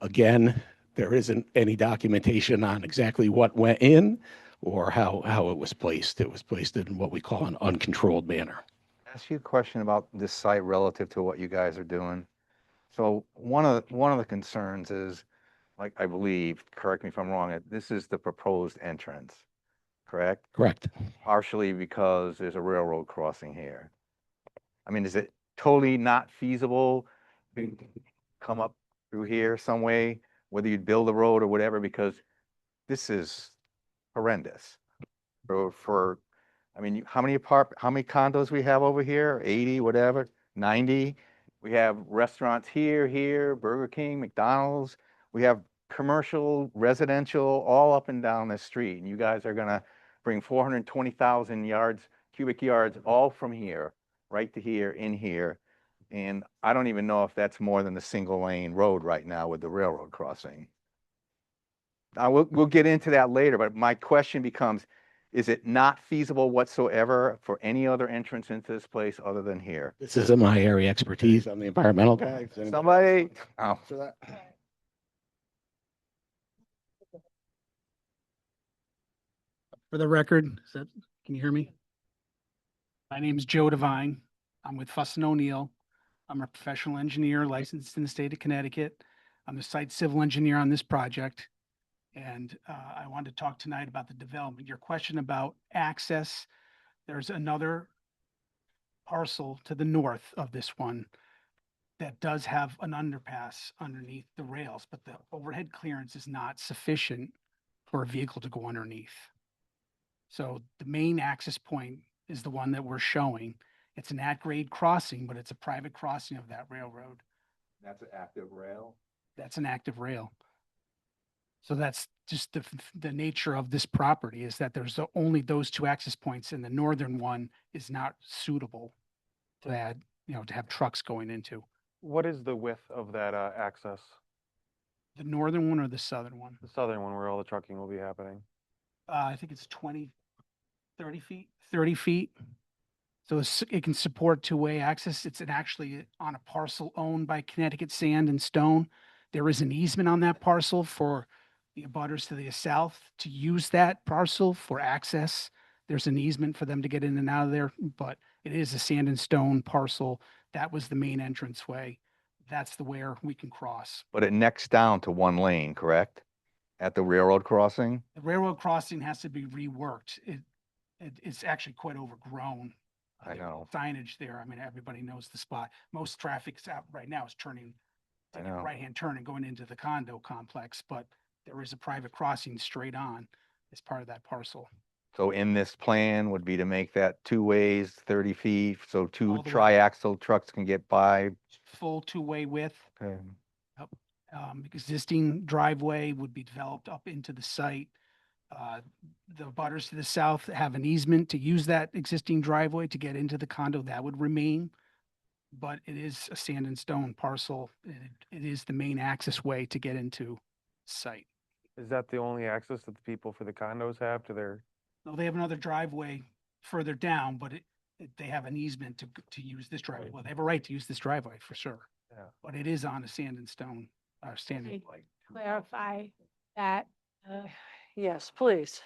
Again, there isn't any documentation on exactly what went in or how it was placed. It was placed in what we call an uncontrolled manner. Ask you a question about this site relative to what you guys are doing. So one of the concerns is, like, I believe, correct me if I'm wrong, this is the proposed entrance, correct? Correct. Partially because there's a railroad crossing here. I mean, is it totally not feasible to come up through here some way, whether you'd build a road or whatever, because this is horrendous I mean, how many condos we have over here? 80, whatever, 90. We have restaurants here, Burger King, McDonald's. We have commercial, residential, all up and down the street. And you guys are gonna bring 420,000 cubic yards, all from here, right to here, in here. And I don't even know if that's more than a single lane road right now with the railroad crossing. We'll get into that later, but my question becomes, is it not feasible whatsoever for any other entrance into this place other than here? This isn't my area expertise. I'm the environmental guy. Somebody, oh. For that. For the record, can you hear me? My name is Joe Devine. I'm with Fuss and O'Neill. I'm a professional engineer licensed in the state of Connecticut. I'm the site civil engineer on this project. And I wanted to talk tonight about the development. Your question about access, there's another parcel to the north of this one that does have an underpass underneath the rails, but the overhead clearance is not sufficient for a vehicle to go underneath. So the main access point is the one that we're showing. It's an at-grade crossing, but it's a private crossing of that railroad. That's an active rail? That's an active rail. So that's just the nature of this property, is that there's only those two access points, and the northern one is not suitable to add, to have trucks going into. What is the width of that access? The northern one or the southern one? The southern one where all the trucking will be happening. I think it's 30 feet. So it can support two-way access. It's actually on a parcel owned by Connecticut Sand and Stone. There is an easement on that parcel for the abutters to the south to use that parcel for access. There's an easement for them to get in and out of there, but it is a sand and stone parcel. That was the main entranceway. That's where we can cross. But it necks down to one lane, correct? At the railroad crossing? The railroad crossing has to be reworked. It's actually quite overgrown. I know. Signage there. I mean, everybody knows the spot. Most traffic's out right now is taking a right-hand turn and going into the condo complex, but there is a private crossing straight on as part of that parcel. So in this plan would be to make that 2 ways, 30 feet, so 2 All the way. triaxle trucks can get by. Full two-way width. Okay. Existing driveway would be developed up into the site. The butters to the south have an easement to use that existing driveway to get into the condo. That would remain. But it is a sand and stone parcel. It is the main access way to get into site. Is that the only access that the people for the condos have to their? No, they have another driveway further down, but they have an easement to use this driveway. Well, they have a right to use this driveway for sure. Yeah. But it is on a sand and stone, standing. Okay. Clarify that Yes, please.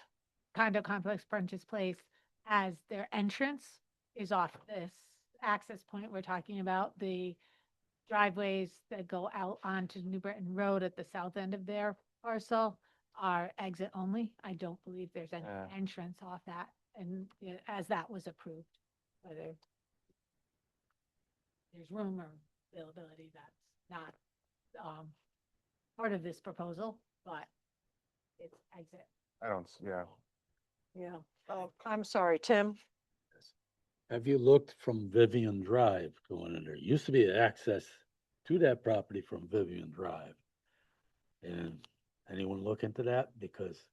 condo complex Prentice Place as their entrance is off this access point. We're talking about the driveways that go out onto New Britain Road at the south end of their parcel are exit only. I don't believe there's any Yeah. entrance off that, and as that was approved, whether there's room or availability, that's not part of this proposal, but it's exit. I don't, yeah. Yeah. Oh, I'm sorry, Tim. Have you looked from Vivian Drive going in there? Used to be access to that property from Vivian Drive. And anyone look into that? Because,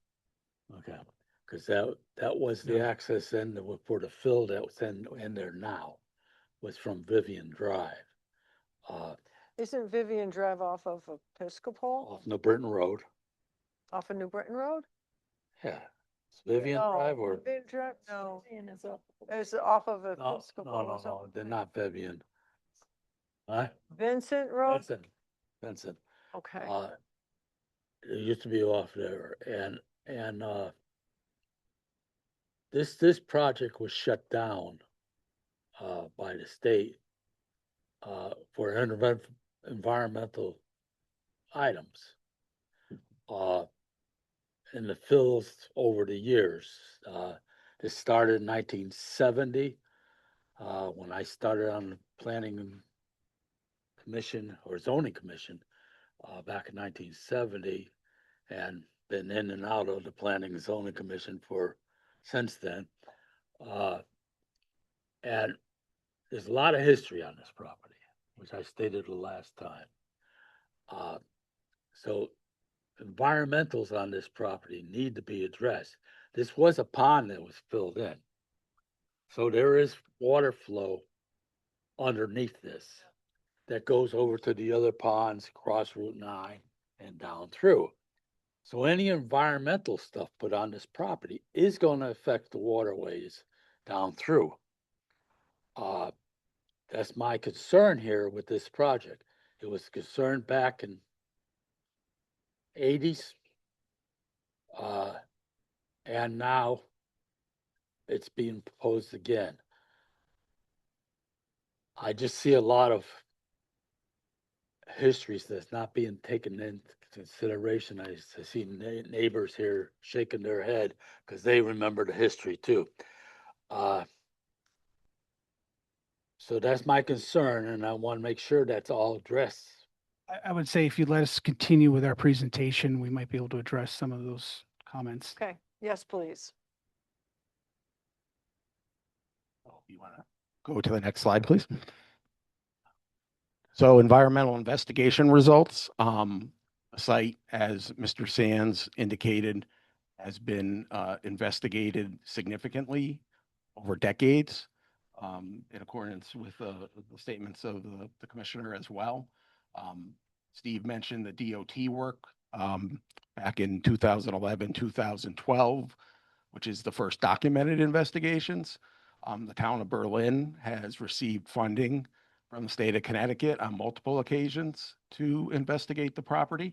okay, because that was the access in for the fill that was in there now, was from Vivian Drive. Isn't Vivian Drive off of Episcopal, Off New Britain Road. off of New Britain Road? Yeah. It's Vivian No, Drive or? Vivian Drive, no. It's off of No, Episcopal. no, or something. they're not Vivian. Huh? Vincent Road? Vincent. Okay. It used to be off there and this project was shut down by the state for environmental items. In the fills over the years, this started in 1970 when I started on the planning commission or zoning commission back in 1970, and been in and out of the planning and zoning commission for since then. And there's a lot of history on this property, which I stated the last time. So environmentals on this property need to be addressed. This was a pond that was filled in. So there is water flow underneath this that goes over to the other ponds across Route 9 and down through. So any environmental stuff put on this property is going to affect the waterways down through. That's my concern here with this project. It was concerned back in 80s, and now it's being proposed again. I just see a lot of histories that's not being taken into consideration. I see neighbors here shaking their head because they remember the history too. So that's my concern, and I want to make sure that's all addressed. I would say if you let us continue with our presentation, we might be able to address some of those comments. Okay, yes, please. You want to go to the next slide, please? So environmental investigation results, the site, as Mr. Sands indicated, has been investigated significantly over decades, in accordance with the statements of the commissioner as well. Steve mentioned the DOT work back in 2011, 2012, which is the first documented investigations. The town of Berlin has received funding from the state of Connecticut on multiple occasions to investigate the property.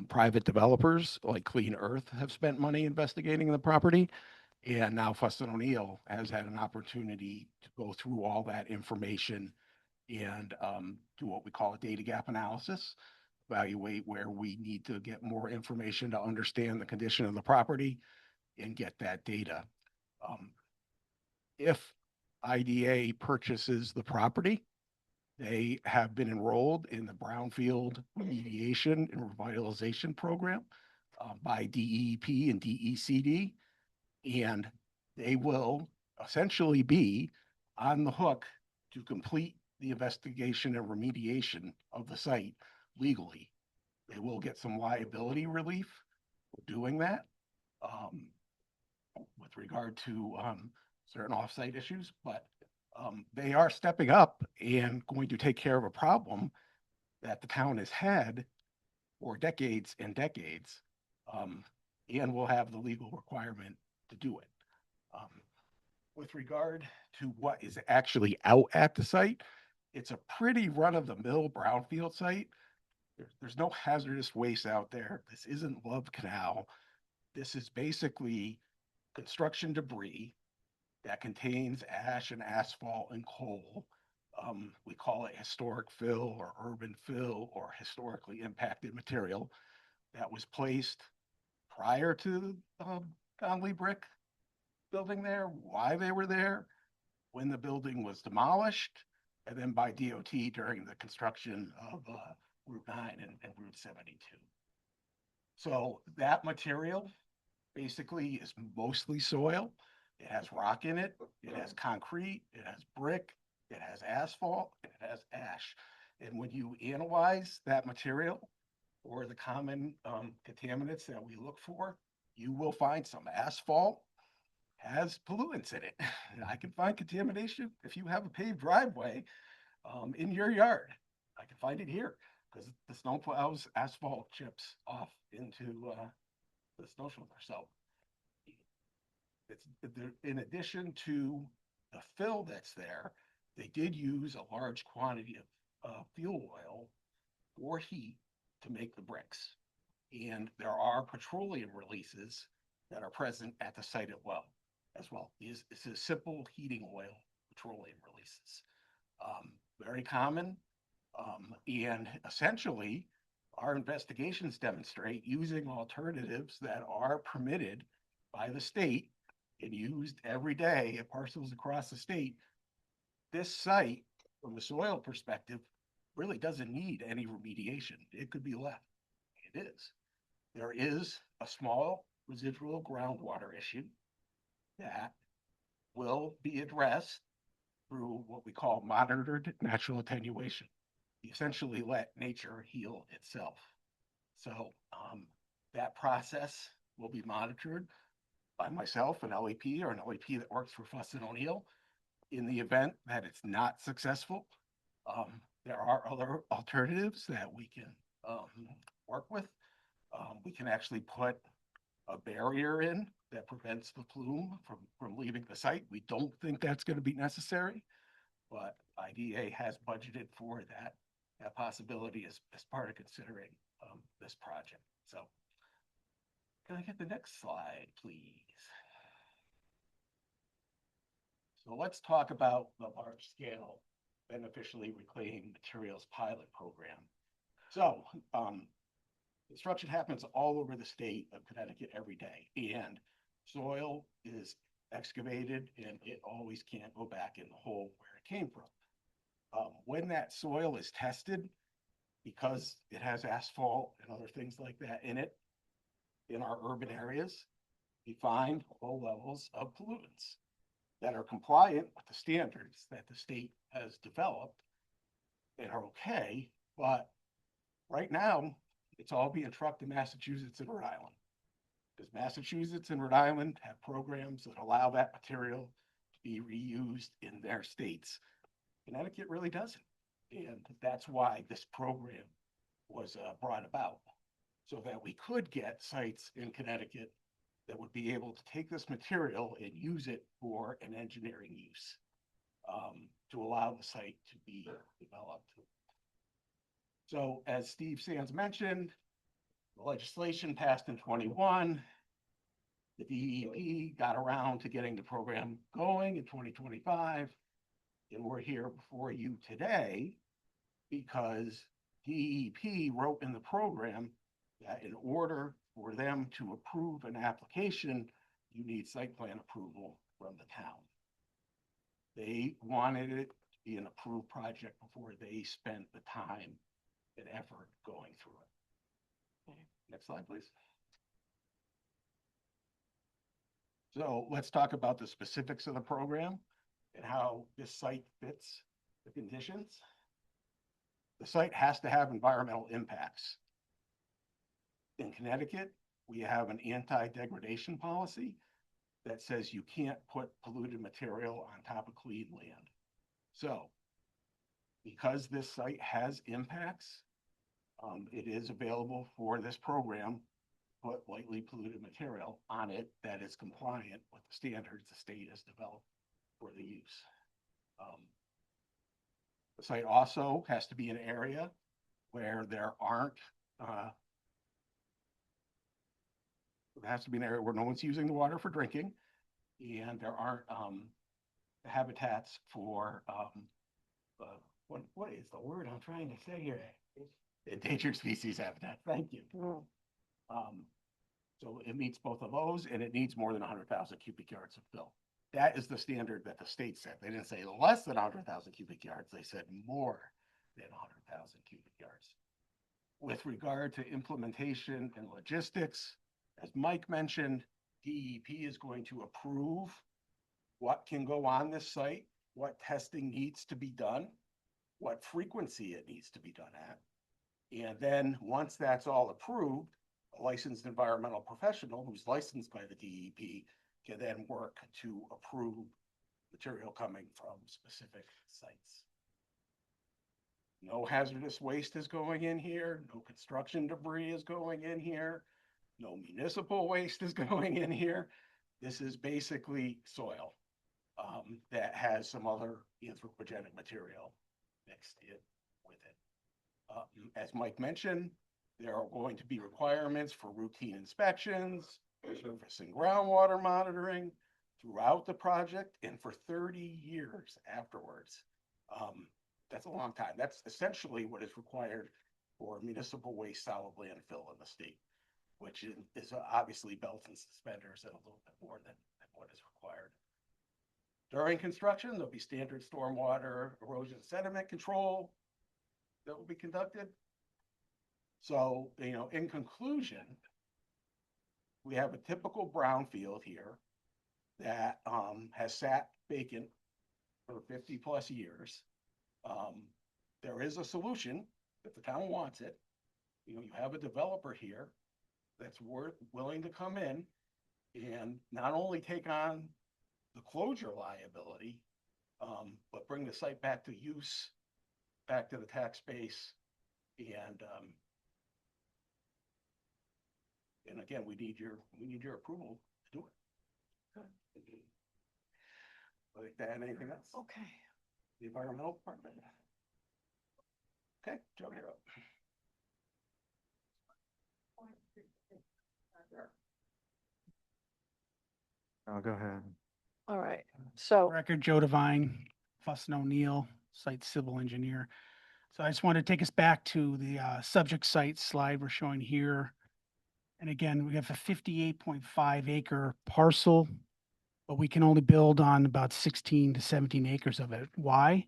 Private developers like Clean Earth have spent money investigating the property. And now Fussin O'Neill has had an opportunity to go through all that information and do what we call a data gap analysis, evaluate where we need to get more information to understand the condition of the property and get that data. If IDA purchases the property, they have been enrolled in the Brownfield Remediation and Revitalization Program by DEP and DECD. And they will essentially be on the hook to complete the investigation and remediation of the site legally. They will get some liability relief for doing that with regard to certain offsite issues, but they are stepping up and going to take care of a problem that the town has had for decades and decades, and will have the legal requirement to do it. With regard to what is actually out at the site, it's a pretty run-of-the-mill brownfield site. There's no hazardous waste out there. This isn't Love Canal. This is basically construction debris that contains ash and asphalt and coal. We call it historic fill or urban fill or historically impacted material that was placed prior to Conley Brick building there, why they were there, when the building was demolished, and then by DOT during the construction of Route 9 and Route 72. So that material basically is mostly soil. It has rock in it, it has concrete, it has brick, it has asphalt, it has ash. And when you analyze that material or the common contaminants that we look for, you will find some asphalt has pollutants in it. I can find contamination if you have a paved driveway in your yard. I can find it here because the snow plows asphalt chips off into the snow shoulder. So it's in addition to the fill that's there, they did use a large quantity of fuel oil or heat to make the bricks. And there are petroleum releases that are present at the site as well. This is simple heating oil petroleum releases. Very common. And essentially, our investigations demonstrate using alternatives that are permitted by the state and used every day at parcels across the state. This site, from a soil perspective, really doesn't need any remediation. It could be left. It is. There is a small residual groundwater issue that will be addressed through what we call monitored natural attenuation. You essentially let nature heal itself. So that process will be monitored by myself, an LEP, or an LEP that works for Fuss and O'Neill. In the event that it's not successful, there are other alternatives that we can work with. We can actually put a barrier in that prevents the plume from leaving the site. We don't think that's going to be necessary, but IDA has budgeted for that possibility as part of considering this project. So can I get the next slide, please? So let's talk about the large scale beneficially reclaimed materials pilot program. So construction happens all over the state of Connecticut every day, and soil is excavated and it always can't go back in the hole where it came from. When that soil is tested, because it has asphalt and other things like that in it, in our urban areas, we find low levels of pollutants that are compliant with the standards that the state has developed and are okay, but right now, it's all being trucked to Massachusetts and Rhode Island. Because Massachusetts and Rhode Island have programs that allow that material to be reused in their states. Connecticut really doesn't. And that's why this program was brought about, so that we could get sites in Connecticut that would be able to take this material and use it for an engineering use to allow the site to be developed. So as Steve Sands mentioned, the legislation passed in 21. The DEP got around to getting the program going in 2025. And we're here before you today because DEP wrote in the program that in order for them to approve an application, you need site plan approval from the town. They wanted it to be an approved project before they spent the time and effort going through it. Okay. Next slide, please. So let's talk about the specifics of the program and how this site fits the conditions. The site has to have environmental impacts. In Connecticut, we have an anti-degradation policy that says you can't put polluted material on top of clean land. So because this site has impacts, it is available for this program, put lightly polluted material on it that is compliant with the standards the state has developed for the use. The site also has to be an area where there aren't, it has to be an area where no one's using the water for drinking, and there aren't habitats for, what is the word I'm trying to say here? Endangered species habitat, thank you. So it meets both of those, and it needs more than 100,000 cubic yards of fill. That is the standard that the state set. They didn't say less than 100,000 cubic yards. They said more than 100,000 cubic yards. With regard to implementation and logistics, as Mike mentioned, DEP is going to approve what can go on this site, what testing needs to be done, what frequency it needs to be done at. And then once that's all approved, a licensed environmental professional who's licensed by the DEP can then work to approve material coming from specific sites. No hazardous waste is going in here. No construction debris is going in here. No municipal waste is going in here. This is basically soil that has some other anthropogenic material mixed in with it. As Mike mentioned, there are going to be requirements for routine inspections, surface and groundwater monitoring throughout the project and for 30 years afterwards. That's a long time. That's essentially what is required for municipal waste solid landfill in the state, which is obviously belts and suspenders and a little bit more than what is required. During construction, there'll be standard stormwater erosion sediment control that will be conducted. So, in conclusion, we have a typical brownfield here that has sat vacant for 50 plus years. There is a solution if the town wants it. You have a developer here that's willing to come in and not only take on the closure liability, but bring the site back to use, back to the tax base, and again, we need your approval to do it. Like that, anything else? Okay. The environmental department. Okay, Joe, you're up. Oh, go ahead. All right, so. Record Joe Devine, Fussin O'Neill, site civil engineer. So I just want to take us back to the subject site slide we're showing here. And again, we have a 58.5 acre parcel, but we can only build on about 16 to 17 acres of it. Why?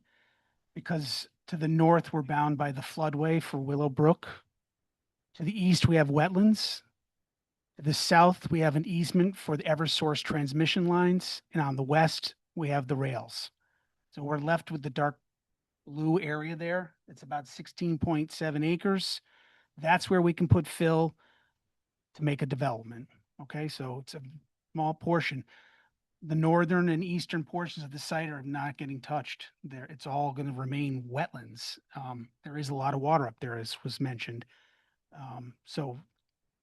Because to the north, we're bound by the floodway for Willow Brook. To the east, we have wetlands. To the south, we have an easement for the Eversource transmission lines. And on the west, we have the rails. So we're left with the dark blue area there. It's about 16.7 acres. That's where we can put fill to make a development. Okay, so it's a small portion. The northern and eastern portions of the site are not getting touched. There, it's all going to remain wetlands. There is a lot of water up there, as was mentioned. So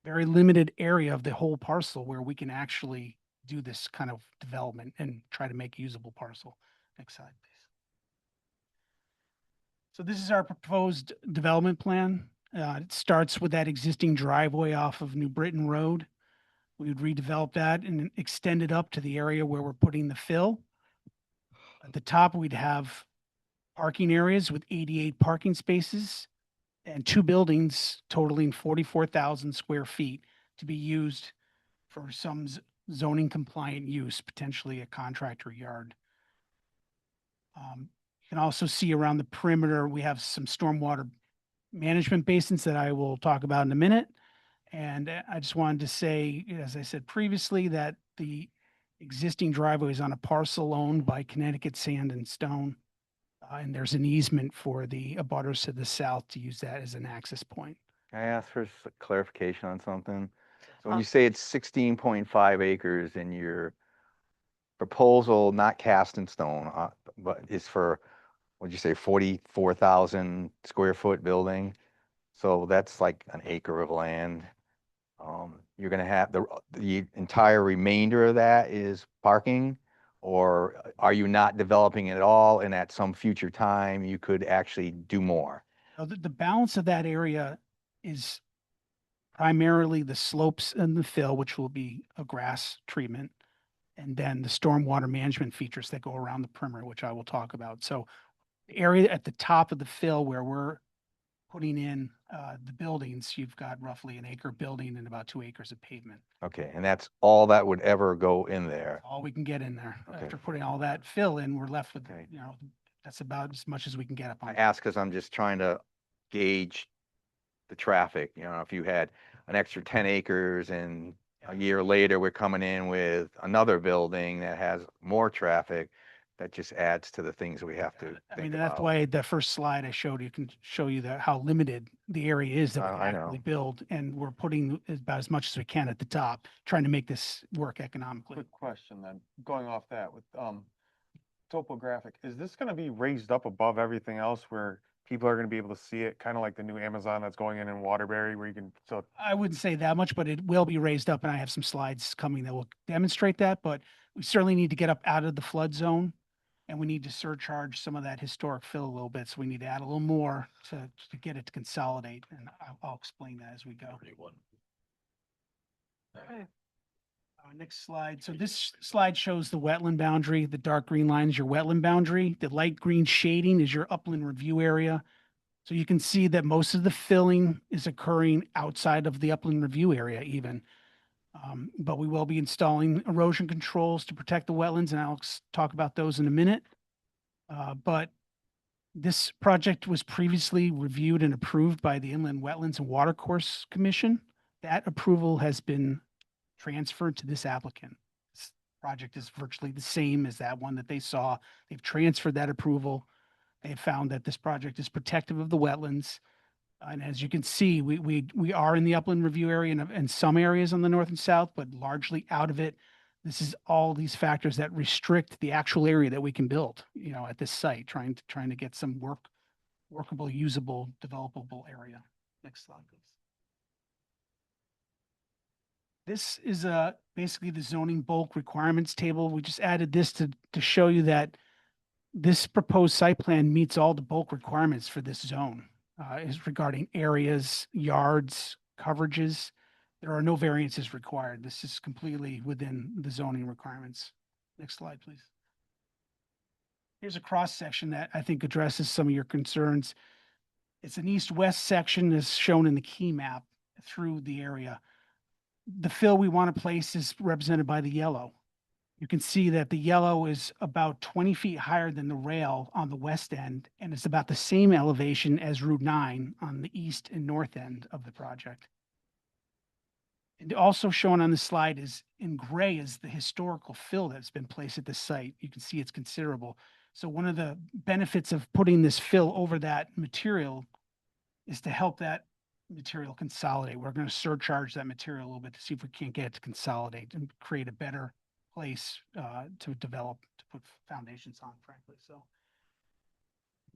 very limited area of the whole parcel where we can actually do this kind of development and try to make a usable parcel. Next slide, please. So this is our proposed development plan. It starts with that existing driveway off of New Britain Road. We would redevelop that and extend it up to the area where we're putting the fill. At the top, we'd have parking areas with 88 parking spaces and 2 buildings totaling 44,000 square feet to be used for some zoning compliant use, potentially a contractor yard. You can also see around the perimeter, we have some stormwater management basins that I will talk about in a minute. And I just wanted to say, as I said previously, that the existing driveway is on a parcel owned by Connecticut Sand and Stone. And there's an easement for the abutters to the south to use that as an access point. Can I ask for clarification on something? So when you say it's 16.5 acres in your proposal, not cast in stone, but is for, what'd you say, 44,000 square foot building? So that's like an acre of land. You're gonna have the entire remainder of that is parking? Or are you not developing it at all and at some future time you could actually do more? Now, the balance of that area is primarily the slopes and the fill, which will be a grass treatment, and then the stormwater management features that go around the perimeter, which I will talk about. So the area at the top of the fill where we're putting in the buildings, you've got roughly an acre building and about 2 acres of pavement. Okay, and that's all that would ever go in there? All we can get in there. Okay. After putting all that fill in, we're left with, that's about as much as we can get up on. I ask because I'm just trying to gauge the traffic, if you had an extra 10 acres and a year later, we're coming in with another building that has more traffic, that just adds to the things we have to I think mean, that's about. why the first slide I showed you can show you how limited the area is that we I can know. actually build. And we're putting about as much as we can at the top, trying to make this work economically. Quick question then, going off that with topographic, is this gonna be raised up above everything else where people are gonna be able to see it, kind of like the new Amazon that's going in Waterbury where you can, so I wouldn't say that much, but it will be raised up and I have some slides coming that will demonstrate that, but we certainly need to get up out of the flood zone. And we need to surcharge some of that historic fill a little bit. So we need to add a little more to get it to consolidate. And I'll explain that as we go. Next slide. So this slide shows the wetland boundary. The dark green line is your wetland boundary. The light green shading is your upland review area. So you can see that most of the filling is occurring outside of the upland review area even. But we will be installing erosion controls to protect the wetlands, and I'll talk about those in a minute. But this project was previously reviewed and approved by the Inland Wetlands and Watercourse Commission. That approval has been transferred to this applicant. This project is virtually the same as that one that they saw. They've transferred that approval. They've found that this project is protective of the wetlands. And as you can see, we are in the upland review area and some areas on the north and south, but largely out of it. This is all these factors that restrict the actual area that we can build, at this site, trying to get some workable, usable, developable area. Next slide, please. This is basically the zoning bulk requirements table. We just added this to show you that this proposed site plan meets all the bulk requirements for this zone. Is regarding areas, yards, coverages. There are no variances required. This is completely within the zoning requirements. Next slide, please. Here's a cross section that I think addresses some of your concerns. It's an east-west section as shown in the key map through the area. The fill we want to place is represented by the yellow. You can see that the yellow is about 20 feet higher than the rail on the west end, and it's about the same elevation as Route 9 on the east and north end of the project. And also shown on the slide is in gray is the historical fill that's been placed at the site. You can see it's considerable. So one of the benefits of putting this fill over that material is to help that material consolidate. We're going to surcharge that material a little bit to see if we can't get it to consolidate and create a better place to develop, to put foundations on, frankly. So.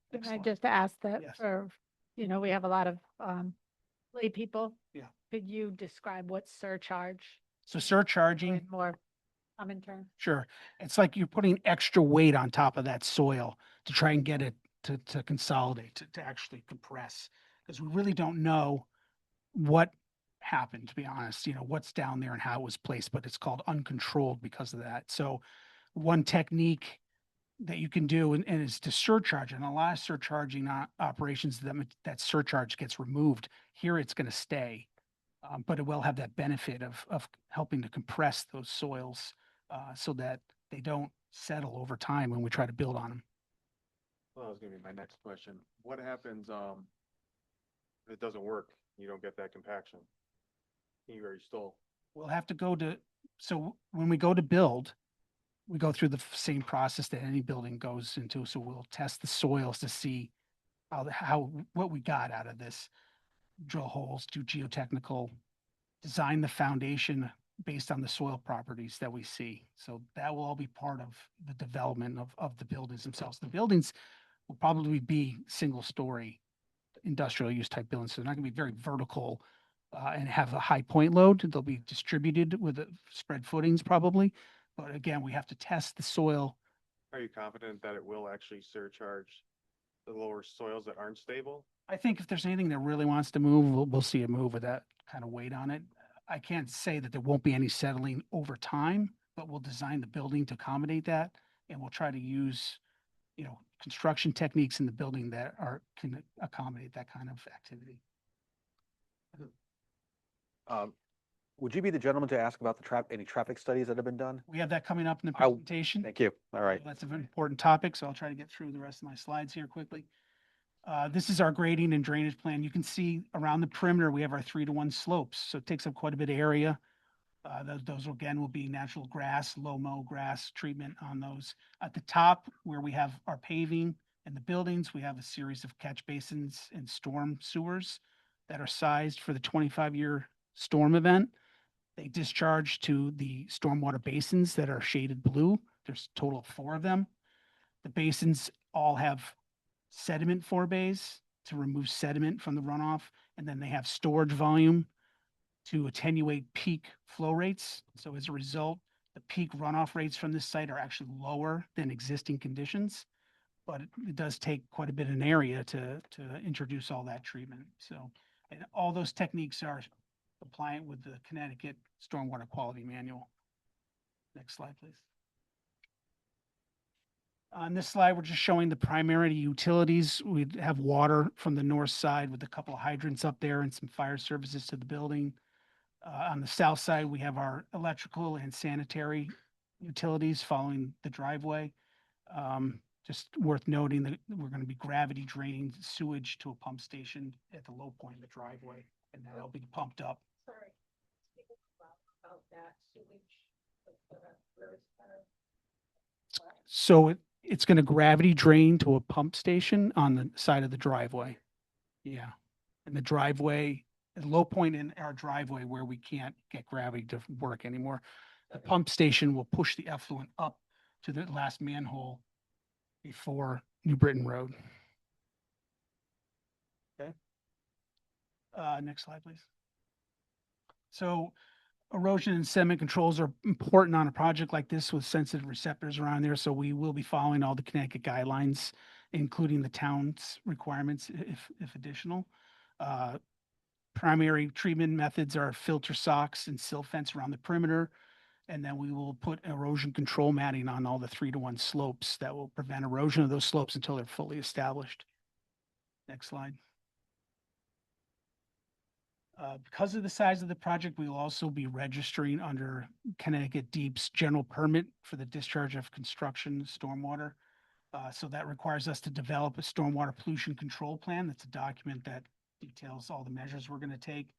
Can I just ask that Yes. for, we have a lot of lay people. Yeah. Could you describe what surcharge? So surcharging. In more common terms. Sure. It's like you're putting extra weight on top of that soil to try and get it to consolidate, to actually compress. Because we really don't know what happened, to be honest, what's down there and how it was placed, but it's called uncontrolled because of that. So one technique that you can do and is to surcharge, and a lot of surcharging operations, that surcharge gets removed. Here it's going to stay, but it will have that benefit of helping to compress those soils so that they don't settle over time when we try to build on them. well, that was gonna be my next question. What happens, if it doesn't work, you don't get that compaction? Are you still? We'll have to so when we go to build, we go through the same process that any building goes into. So we'll test the soils to see what we got out of this. Drill holes, do geotechnical, design the foundation based on the soil properties that we see. So that will all be part of the development of the buildings themselves. The buildings will probably be single story industrial use type buildings. So they're not gonna be very vertical and have a high point load. They'll be distributed with spread footings probably. But again, we have to test the soil. Are you confident that it will actually surcharge the lower soils that aren't stable? I think if there's anything that really wants to move, we'll see it move with that kind of weight on it. I can't say that there won't be any settling over time, but we'll design the building to accommodate that. And we'll try to use, construction techniques in the building that can accommodate that kind of activity. Would you be the gentleman to ask about any traffic studies that have been done? We have that coming up in the I'll- presentation. Thank you. All right. That's an important topic, so I'll try to get through the rest of my slides here quickly. This is our grading and drainage plan. You can see around the perimeter, we have our 3-to-1 slopes, so it takes up quite a bit of area. Those again will be natural grass, low-mow grass treatment on those. At the top, where we have our paving and the buildings, we have a series of catch basins and storm sewers that are sized for the 25-year storm event. They discharge to the stormwater basins that are shaded blue. There's a total of 4 of them. The basins all have sediment forebays to remove sediment from the runoff, and then they have storage volume to attenuate peak flow rates. So as a result, the peak runoff rates from this site are actually lower than existing conditions, but it does take quite a bit of an area to introduce all that treatment. So, and all those techniques are compliant with the Connecticut Stormwater Quality Manual. Next slide, please. On this slide, we're just showing the primary utilities. We have water from the north side with a couple of hydrants up there and some fire services to the building. On the south side, we have our electrical and sanitary utilities following the driveway. Just worth noting that we're going to be gravity draining sewage to a pump station at the low point of the driveway, and that'll be pumped up. Sorry. About that sewage. So it's going to gravity drain to a pump station on the side of the driveway. Yeah. And the driveway, a low point in our driveway where we can't get gravity to work anymore. The pump station will push the effluent up to the last manhole before New Britain Road. Okay. Next slide, please. So erosion and sediment controls are important on a project like this with sensitive receptors around there. So we will be following all the Connecticut guidelines, including the town's requirements if additional. Primary treatment methods are filter socks and silt fence around the perimeter. And then we will put erosion control matting on all the 3-to-1 slopes that will prevent erosion of those slopes until they're fully established. Next slide. Because of the size of the project, we will also be registering under Connecticut DEEP's general permit for the discharge of construction stormwater. So that requires us to develop a stormwater pollution control plan. That's a document that details all the measures we're going to take.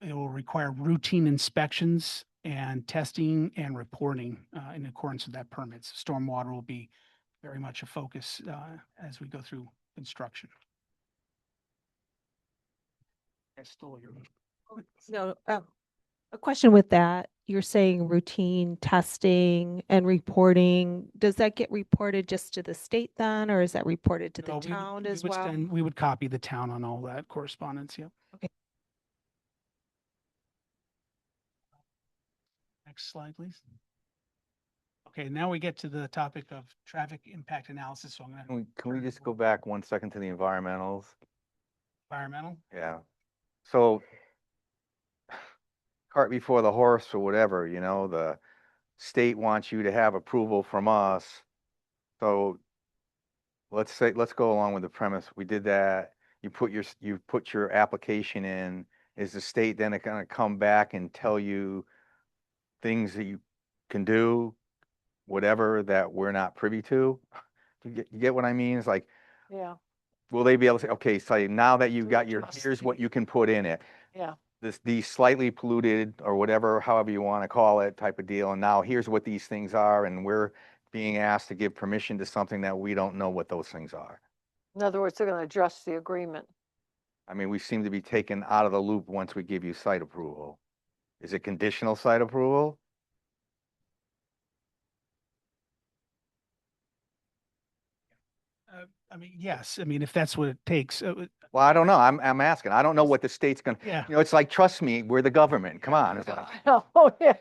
It will require routine inspections and testing and reporting in accordance with that permit. So stormwater will be very much a focus as we go through construction. I stole your. No, a question with that. You're saying routine testing and reporting. Does that get reported just to the state then, or is that reported to the No, town we as would well? we would copy the town on all that correspondence. Yep. Okay. Next slide, please. Okay, now we get to the topic of traffic impact analysis. So I'm going to Can we just go back 1 second to the environmentals? environmental. Yeah. So cart before the horse or whatever, the state wants you to have approval from us. So let's go along with the premise. We did that. You put your application in. Is the state then going to come back and tell you things that you can do, whatever that we're not privy to? You get what I mean? It's like, Yeah, will they be able to say, okay, so now that you've Do got it your, trust here's what me. you can put in it. yeah, These slightly polluted or whatever, however you want to call it type of deal. And now here's what these things are. And we're being asked to give permission to something that we don't know what those things are. In other words, they're going to adjust the agreement. I mean, we seem to be taken out of the loop once we give you site approval. Is it conditional site approval? I mean, yes, I mean, if that's what it takes. Well, I don't know. I'm asking. I don't know what the state's gonna, Yeah. you know, it's like, trust me, we're the government. Come on. It's like, Oh, yeah.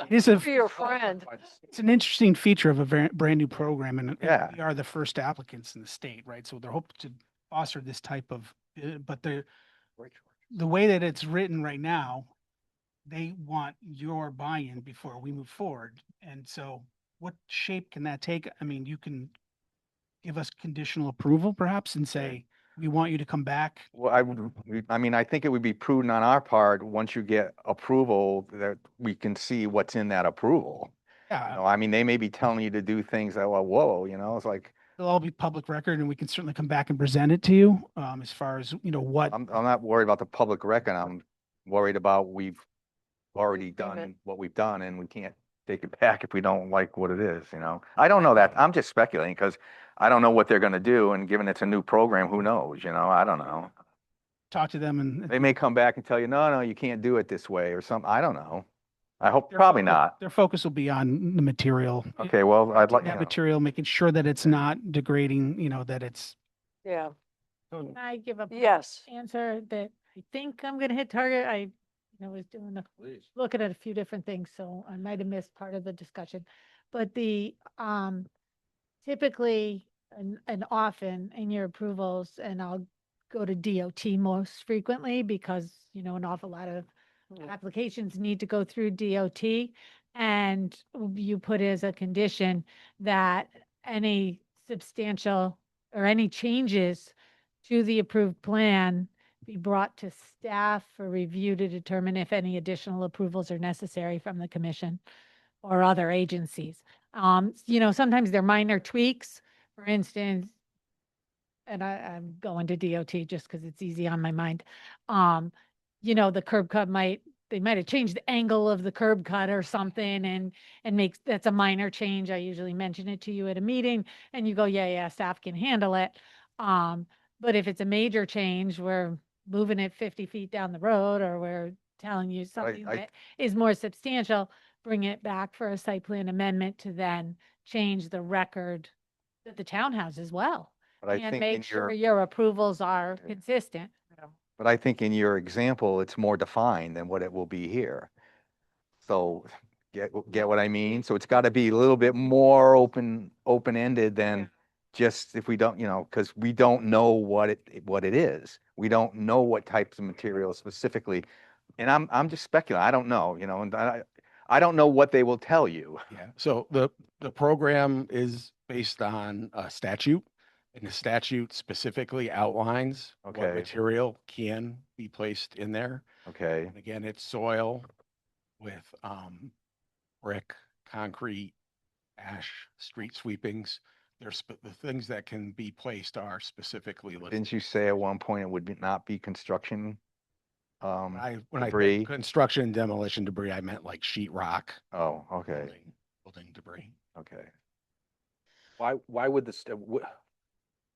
It is a, Be your friend. it's an interesting feature of a very, brand new program, and Yeah. we are the first applicants in the state, right? So they're hoping to foster this type of, but the way that it's written right now, they want your buy-in before we move forward. And so what shape can that take? I mean, you can give us conditional approval perhaps and say, we want you to come back. Well, I mean, I think it would be prudent on our part, once you get approval, that we can see what's in that approval. Yeah. You know, I mean, they may be telling you to do things that, well, whoa, you know, it's like, It'll all be public record and we can certainly come back and present it to you, as far as, what. I'm not worried about the public record. I'm worried about we've already done what we've done and we can't take it back if we don't like what it is, you know? I don't know that. I'm just speculating because I don't know what they're gonna do, and given it's a new program, who knows, you know? I don't know. Talk to them and. They may come back and tell you, no, you can't do it this way or something. I don't know. I hope, probably not. Their focus will be on the material. Okay, well, I'd like, you That know, material, making sure that it's not degrading, that it's. Yeah. Can I give a Yes. answer that I think I'm gonna hit target? I was doing looking at a few different things, so I might have missed part of the discussion. But the, typically and often in your approvals, and I'll go to DOT most frequently because, an awful lot of applications need to go through DOT. And you put as a condition that any substantial or any changes to the approved plan be brought to staff for review to determine if any additional approvals are necessary from the commission or other agencies. Sometimes they're minor tweaks. For instance, and I'm going to DOT just because it's easy on my mind. The curb cut they might have changed the angle of the curb cut or something and that's a minor change. I usually mention it to you at a meeting and you go, yeah, staff can handle it. But if it's a major change, we're moving it 50 feet down the road, or we're telling you something that is more substantial, bring it back for a site plan amendment to then change the record that the town has as well. but I And think make sure your approvals are consistent. but I think in your example, it's more defined than what it will be here. So get what I mean? So it's got to be a little bit more open-ended than just if we don't, because we don't know what it is. We don't know what types of materials specifically. And I'm just speculating. I don't know, and I don't know what they will tell you. Yeah, so the program is based on a statute, and the statute specifically outlines what Okay. material can be placed in there. Okay. And again, it's soil with brick, concrete, ash, street sweepings. The things that can be placed are specifically listed. Didn't you say at one point it would not be construction When I debris? think construction and demolition debris, I meant like sheet rock. Oh, okay. Building debris. Okay. Why would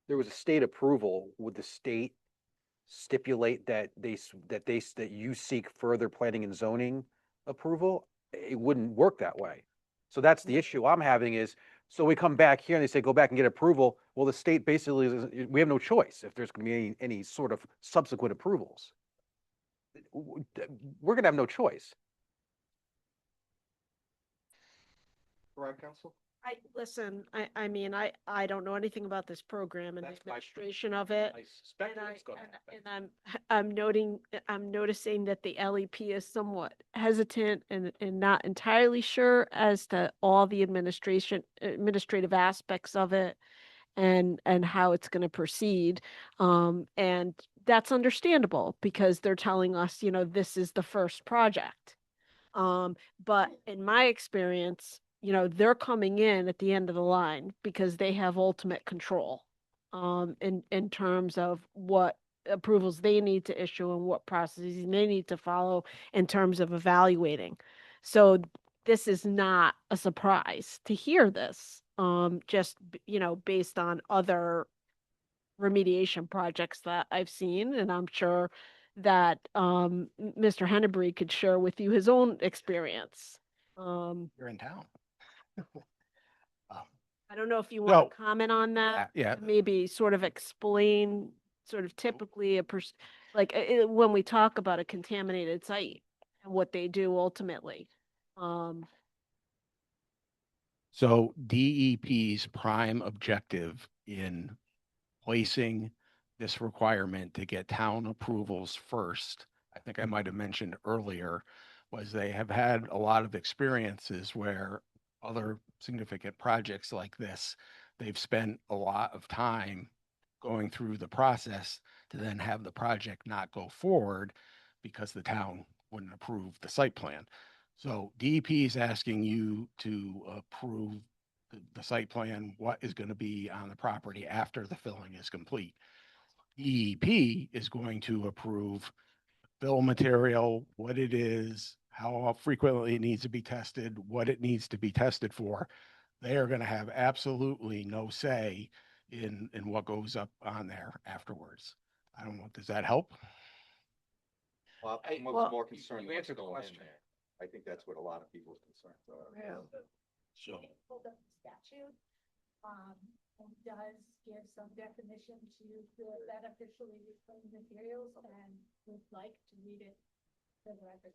there was a state approval, would the state stipulate that that you seek further planning and zoning approval? It wouldn't work that way. So that's the issue I'm having is, so we come back here and they say, go back and get approval. Well, the state basically, we have no choice if there's going to be any sort of subsequent approvals. We're going to have no choice. Correct, Council? Listen, I mean, I don't know anything about this program and the That's my- administration of it. I suspect And it's going to happen. and I'm noticing that the LEP is somewhat hesitant and not entirely sure as to all the administrative aspects of it and how it's going to proceed. And that's understandable because they're telling us, this is the first project. But in my experience, they're coming in at the end of the line because they have ultimate control in terms of what approvals they need to issue and what processes they need to follow in terms of evaluating. So this is not a surprise to hear this. just, based on other remediation projects that I've seen, and I'm sure that Mr. Hennebree could share with you his own experience. You're in town. I don't know if you want So- to comment on that. Yeah. Maybe sort of explain sort of typically when we talk about a contaminated site and what they do ultimately. So DEP's prime objective in placing this requirement to get town approvals first, I think I might have mentioned earlier, was they have had a lot of experiences where other significant projects like this, they've spent a lot of time going through the process to then have the project not go forward because the town wouldn't approve the site plan. So DEP is asking you to approve the site plan, what is going to be on the property after the filling is complete. DEP is going to approve fill material, what it is, how frequently it needs to be tested, what it needs to be tested for. They are going to have absolutely no say in what goes up on there afterwards. I don't know, does that help? Well, I'm Well, more concerned. you with answered the what's going in question. there. I think that's what a lot of people's concerns are. So, Pulled up the statute, and does give some definition to the beneficially reclaimed materials and would like to read it for the record.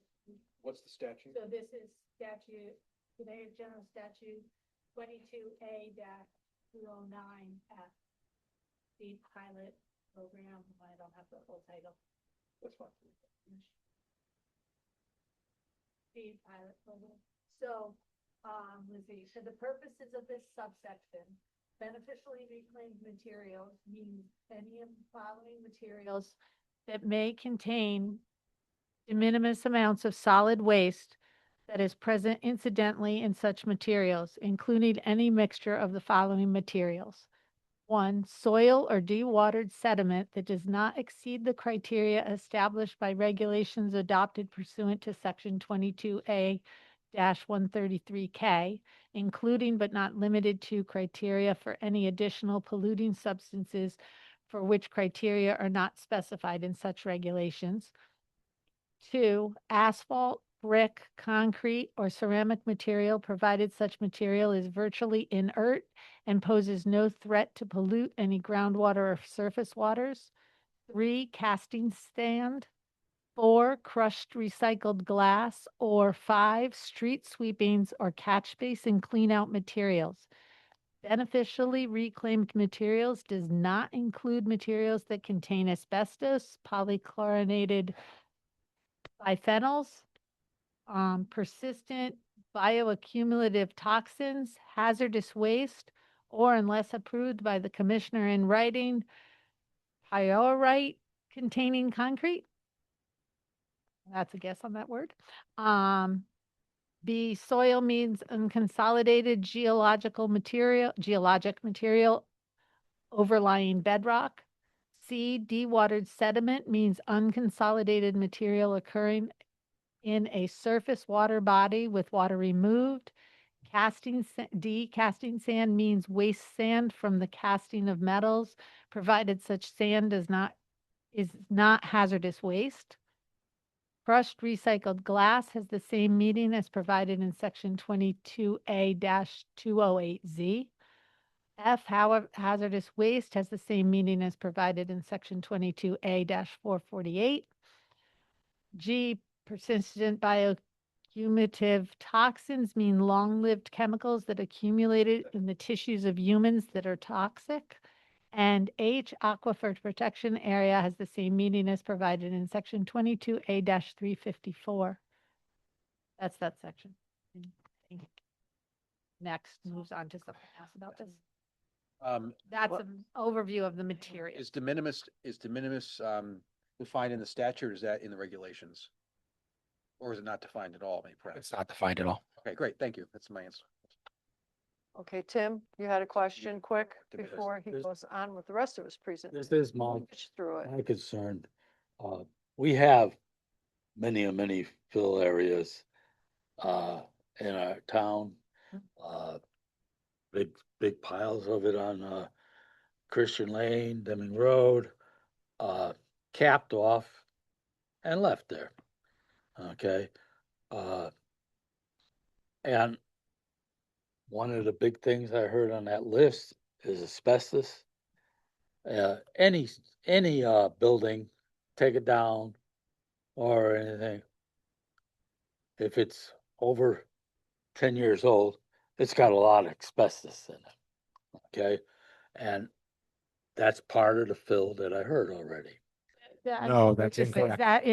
What's the statute? So this is statute, today general statute 22A-209F, the pilot program. I don't have the full title. That's fine. Speed pilot program. So, Lizzie, for the purposes of this subsection, beneficially reclaimed materials means any of the following materials that may contain de minimis amounts of solid waste that is present incidentally in such materials, including any mixture of the following materials. 1, soil or dewatered sediment that does not exceed the criteria established by regulations adopted pursuant to Section 22A-133K, including but not limited to criteria for any additional polluting substances for which criteria are not specified in such regulations. 2, asphalt, brick, concrete, or ceramic material, provided such material is virtually inert and poses no threat to pollute any groundwater or surface waters. 3, casting sand. 4, crushed recycled glass. Or 5, street sweepings or catch basin cleanout materials. Beneficially reclaimed materials does not include materials that contain asbestos, polychlorinated biphenyls, persistent bioaccumulative toxins, hazardous waste, or unless approved by the commissioner in writing, pyrite containing concrete. That's a guess on that word. B, soil means unconsolidated geologic material overlying bedrock. C, dewatered sediment means unconsolidated material occurring in a surface water body with water removed. Casting sand means waste sand from the casting of metals, provided such sand is not hazardous waste. Crushed recycled glass has the same meaning as provided in Section 22A-208Z. F, hazardous waste has the same meaning as provided in Section 22A-448. G, persistent bioaccumulative toxins mean long-lived chemicals that accumulated in the tissues of humans that are toxic. And H, aquifer protection area has the same meaning as provided in Section 22A-354. That's that section. Next, moves on to something else about this. That's what- an overview of the material. Is de minimis defined in the statute, or is that in the regulations? Or is it not defined at all, maybe perhaps? It's not defined at all. Okay, great, thank you, that's my answer. Okay, Tim, you had a question quick There's- before he there's- goes on with the rest of his presentation. this is my, Pitch through it. my concern. We have many fill areas, in our town. Big big piles of it on, Christian Lane, Deming Road, capped off and left there. Okay, and one of the big things I heard on that list is asbestos. Any building, take it down or anything. If it's over 10 years old, it's got a lot of asbestos in it. Okay, and that's part of the fill that I heard already. No, that's just incorrect. that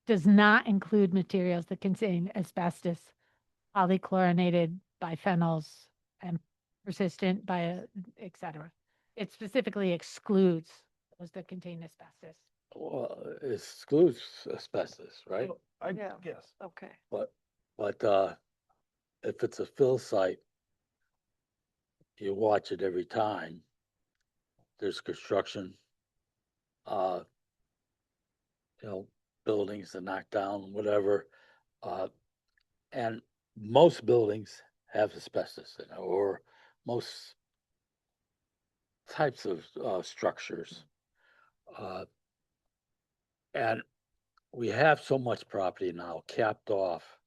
does not include materials that contain asbestos, polychlorinated biphenyls, and persistent et cetera. It specifically excludes those that contain asbestos. Well, it excludes asbestos, right? I Yeah. guess. Okay. But if it's a fill site, you watch it every time. There's construction, uh, buildings that knock down, whatever. And most buildings have asbestos in it, or most types of structures. And we have so much property now capped off,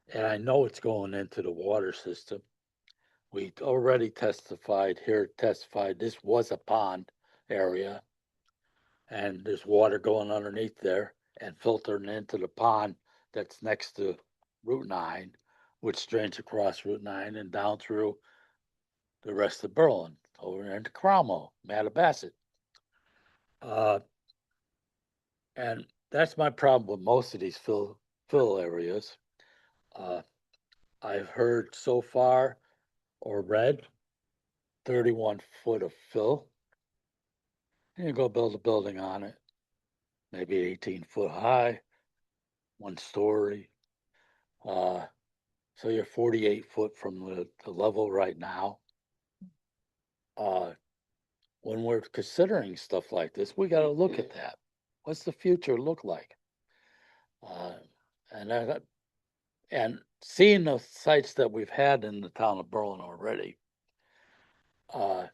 and I know it's going into the water system. We already testified this was a pond area, and there's water going underneath there and filtering into the pond that's next to Route 9, which drains across Route 9 and down through the rest of Berlin, over into Cromwell, Mattabassett. And that's my problem with most of these fill areas. I've heard so far or read 31 foot of fill. And you go build a building on it, maybe 18 foot high, 1 story. So you're 48 foot from the level right now. When we're considering stuff like this, we got to look at that. What's the future look like? And seeing the sites that we've had in the town of Berlin already, I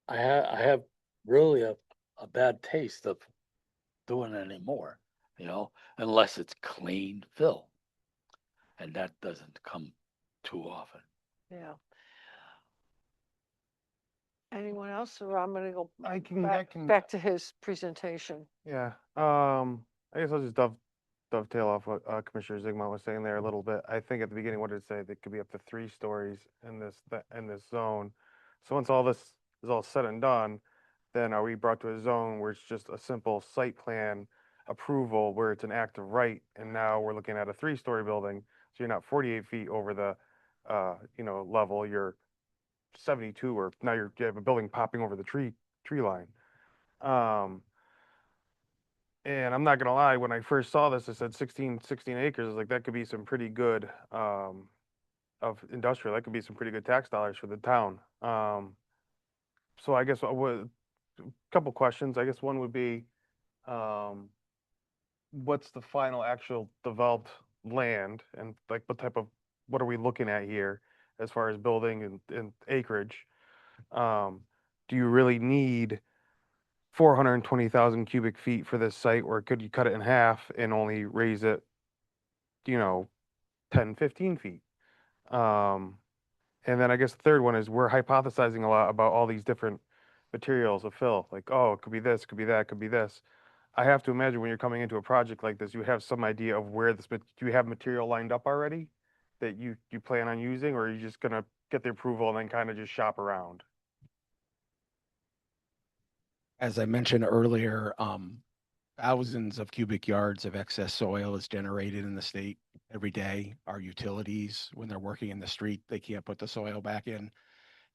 have really a bad taste of doing it anymore, unless it's clean fill. And that doesn't come too often. Yeah. Anyone else, or I'm gonna go I can back to his presentation. Yeah, I guess I'll just dovetail off what Commissioner Zigmund was saying there a little bit. I think at the beginning, what did it say? That could be up to 3 stories in this zone. So once all this is all said and done, then are we brought to a zone where it's just a simple site plan approval where it's an act of right, and now we're looking at a 3-story building, so you're not 48 feet over the level, you're 72, or now you have a building popping over the tree line. And I'm not gonna lie, when I first saw this, it said 16 acres. I was like, that could be some pretty good of industrial. That could be some pretty good tax dollars for the town. So I guess a couple questions. I guess one would be, what's the final actual developed land, and like what are we looking at here as far as building and acreage? Do you really need 420,000 cubic feet for this site, or could you cut it in half and only raise it, 10, 15 feet? And then I guess the third one is, we're hypothesizing a lot about all these different materials of fill, like, oh, it could be this, could be that, could be this. I have to imagine when you're coming into a project like this, you have some idea of where do you have material lined up already that you plan on using, or are you just gonna get the approval and then kind of just shop around? As I mentioned earlier, thousands of cubic yards of excess soil is generated in the state every day. Our utilities, when they're working in the street, they can't put the soil back in.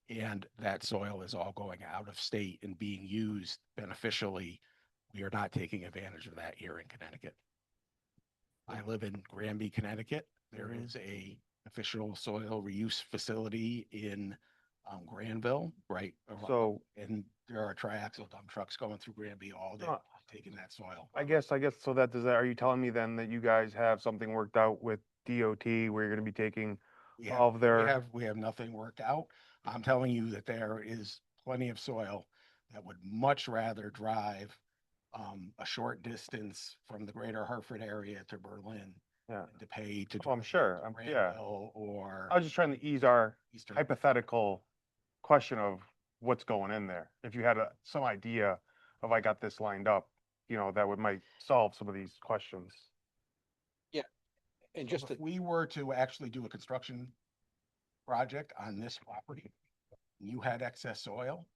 And that soil is all going out of state and being used beneficially. We are not taking advantage of that here in Connecticut. I live in Granby, Connecticut. There is a official soil reuse facility in Granville, right? So- and there are triaxle dump trucks going through Granby all day, taking that soil. I guess, so are you telling me then that you guys have something worked out with DOT where you're gonna be taking We solve their? we have nothing worked out. I'm telling you that there is plenty of soil that would much rather drive a short distance from the greater Hartford area to Berlin Yeah. than to pay to. Oh, I'm sure. Yeah. Randall or. I was just trying to ease our Eastern. hypothetical question of what's going in there. If you had some idea of I got this lined up, that might solve some of these questions. Yeah. And So just if we were to actually do a construction project on this property, and you had excess soil,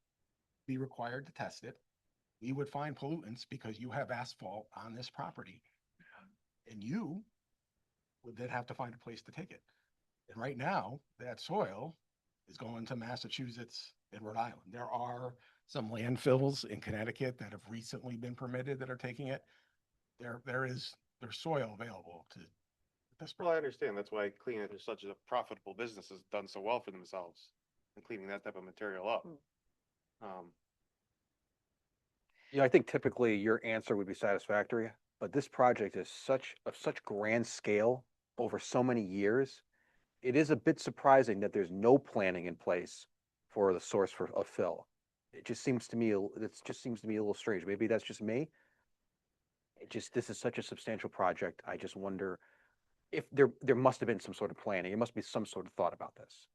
be required to test it. We would find pollutants because you have asphalt on this property. And you would then have to find a place to take it. And right now, that soil is going to Massachusetts and Rhode Island. There are some landfills in Connecticut that have recently been permitted that are taking it. There's soil available to this. Well, I understand. That's why Clean It is such a profitable business, has done so well for themselves in cleaning that type of material up. I think typically your answer would be satisfactory, but this project is of such grand scale over so many years. It is a bit surprising that there's no planning in place for the source of fill. It just seems to me, a little strange. Maybe that's just me. This is such a substantial project. I just wonder if there must have been some sort of planning. There must be some sort of thought about this.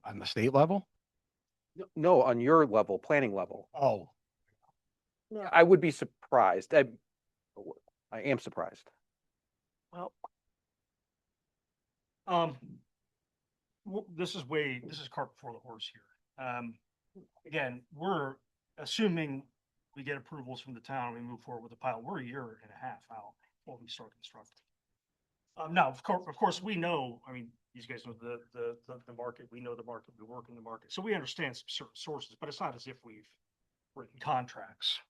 On the state level? No, on your level, planning level. Oh. I would be surprised. I am surprised. Well, this is cart before the horse here. Again, we're assuming we get approvals from the town, we move forward with the pilot. We're a year and a half out before we start constructing. Now, of course, we know, I mean, these guys know the market, we know the market, we work in the market. So we understand some certain sources, but it's not as if we've written contracts.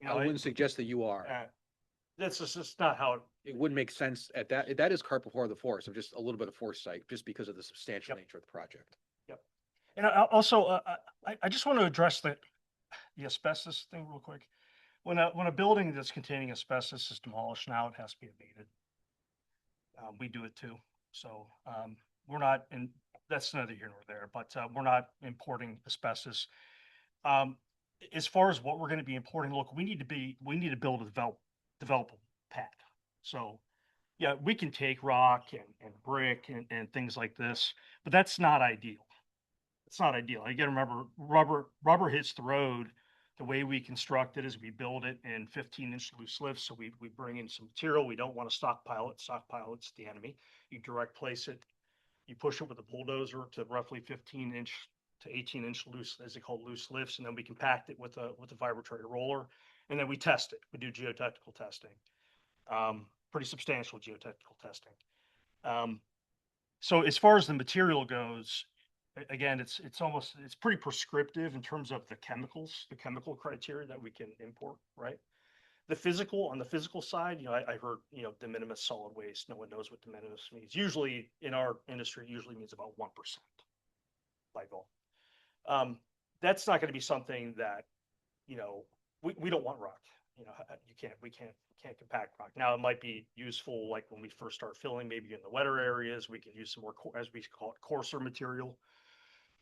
I wouldn't suggest that you are. That's just not how it would make sense at that. That is cart before the horse of just a little bit of foresight, just because of the substantial nature of the project. Yep. And also, I just want to address the asbestos thing real quick. When a building that's containing asbestos is demolished now, it has to be abated. We do it too. So we're not in. That's neither here nor there. But we're not importing asbestos. As far as what we're going to be importing, look, we need to build a developable pad. So yeah, we can take rock and brick and things like this, but that's not ideal. It's not ideal. You got to remember, rubber hits the road. The way we construct it is we build it in 15-inch loose lifts. So we bring in some material. We don't want to stockpile it. Stockpile it's the enemy. You direct place it. You push it with a bulldozer to roughly 15-inch to 18-inch loose, as they call loose lifts, and then we compact it with a vibratory roller, and then we test it. We do geotechnical testing, pretty substantial geotechnical testing. So as far as the material goes, again, it's pretty prescriptive in terms of the chemical criteria that we can import, right? On the physical side, I heard, de minimis solid waste. No one knows what de minimis means. Usually in our industry, it usually means about 1% by volume. That's not going to be something that, we don't want rock. We can't compact rock. Now it might be useful, like when we first start filling, maybe in the wetter areas, we can use some more, as we call it, coarser material.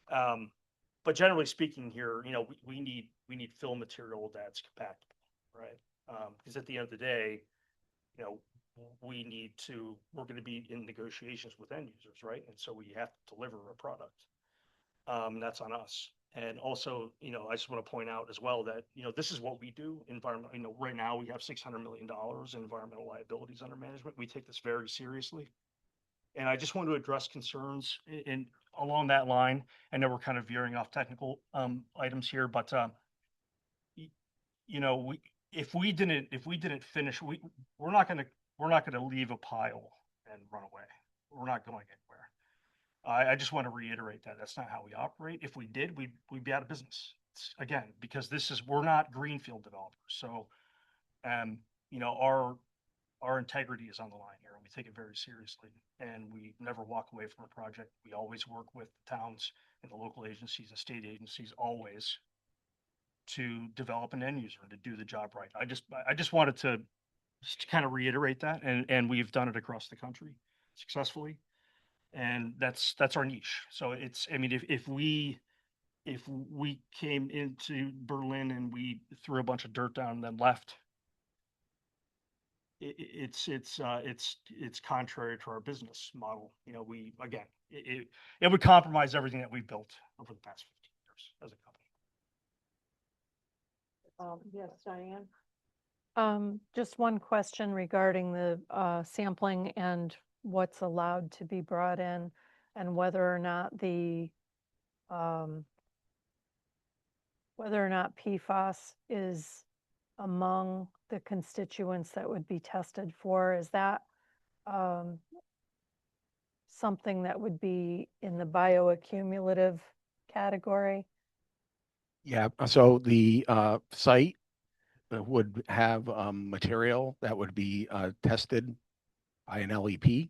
But generally speaking here, we need fill material that's compactable, right? Because at the end of the day, we're going to be in negotiations with end users, right? And so we have to deliver a product. That's on us. And also, I just want to point out as well that, this is what we do. Right now we have $600 million in environmental liabilities under management. We take this very seriously. And I just want to address concerns along that line. I know we're kind of veering off technical items here, but if we didn't finish, we're not going to leave a pile and run away. We're not going anywhere. I just want to reiterate that that's not how we operate. If we did, we'd be out of business. Again, because we're not greenfield developers. So, our integrity is on the line here, and we take it very seriously. And we never walk away from a project. We always work with the towns and the local agencies and state agencies always to develop an end user and to do the job right. I just wanted to kind of reiterate that, and we've done it across the country successfully. And that's our niche. So it's, I mean, if we came into Berlin and we threw a bunch of dirt down and then left, it's contrary to our business model. You know, we, again, it would compromise everything that we've built over the past 15 years as a company. Yes, Diane? Just one question regarding the sampling and what's allowed to be brought in and whether or not PFAS is among the constituents that would be tested for. Is that something that would be in the bioaccumulative category? Yeah, so the site would have material that would be tested by an LEP.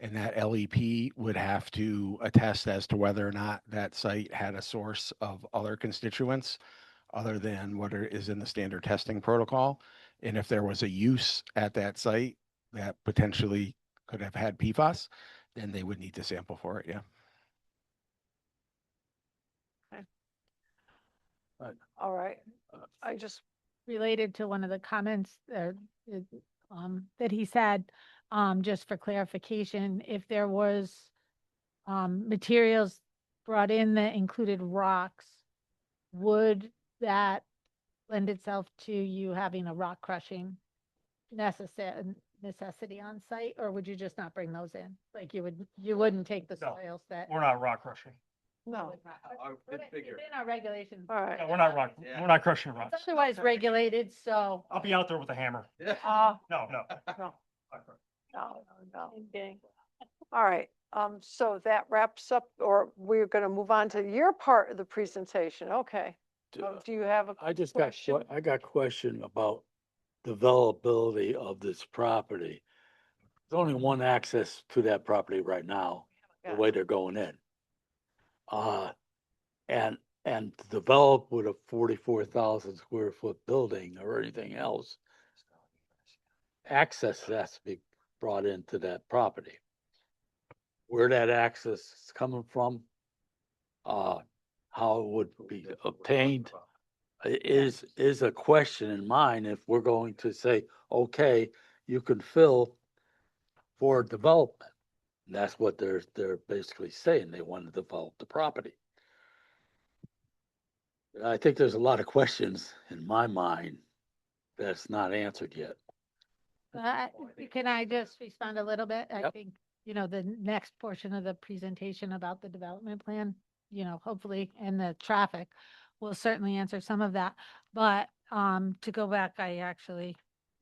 And that LEP would have to attest as to whether or not that site had a source of other constituents other than what is in the standard testing protocol. And if there was a use at that site that potentially could have had PFAS, then they would need to sample for it, yeah. All right. I just, Related to one of the comments that he said, just for clarification, if there was materials brought in that included rocks, would that lend itself to you having a rock crushing necessity on site, or would you just not bring those in? Like you wouldn't take the No, soils that. We're not rock crushing. no. It's in our regulations. All right. No, we're not rock. We're not crushing rocks. It's otherwise regulated, so. I'll be out there with a hammer. No, No. no, no. All right. So that wraps up, or we're going to move on to your part of the presentation. Okay. Do you have a I just question? I got question about developability of this property. There's only one access to that property right now, the way they're going in. And to develop with a 44,000 square foot building or anything else, access has to be brought into that property. Where that access is coming from, how it would be obtained is a question in mind if we're going to say, okay, you can fill for development. And that's what they're basically saying. They want to develop the property. I think there's a lot of questions in my mind that's not answered yet. Can I just respond a little bit? I Yep. think, the next portion of the presentation about the development plan, hopefully, and the traffic will certainly answer some of that. But to go back,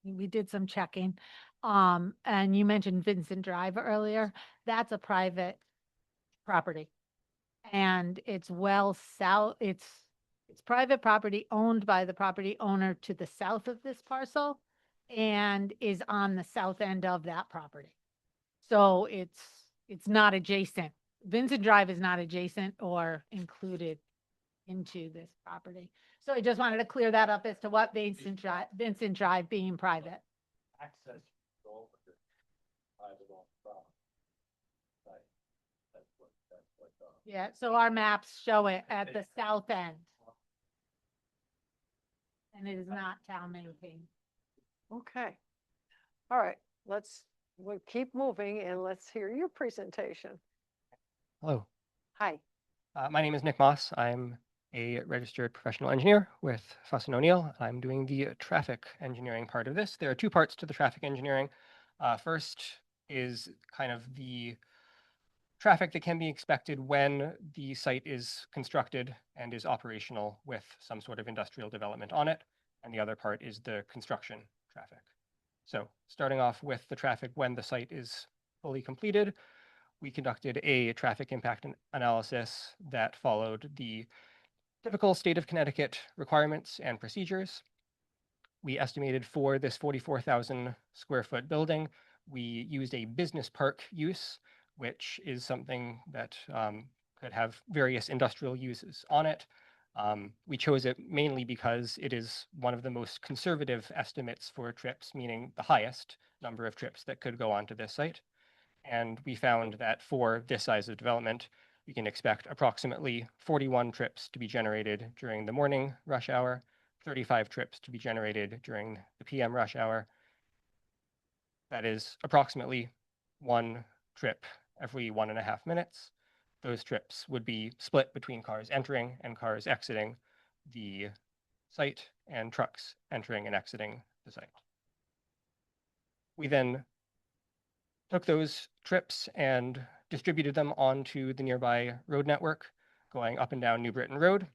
we did some checking. And you mentioned Vincent Drive earlier. That's a private property. And it's it's private property owned by the property owner to the south of this parcel and is on the south end of that property. So it's not adjacent. Vincent Drive is not adjacent or included into this property. So I just wanted to clear that up as to what Vincent Drive being private. Access. Yeah, so our maps show it at the south end. And it is not town maintained. Okay. All right. We'll keep moving and let's hear your presentation. Hello, Hi. my name is Nick Moss. I'm a registered professional engineer with Fuss & O'Neill. I'm doing the traffic engineering part of this. There are two parts to the traffic engineering. First is kind of the traffic that can be expected when the site is constructed and is operational with some sort of industrial development on it. And the other part is the construction traffic. So starting off with the traffic when the site is fully completed, we conducted a traffic impact analysis that followed the typical state of Connecticut requirements and procedures. We estimated for this 44,000 square foot building, we used a business park use, which is something that could have various industrial uses on it. We chose it mainly because it is one of the most conservative estimates for trips, meaning the highest number of trips that could go onto this site. And we found that for this size of development, we can expect approximately 41 trips to be generated during the morning rush hour, 35 trips to be generated during the PM rush hour. That is approximately 1 trip every 1.5 minutes. Those trips would be split between cars entering and cars exiting the site and trucks entering and exiting the site. We then took those trips and distributed them onto the nearby road network going up and down New Britain Road.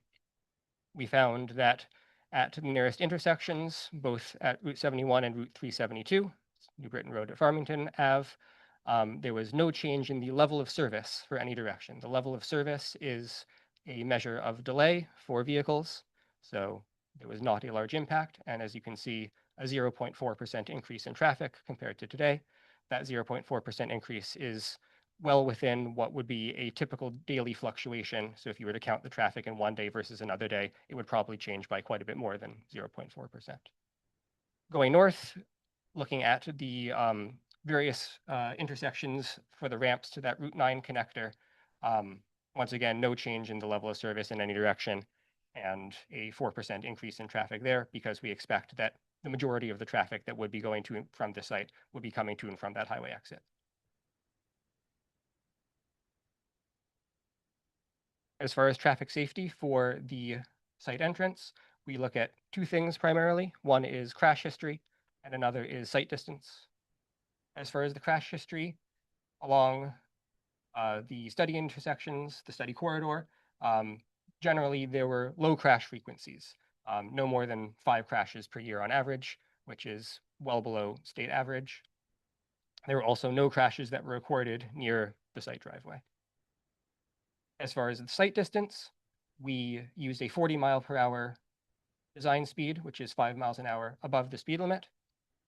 We found that at the nearest intersections, both at Route 71 and Route 372, New Britain Road at Farmington Ave, there was no change in the level of service for any direction. The level of service is a measure of delay for vehicles, so there was not a large impact. And as you can see, a 0.4% increase in traffic compared to today. That 0.4% increase is well within what would be a typical daily fluctuation. So if you were to count the traffic in one day versus another day, it would probably change by quite a bit more than 0.4%. Going north, looking at the various intersections for the ramps to that Route 9 connector, once again, no change in the level of service in any direction, and a 4% increase in traffic there because we expect that the majority of the traffic that would be going to and from the site would be coming to and from that highway exit. As far as traffic safety for the site entrance, we look at 2 things primarily. One is crash history, and another is site distance. As far as the crash history, along the study intersections, the study corridor, generally there were low crash frequencies, no more than 5 crashes per year on average, which is well below state average. There were also no crashes that were recorded near the site driveway. As far as the site distance, we used a 40-mile-per-hour design speed, which is 5 miles an hour above the speed limit,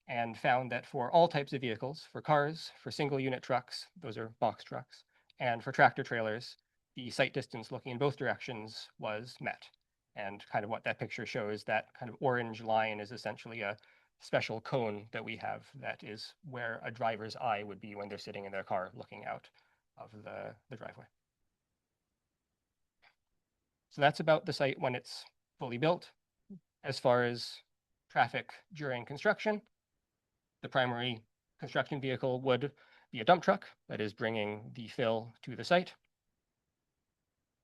and found that for all types of vehicles, for cars, for single unit trucks, those are box trucks, and for tractor trailers, the site distance looking in both directions was met. And kind of what that picture shows, that kind of orange line is essentially a special cone that we have that is where a driver's eye would be when they're sitting in their car looking out of the driveway. So that's about the site when it's fully built. As far as traffic during construction, the primary construction vehicle would be a dump truck that is bringing the fill to the site.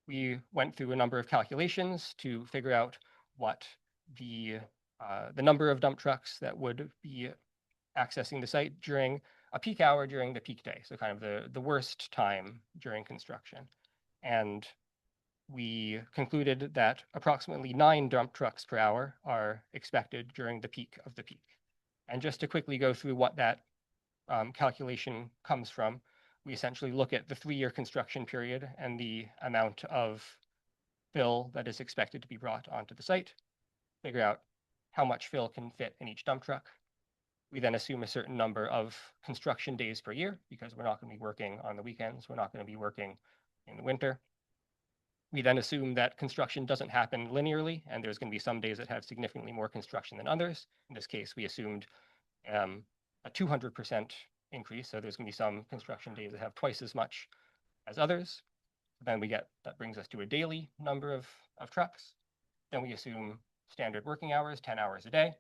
We went through a number of calculations to figure out what the number of dump trucks that would be accessing the site during a peak hour during the peak day, so kind of the worst time during construction. And we concluded that approximately 9 dump trucks per hour are expected during the peak of the peak. And just to quickly go through what that calculation comes from, we essentially look at the 3-year construction period and the amount of fill that is expected to be brought onto the site, figure out how much fill can fit in each dump truck. We then assume a certain number of construction days per year because we're not going to be working on the weekends. We're not going to be working in the winter. We then assume that construction doesn't happen linearly, and there's going to be some days that have significantly more construction than others. In this case, we assumed a 200% increase, so there's going to be some construction days that have twice as much as others. Then that brings us to a daily number of trucks. Then we assume standard working hours, 10 hours a day.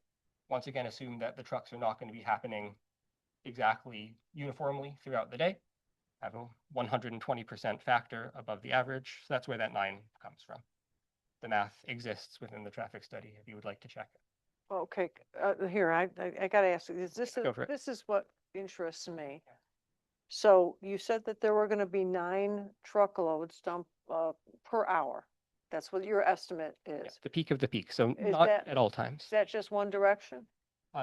Once again, assume that the trucks are not going to be happening exactly uniformly throughout the day. Have a 120% factor above the average. So that's where that 9 comes from. The math exists within the traffic study if you would like to check it. Okay, here, I gotta ask, Go for it. this is what interests me. So you said that there were gonna be 9 truckloads dumped per hour. That's what your estimate is. The peak of the peak, so Is not that- at all times. Is that just one direction?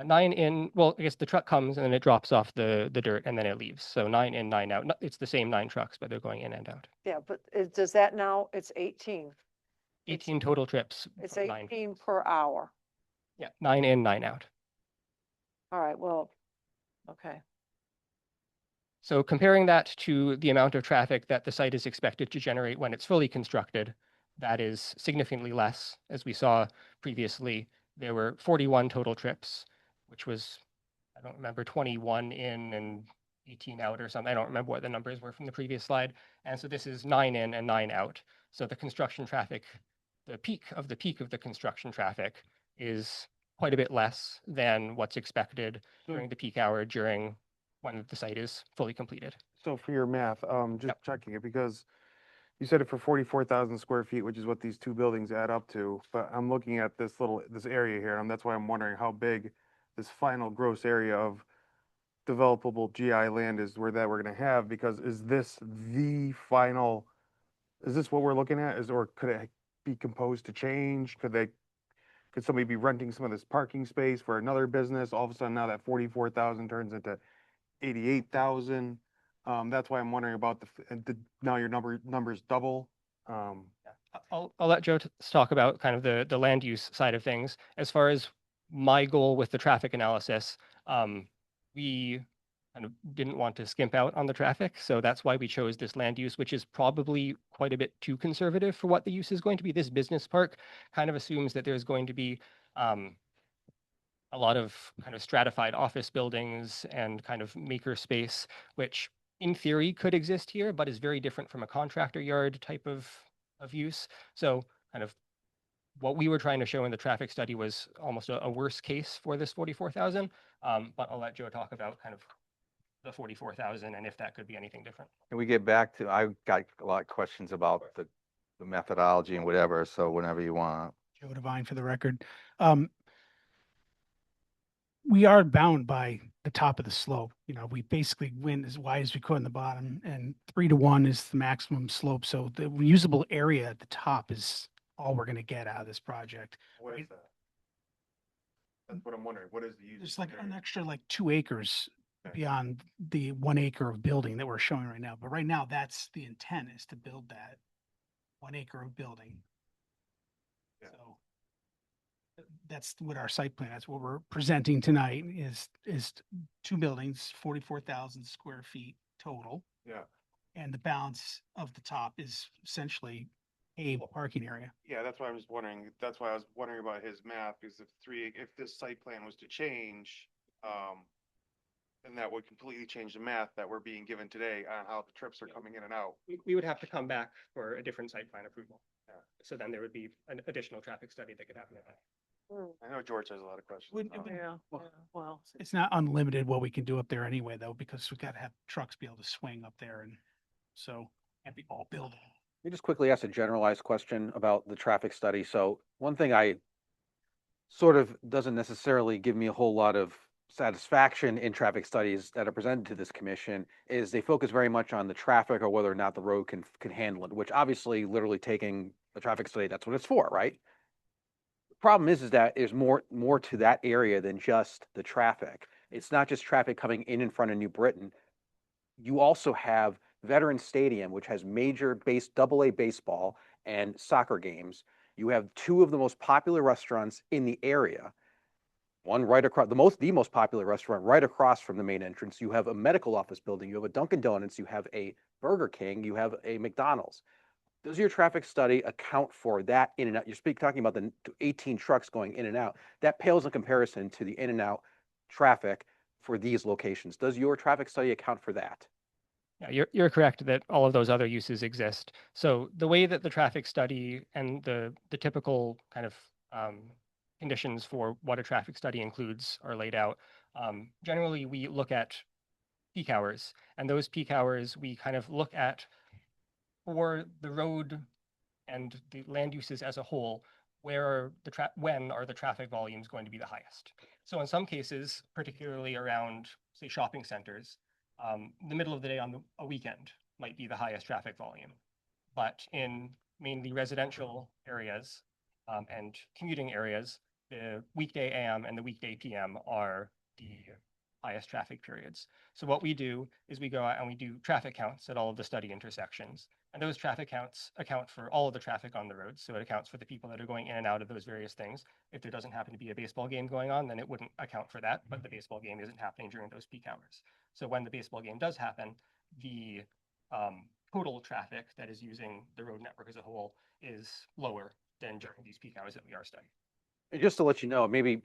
9 in, well, I guess the truck comes and then it drops off the dirt and then it leaves. So 9 in, 9 out. It's the same 9 trucks, but they're going in and out. Yeah, but does that now, it's 18. 18 total trips. It's for 9. 18 per hour. Yeah, 9 in, 9 out. All right, well, okay. So comparing that to the amount of traffic that the site is expected to generate when it's fully constructed, that is significantly less. As we saw previously, there were 41 total trips, which was, I don't remember, 21 in and 18 out or something. I don't remember what the numbers were from the previous slide. And so this is 9 in and 9 out. So the construction traffic, the peak of the construction traffic is quite a bit less than what's expected during the peak hour during when the site is fully completed. So for your math, just checking it because you said it for 44,000 square feet, which is what these two buildings add up to. But I'm looking at this area here, and that's why I'm wondering how big this final gross area of developable GI land is where that we're gonna have, because is this the final, is this what we're looking at? Or could it be composed to change? Could somebody be renting some of this parking space for another business? All of a sudden now that 44,000 turns into 88,000. That's why I'm wondering about now your numbers double. I'll let Joe talk about kind of the land use side of things. As far as my goal with the traffic analysis, we kind of didn't want to skimp out on the traffic. So that's why we chose this land use, which is probably quite a bit too conservative for what the use is going to be. This business park kind of assumes that there's going to be a lot of kind of stratified office buildings and kind of maker space, which in theory could exist here, but is very different from a contractor yard type of use. So kind of what we were trying to show in the traffic study was almost a worse case for this 44,000. But I'll let Joe talk about kind of the 44,000 and if that could be anything different. Can we get back to, I got a lot of questions about the methodology and whatever, so whenever you want. Joe Devine for the record. We are bound by the top of the slope. You know, we basically went as wide as we could in the bottom, and 3 to 1 is the maximum slope. So the reusable area at the top is all we're going to get out of this project. What is that? That's what I'm wondering. What is the use? There's like an extra 2 acres beyond the 1 acre of building that we're showing right now. But right now, that's the intent, is to build that 1 acre of building. Yeah. So that's what our site plan, that's what we're presenting tonight is 2 buildings, 44,000 square feet total. Yeah. And the balance of the top is essentially a parking area. Yeah, that's why I was wondering. That's why I was wondering about his math, because if this site plan was to change, then that would completely change the math that we're being given today on how the trips are coming in and out. We would have to come back for a different site plan approval. So then there would be an additional traffic study that could happen. I know George has a lot of questions. Well, It's not unlimited what we can do up there anyway, though, because we got to have trucks be able to swing up there, and so can't be all building. Let me just quickly ask a generalized question about the traffic study. So one thing I sort of doesn't necessarily give me a whole lot of satisfaction in traffic studies that are presented to this commission is they focus very much on the traffic or whether or not the road can handle it, which obviously literally taking a traffic study, that's what it's for, right? The problem is that there's more to that area than just the traffic. It's not just traffic coming in front of New Britain. You also have Veterans Stadium, which has major AA baseball and soccer games. You have 2 of the most popular restaurants in the area. One right across, the most popular restaurant right across from the main entrance. You have a medical office building. You have a Dunkin' Donuts. You have a Burger King. You have a McDonald's. Does your traffic study account for that in and out? You're talking about the 18 trucks going in and out. That pales in comparison to the in and out traffic for these locations. Does your traffic study account for that? Yeah, you're correct that all of those other uses exist. So the way that the traffic study and the typical kind of conditions for what a traffic study includes are laid out. Generally, we look at peak hours, and those peak hours we kind of look at for the road and the land uses as a whole, when are the traffic volumes going to be the highest? So in some cases, particularly around, say, shopping centers, the middle of the day on a weekend might be the highest traffic volume. But in mainly residential areas and commuting areas, the weekday AM and the weekday PM are the highest traffic periods. So what we do is we go out and we do traffic counts at all of the study intersections. And those traffic counts account for all of the traffic on the road. So it accounts for the people that are going in and out of those various things. If there doesn't happen to be a baseball game going on, then it wouldn't account for that, but the baseball game isn't happening during those peak hours. So when the baseball game does happen, the total traffic that is using the road network as a whole is lower than during these peak hours that we are studying. And just to let you know, maybe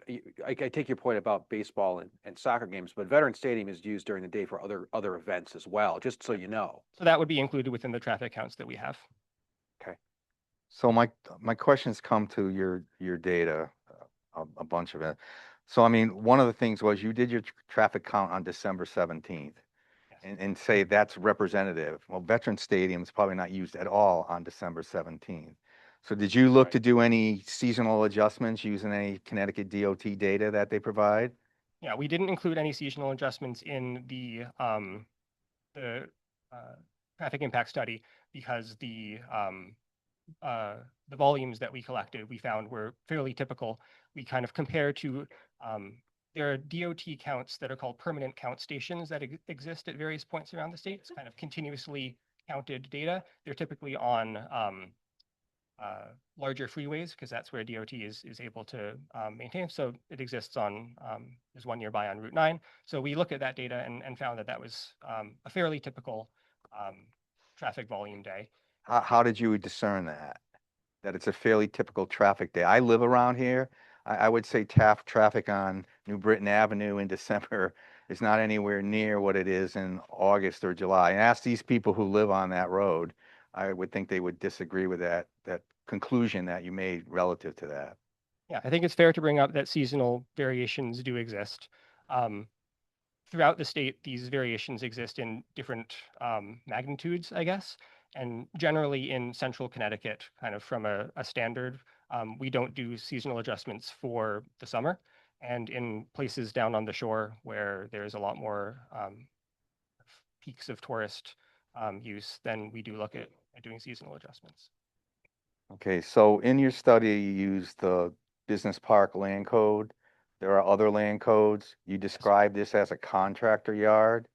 I take your point about baseball and soccer games, but Veteran Stadium is used during the day for other events as well, just so you know. So that would be included within the traffic counts that we have. Okay. So my questions come to your data, a bunch of it. So I mean, one of the things was you did your traffic count on December 17th, and say that's representative. Well, Veteran Stadium is probably not used at all on December 17th. So did you look to do any seasonal adjustments using any Connecticut DOT data that they provide? Yeah, we didn't include any seasonal adjustments in the traffic impact study because the volumes that we collected, we found were fairly typical. We kind of compare to, there are DOT counts that are called permanent count stations that exist at various points around the state. It's kind of continuously counted data. They're typically on larger freeways because that's where DOT is able to maintain. So it exists on, there's one nearby on Route 9. So we looked at that data and found that that was a fairly typical traffic volume day. How did you discern that? That it's a fairly typical traffic day? I live around here. I would say traffic on New Britain Avenue in December is not anywhere near what it is in August or July. And ask these people who live on that road, I would think they would disagree with that conclusion that you made relative to that. Yeah, I think it's fair to bring up that seasonal variations do exist. Throughout the state, these variations exist in different magnitudes, I guess. And generally in central Connecticut, kind of from a standard, we don't do seasonal adjustments for the summer. And in places down on the shore where there's a lot more peaks of tourist use, then we do look at doing seasonal adjustments. Okay, so in your study, you used the Business Park Land Code. There are other land codes. You describe this as a contractor yard.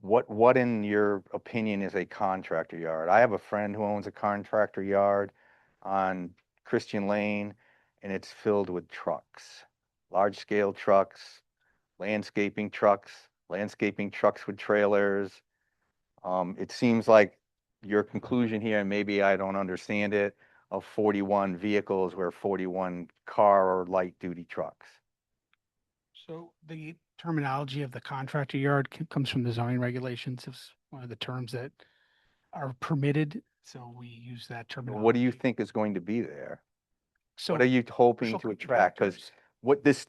What in your opinion is a contractor yard? I have a friend who owns a contractor yard on Christian Lane, and it's filled with trucks, large scale trucks, landscaping trucks with trailers. It seems like your conclusion here, and maybe I don't understand it, of 41 vehicles were 41 car or light duty trucks. So the terminology of the contractor yard comes from the zoning regulations. It's one of the terms that are permitted. So we use that terminology. What do you think is going to be there? So what are you hoping to attract? Because what this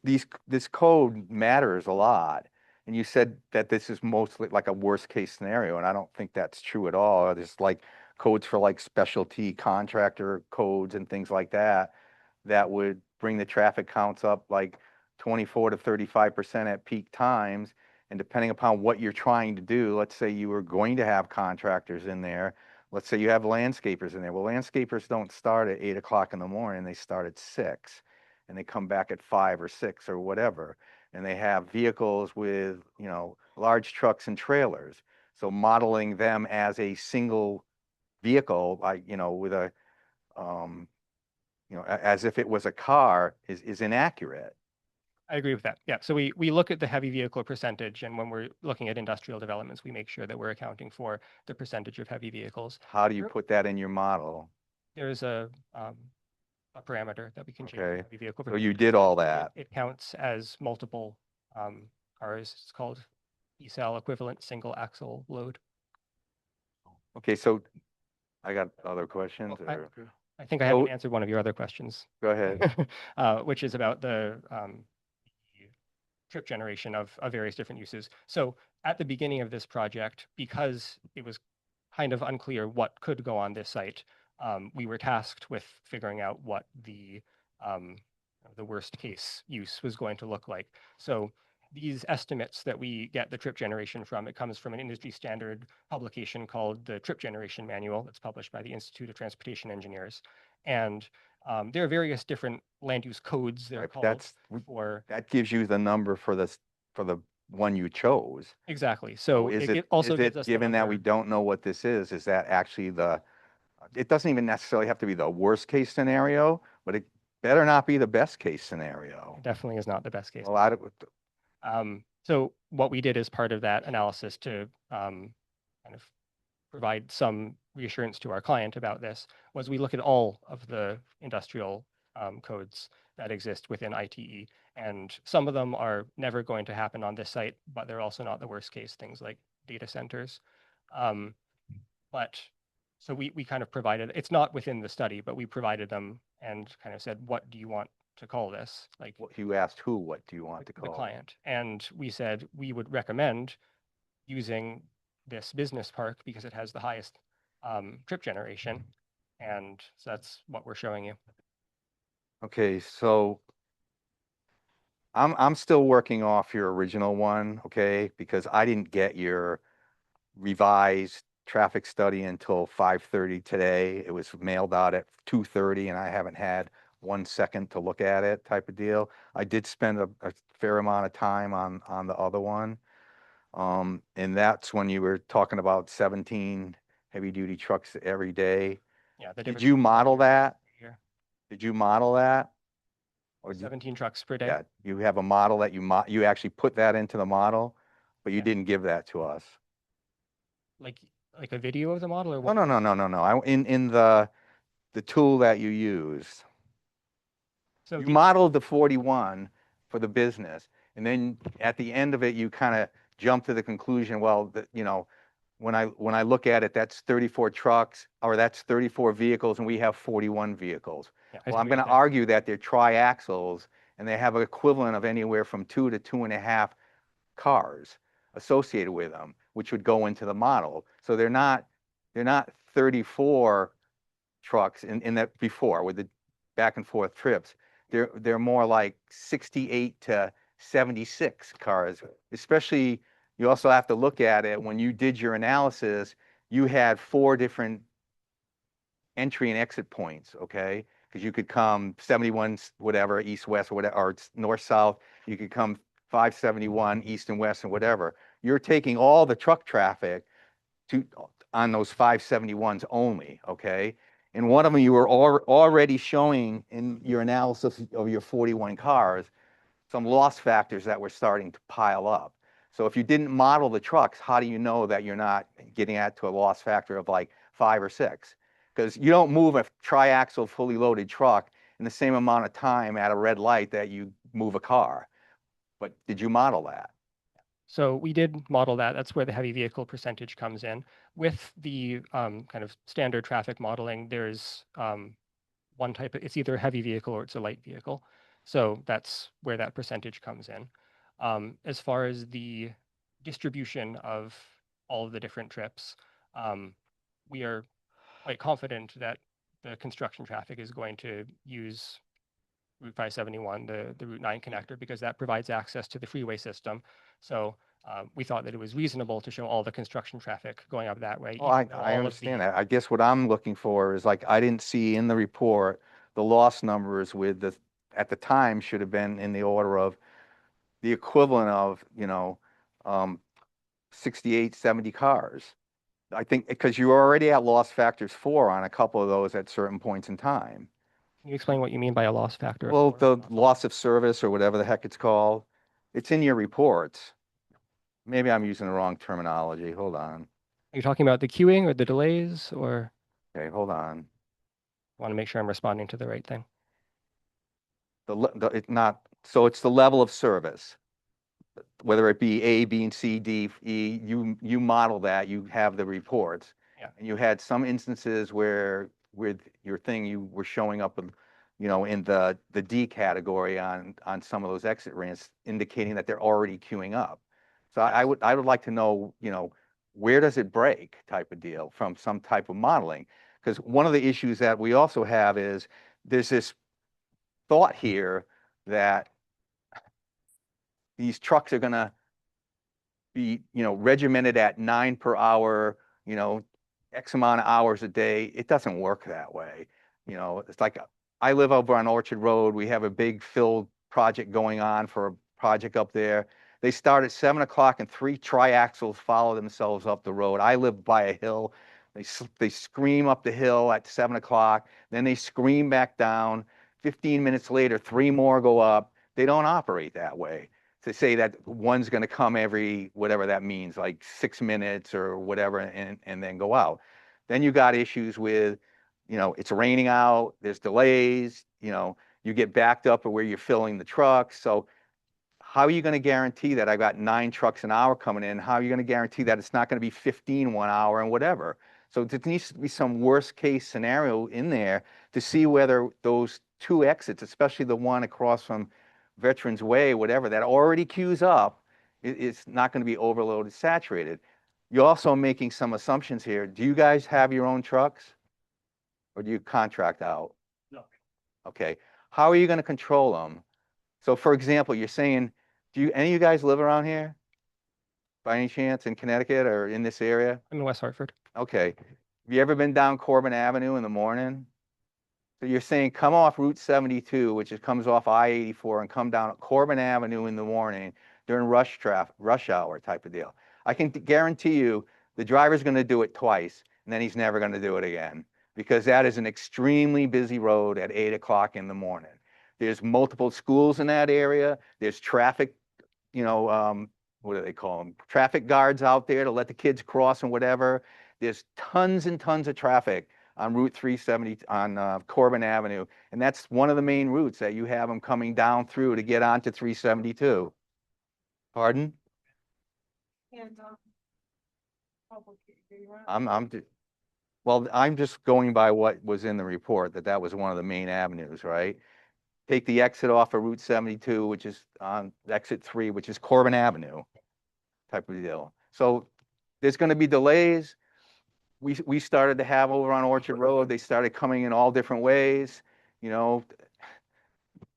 code matters a lot. And you said that this is mostly like a worst case scenario, and I don't think that's true at all. There's like codes for like specialty contractor codes and things like that that would bring the traffic counts up like 24 to 35% at peak times. And depending upon what you're trying to do, let's say you were going to have contractors in there. Let's say you have landscapers in there. Well, landscapers don't start at 8 o'clock in the morning. They start at 6 and they come back at 5 or 6 or whatever. And they have vehicles with, large trucks and trailers. So modeling them as a single vehicle, like, with a, as if it was a car is inaccurate. I agree with that. Yeah. So we look at the heavy vehicle percentage, and when we're looking at industrial developments, we make sure that we're accounting for the percentage of heavy vehicles. How do you put that in your model? There's a parameter that we can change. Okay. Heavy vehicle So you did all that. It counts as multiple cars. It's called ESAL, equivalent single axle load. Okay, so I got other questions. I think I haven't answered one of your other questions. Go ahead. Which is about the trip generation of various different uses. So at the beginning of this project, because it was kind of unclear what could go on this site, we were tasked with figuring out what the worst case use was going to look like. So these estimates that we get the trip generation from, it comes from an industry standard publication called the Trip Generation Manual. That's published by the Institute of Transportation Engineers. And there are various different land use codes that are called that gives you the number for the one you chose. Exactly. So it also gives us given that we don't know what this is that actually it doesn't even necessarily have to be the worst case scenario, but it better not be the best case scenario. It definitely is not the best case. So what we did as part of that analysis to kind of provide some reassurance to our client about this was we look at all of the industrial codes that exist within ITE. And some of them are never going to happen on this site, but they're also not the worst case things like data centers. But so we kind of provided, it's not within the study, but we provided them and kind of said, what do you want to call this? Like You asked who, what do you want to the call it? client. And we said we would recommend using this business park because it has the highest trip generation. And so that's what we're showing you. Okay, so I'm still working off your original one, okay? Because I didn't get your revised traffic study until 5:30 today. It was mailed out at 2:30 and I haven't had 1 second to look at it type of deal. I did spend a fair amount of time on the other one. And that's when you were talking about 17 heavy duty trucks every day. Yeah. The Did difference you between model that? here. Did you model that? Or 17 trucks per day. yeah, you have a model that you actually put that into the model, but you didn't give that to us. Like a video of the model or No, what? no. In the tool that you used. So You the- modeled the 41 for the business, and then at the end of it, you kind of jump to the conclusion, well, you know, when I look at it, that's 34 trucks, or that's 34 vehicles, and we have 41 vehicles. Yeah, I Well, I'm agree going with to that. argue that they're triaxles, and they have an equivalent of anywhere from 2 to 2.5 cars associated with them, which would go into the model. So they're not 34 trucks in that before with the back and forth trips. They're more like 68 to 76 cars. Especially, you also have to look at it when you did your analysis, you had 4 different entry and exit points, okay? Because you could come 71 whatever, east west or whatever, or north south. You could come 571 east and west and whatever. You're taking all the truck traffic on those 571s only, okay? And one of them you were already showing in your analysis of your 41 cars some loss factors that were starting to pile up. So if you didn't model the trucks, how do you know that you're not getting to a loss factor of like 5 or 6? Because you don't move a triaxle fully loaded truck in the same amount of time at a red light that you move a car. But did you model that? So we did model that. That's where the heavy vehicle percentage comes in. With the kind of standard traffic modeling, there's one type of, it's either a heavy vehicle or it's a light vehicle. So that's where that percentage comes in. As far as the distribution of all of the different trips, we are quite confident that the construction traffic is going to use Route 571, the Route 9 connector, because that provides access to the freeway system. So we thought that it was reasonable to show all the construction traffic going up that way. Oh, I understand that. I guess what I'm looking for is like, I didn't see in the report the loss numbers with the, at the time should have been in the order of the equivalent of, 68, 70 cars. I think because you're already at loss factors 4 on a couple of those at certain points in time. Can you explain what you mean by a loss factor? of Well, 4? the loss of service or whatever the heck it's called, it's in your reports. Maybe I'm using the wrong terminology. Hold on. Are you talking about the queuing or the delays, or Okay, hold on. want to make sure I'm responding to the right thing? It's not, so it's the level of service. Whether it be A, B, and C, D, E, you model that, you have the reports. Yeah. And you had some instances where with your thing, you were showing up, in the D category on some of those exit ramps, indicating that they're already queuing up. So I would like to know, where does it break type of deal from some type of modeling? Because one of the issues that we also have is there's this thought here that these trucks are going to be, regimented at 9 per hour, X amount of hours a day. It doesn't work that way. It's like, I live over on Orchard Road. We have a big fill project going on for a project up there. They start at 7 o'clock and 3 triaxles follow themselves up the road. I live by a hill. They scream up the hill at 7 o'clock. Then they scream back down. 15 minutes later, 3 more go up. They don't operate that way. To say that one's going to come every, whatever that means, like 6 minutes or whatever, and then go out. Then you got issues with, you know, it's raining out, there's delays, you know, you get backed up at where you're filling the trucks. So how are you going to guarantee that I got 9 trucks an hour coming in? How are you going to guarantee that it's not going to be 15 1 hour and whatever? So there needs to be some worst case scenario in there to see whether those 2 exits, especially the one across from Veterans Way, whatever, that already queues up, it's not going to be overloaded, saturated. You're also making some assumptions here. Do you guys have your own trucks? Or do you contract out? No. Okay. How are you going to control them? So for example, you're saying, do you, any of you guys live around here? By any chance in Connecticut or in this area? I'm in West Hartford. Okay. Have you ever been down Corbin Avenue in the morning? So you're saying come off Route 72, which comes off I-84, and come down Corbin Avenue in the morning during rush hour type of deal. I can guarantee you the driver's going to do it twice, and then he's never going to do it again, because that is an extremely busy road at 8 o'clock in the morning. There's multiple schools in that area. There's traffic, you know, what do they call them? Traffic guards out there to let the kids cross and whatever. There's tons and tons of traffic on Route 370 on Corbin Avenue. And that's one of the main routes that you have them coming down through to get onto 372. Pardon? Well, I'm just going by what was in the report, that was one of the main avenues, right? Take the exit off of Route 72, which is on exit 3, which is Corbin Avenue type of deal. So there's going to be delays. We started to have over on Orchard Road, they started coming in all different ways. You know,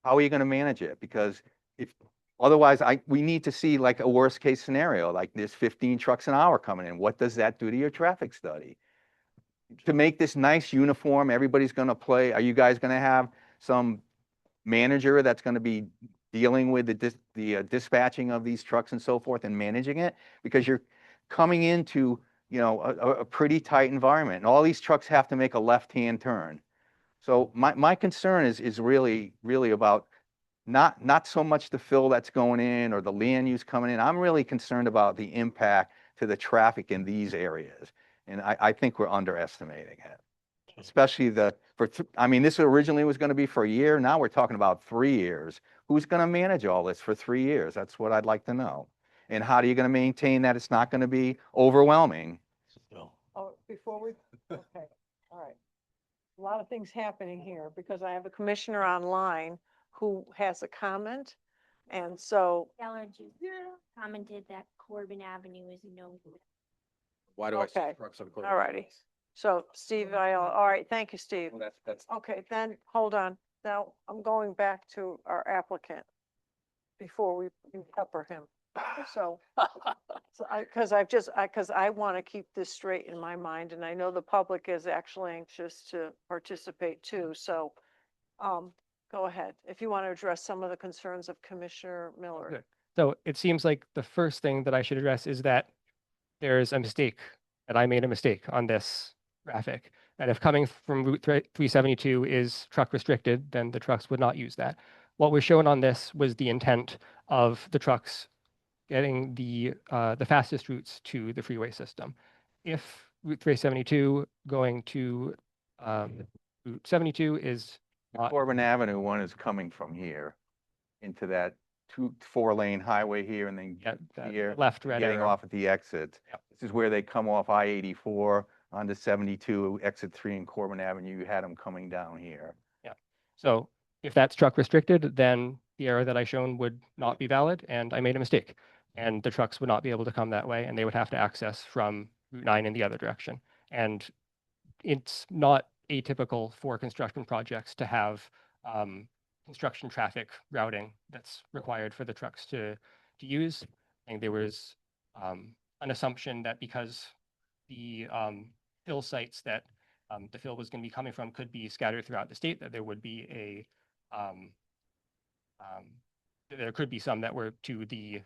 how are you going to manage it? Because if otherwise, we need to see like a worst case scenario, like there's 15 trucks an hour coming in. What does that do to your traffic study? To make this nice uniform, everybody's going to play. Are you guys going to have some manager that's going to be dealing with the dispatching of these trucks and so forth and managing it? Because you're coming into, you know, a pretty tight environment, and all these trucks have to make a left-hand turn. So my concern is really about not so much the fill that's going in or the land use coming in. I'm really concerned about the impact to the traffic in these areas, and I think we're underestimating it. Especially I mean, this originally was going to be for a year. Now we're talking about 3 years. Who's going to manage all this for 3 years? That's what I'd like to know. And how are you going to maintain that it's not going to be overwhelming? Oh, before we, okay, all right. A lot of things happening here because I have a commissioner online who has a comment. And so, Allergy commented that Corbin Avenue is no. Why do I see okay, trucks on Corbin? all righty. So Steve, all right, thank you, Steve. Well, that's Okay, then, hold on. Now, I'm going back to our applicant before we pepper him. So, because I want to keep this straight in my mind, and I know the public is actually anxious to participate too. So, go ahead, if you want to address some of the concerns of Commissioner Miller. Good. So it seems like the first thing that I should address is that there's a mistake, that I made a mistake on this graphic. That if coming from Route 372 is truck restricted, then the trucks would not use that. What was shown on this was the intent of the trucks getting the fastest routes to the freeway system. If Route 372 going to Route 72 is not. Corbin Avenue one is coming from here into that 4-lane highway here, and then here, left red getting arrow. off at the exit. Yep. This is where they come off I-84 onto 72, exit 3 in Corbin Avenue. You had them coming down here. Yeah. So if that's truck restricted, then the arrow that I shown would not be valid, and I made a mistake. And the trucks would not be able to come that way, and they would have to access from Route 9 in the other direction. And it's not atypical for construction projects to have construction traffic routing that's required for the trucks to use. I think there was an assumption that because the fill sites that the fill was going to be coming from could be scattered throughout the state, that there would be there could be some that were to the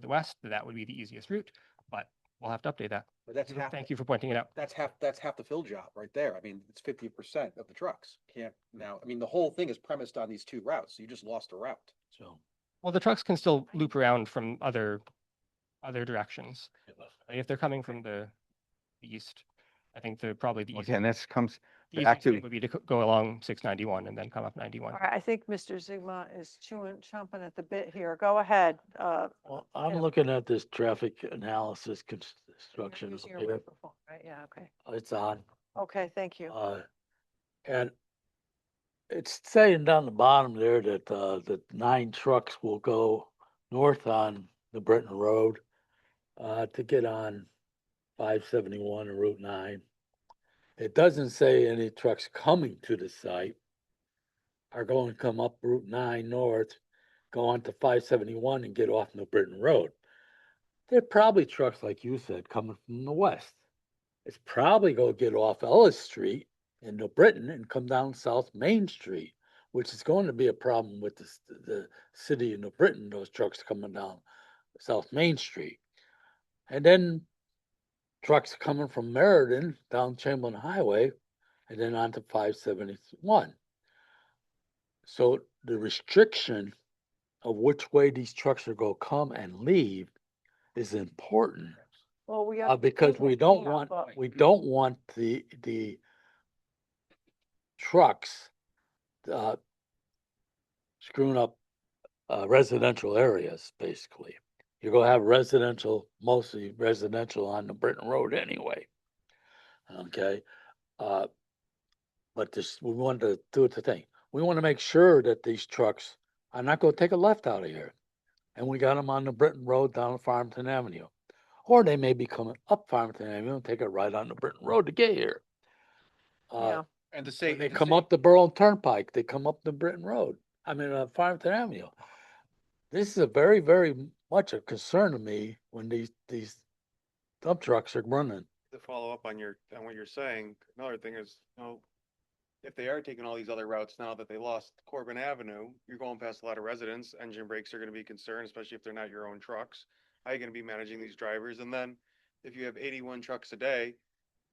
west, that would be the easiest route, but we'll have to update that. But that's half. Thank you for pointing it out. That's half the fill job right there. I mean, it's 50% of the trucks. Can't now, I mean, the whole thing is premised on these 2 routes. So you just lost a route. So, Well, the trucks can still loop around from other directions. If they're coming from the east, I think they're probably the Okay, easiest. and this comes, The Back easiest way to- would be to go along 691 and then come up 91. All right, I think Mr. Zigma is chomping at the bit here. Go ahead. Well, I'm Yeah. looking at this traffic analysis You're construction using your here. microphone, right? Yeah, okay. It's on. Okay, thank you. And it's saying down the bottom there that, that 9 trucks will go north on the Britton Road, to get on 571 and Route 9. It doesn't say any trucks coming to the site are going to come up Route 9 north, go on to 571 and get off the Britton Road. They're probably trucks, like you said, coming from the west. It's probably going to get off Ellis Street in New Britain and come down South Main Street, which is going to be a problem with the city of New Britain, those trucks coming down South Main Street. And then trucks coming from Meriden down Chamberlain Highway and then on to 571. So the restriction of which way these trucks are going to come and leave is important. Well, we Because we don't want, the trucks screwing up residential areas, basically. You're gonna have residential, mostly residential on the Britton Road anyway. Okay, but this, we want to do it the thing. We want to make sure that these trucks are not gonna take a left out of here. And we got them on the Britton Road down Farmington Avenue. Or they may be coming up Farmington Avenue and take it right on the Britton Road to get here. Yeah. And to say, When they come up the Berlin Turnpike, they come up the Britton Road, Farmington Avenue. This is a very, very much a concern to me when these dump trucks are running. To follow up on what you're saying, another thing is, if they are taking all these other routes now that they lost Corbin Avenue, you're going past a lot of residents, engine brakes are gonna be concerned, especially if they're not your own trucks. How are you gonna be managing these drivers? And then if you have 81 trucks a day,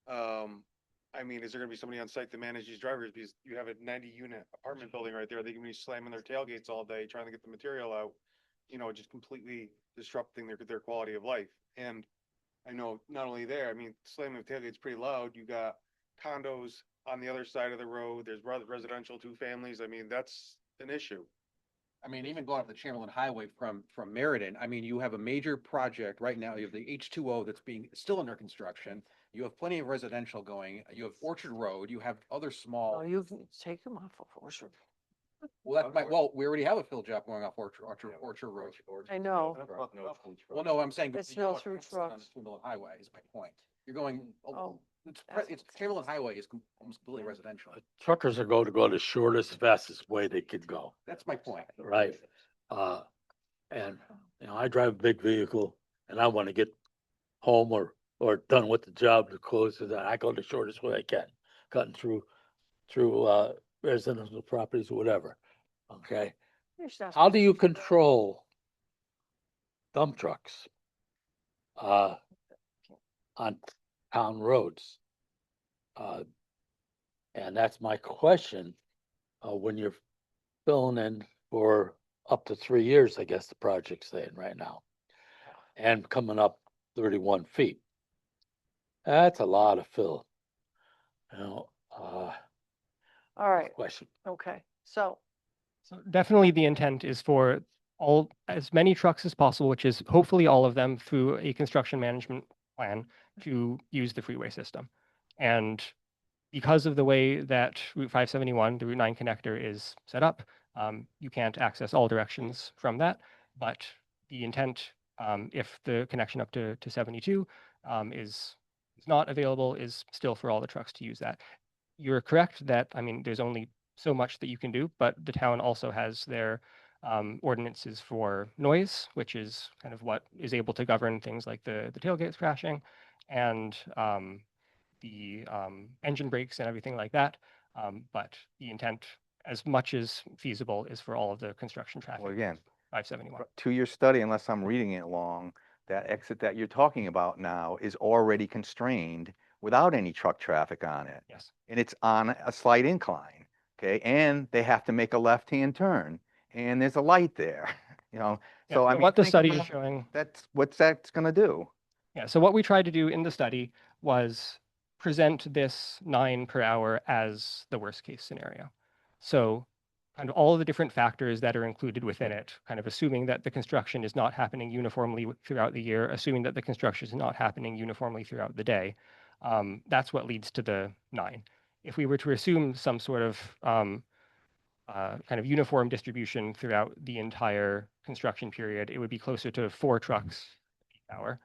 is there gonna be somebody on site to manage these drivers? Because you have a 90-unit apartment building right there, they can be slamming their tailgates all day, trying to get the material out, just completely disrupting their quality of life. And I know not only there, slamming the tailgate's pretty loud. You got condos on the other side of the road. There's residential 2 families. That's an issue. Even going up the Chamberlain Highway from Meriden, you have a major project right now. You have the H2O that's still under construction. You have plenty of residential going. You have Orchard Road. You have other small. Oh, you can take them off of Orchard. Well, we already have a fill job going off Orchard Road. I know. Well, no, I'm saying. It's no through On trucks. the Chamberlain Highway is my point. You're going, Oh, it's Chamberlain Highway is almost completely residential. Truckers are going to go the shortest, fastest way they could go. That's my point. Right. And, I drive a big vehicle and I want to get home or done with the job to close to that. I go the shortest way I can, cutting through residential properties or whatever. Okay. you should ask How do you control dump trucks on town roads? And that's my question, when you're filling in for up to 3 years, I guess the project's saying right now, and coming up 31 feet. That's a lot of fill. All right, Question. okay, so, So definitely the intent is for as many trucks as possible, which is hopefully all of them through a construction management plan to use the freeway system. And because of the way that Route 571, the Route 9 connector is set up, you can't access all directions from that. But the intent, if the connection up to 72 is not available, is still for all the trucks to use that. You're correct that, there's only so much that you can do, but the town also has their ordinances for noise, which is kind of what is able to govern things like the tailgates crashing and the engine brakes and everything like that. But the intent, as much as feasible, is for all of the construction traffic. Well, again, 571. to your study, unless I'm reading it wrong, that exit that you're talking about now is already constrained without any truck traffic on it. Yes. And it's on a slight incline, okay? And they have to make a left-hand turn, and there's a light there, So I mean, what the think study is about showing. what's that's gonna do? Yeah, so what we tried to do in the study was present this 9 per hour as the worst case scenario. So kind of all of the different factors that are included within it, kind of assuming that the construction is not happening uniformly throughout the year, assuming that the construction is not happening uniformly throughout the day. That's what leads to the 9. If we were to assume some sort of kind of uniform distribution throughout the entire construction period, it would be closer to 4 trucks per hour.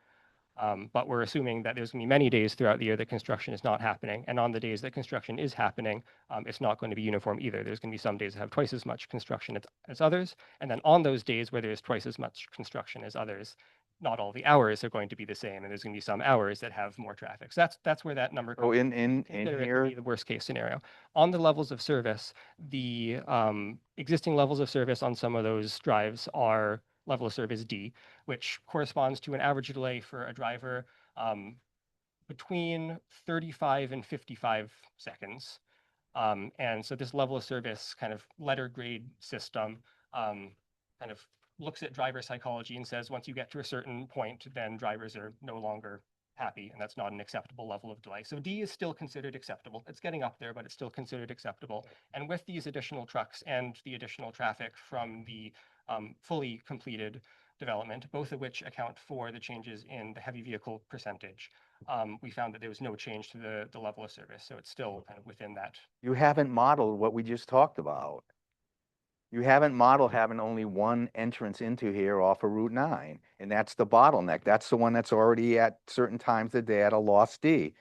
But we're assuming that there's going to be many days throughout the year that construction is not happening. And on the days that construction is happening, it's not going to be uniform either. There's going to be some days that have twice as much construction as others. And then on those days where there's twice as much construction as others, not all the hours are going to be the same. And there's going to be some hours that have more traffic. So that's where that number comes So in consider it to here, be the worst case scenario. On the levels of service, the existing levels of service on some of those drives are level of service D, which corresponds to an average delay for a driver between 35 and 55 seconds. And so this level of service kind of letter grade system kind of looks at driver psychology and says, once you get to a certain point, then drivers are no longer happy, and that's not an acceptable level of delay. So D is still considered acceptable. It's getting up there, but it's still considered acceptable. And with these additional trucks and the additional traffic from the fully completed development, both of which account for the changes in the heavy vehicle percentage, we found that there was no change to the level of service. So it's still kind of within that. you haven't modeled what we just talked about. You haven't modeled having only one entrance into here off of Route 9, and that's the bottleneck. That's the one that's already at certain times of the day at a lost D.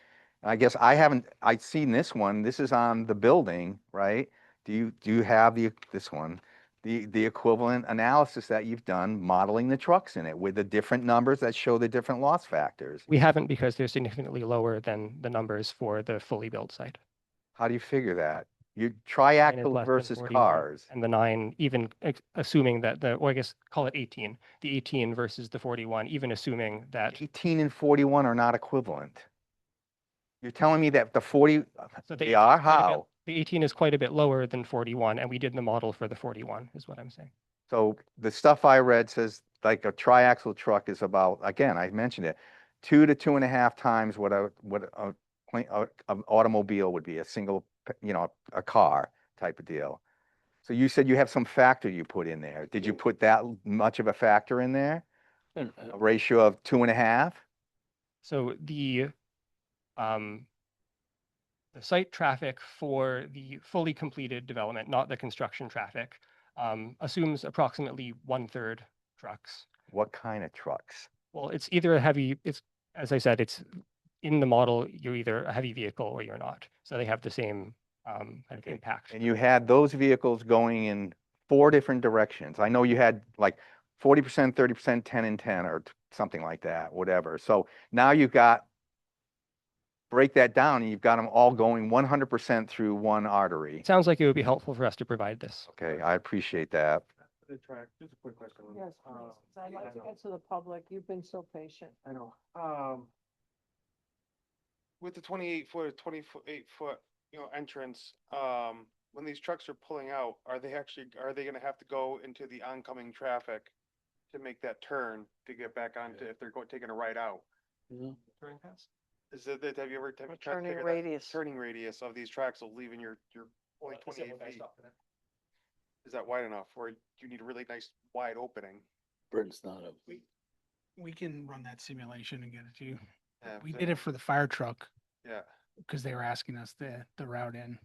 I guess I've seen this one. This is on the building, right? Do you have this one? The equivalent analysis that you've done modeling the trucks in it with the different numbers that show the different loss factors? We haven't, because they're significantly lower than the numbers for the fully built site. How do you figure that? You 9 is triaxle less than versus 41, cars. and the 9, even assuming that or I guess call it 18, the 18 versus the 41, even assuming that 18 and 41 are not equivalent. You're telling me that the 40, so they are? How? the 18 is quite a bit lower than 41, and we did the model for the 41, is what I'm saying. So the stuff I read says like a triaxle truck is about, again, I mentioned it, 2 to 2.5 times what an automobile would be, a single, a car type of deal. So you said you have some factor you put in there. Did you put that much of a factor in there? A ratio of 2.5? So the site traffic for the fully completed development, not the construction traffic, assumes approximately 1/3 trucks. What kind of trucks? Well, it's either a heavy, as I said, it's in the model, you're either a heavy vehicle or you're not. So they have the same kind of impact. And you had those vehicles going in 4 different directions. I know you had like 40%, 30%, 10 and 10 or something like that, whatever. So now you've got, break that down and you've got them all going 100% through one artery. It sounds like it would be helpful for us to provide this. Okay, I appreciate that. Just a quick question. Yes, please. I'd like to get to the public. You've been so patient. I know. With the 28-foot, 28-foot, entrance, when these trucks are pulling out, are they gonna have to go into the oncoming traffic to make that turn to get back onto, if they're taking a right out? Turning pass? Is it, have you ever tried to Turning figure that radius. turning radius of these tracks of leaving your only 28 feet? Is that wide enough, or do you need a really nice wide opening? Britain's not a. We can run that simulation and get it to you. Yeah, We so- did it for the fire truck Yeah, because they were asking us the route in.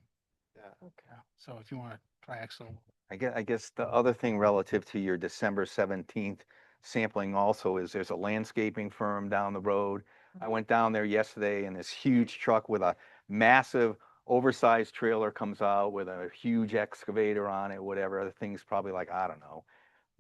yeah. Yeah. So if you want to try axle, I guess the other thing relative to your December 17th sampling also is there's a landscaping firm down the road. I went down there yesterday and this huge truck with a massive oversized trailer comes out with a huge excavator on it, whatever. The thing's probably like, I don't know,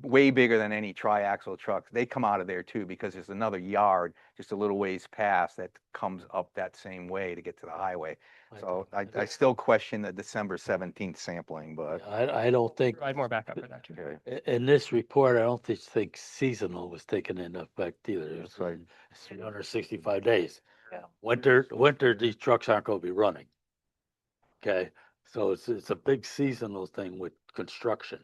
way bigger than any triaxle truck. They come out of there too because there's another yard just a little ways past that comes up that same way to get to the highway. So I still question the December 17th sampling, but. I don't think, Provide more backup for that too. Okay. in this report, I don't think seasonal was taken into effect either. It's right. 365 days. Yeah. Winter, these trucks aren't going to be running. Okay, so it's a big seasonal thing with construction.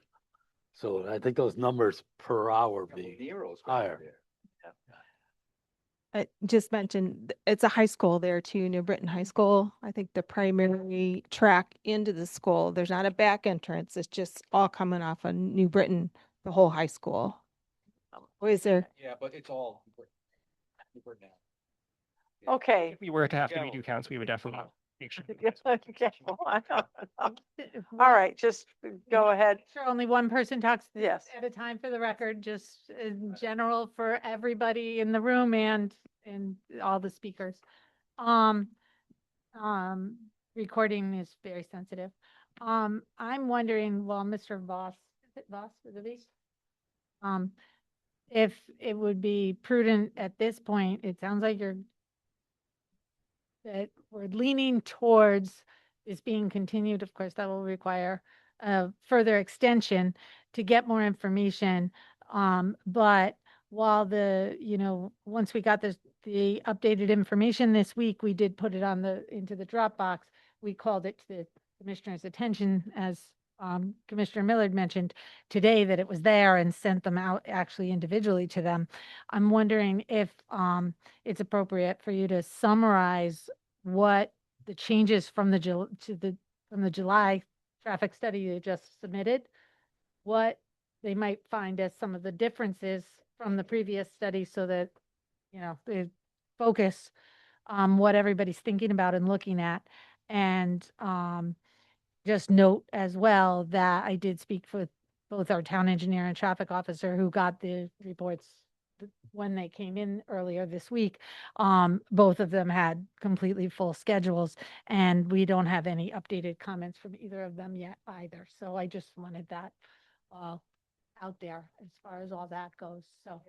So I think those numbers per hour be higher. I just mentioned, it's a high school there too, New Britain High School. I think the primary track into the school, there's not a back entrance. It's just all coming off of New Britain, the whole high school. Or is there? Yeah, but it's all. Okay. If we were to have to redo counts, we would definitely make sure. Okay. All right, just go ahead. Sure, only one person talks Yes. at a time for the record, just in general for everybody in the room and all the speakers. Um, recording is very sensitive. I'm wondering, well, Mr. Voss, is it Voss, is it Voss? If it would be prudent at this point, it sounds like that we're leaning towards this being continued. Of course, that will require a further extension to get more information. But while once we got the updated information this week, we did put it into the Dropbox. We called it to the commissioner's attention, as Commissioner Millard mentioned today, that it was there and sent them out actually individually to them. I'm wondering if it's appropriate for you to summarize what the changes from the July traffic study you just submitted, what they might find as some of the differences from the previous study, so that they focus on what everybody's thinking about and looking at. And just note as well that I did speak with both our town engineer and traffic officer who got the reports when they came in earlier this week. Both of them had completely full schedules, and we don't have any updated comments from either of them yet either. So I just wanted that out there as far as all that goes. So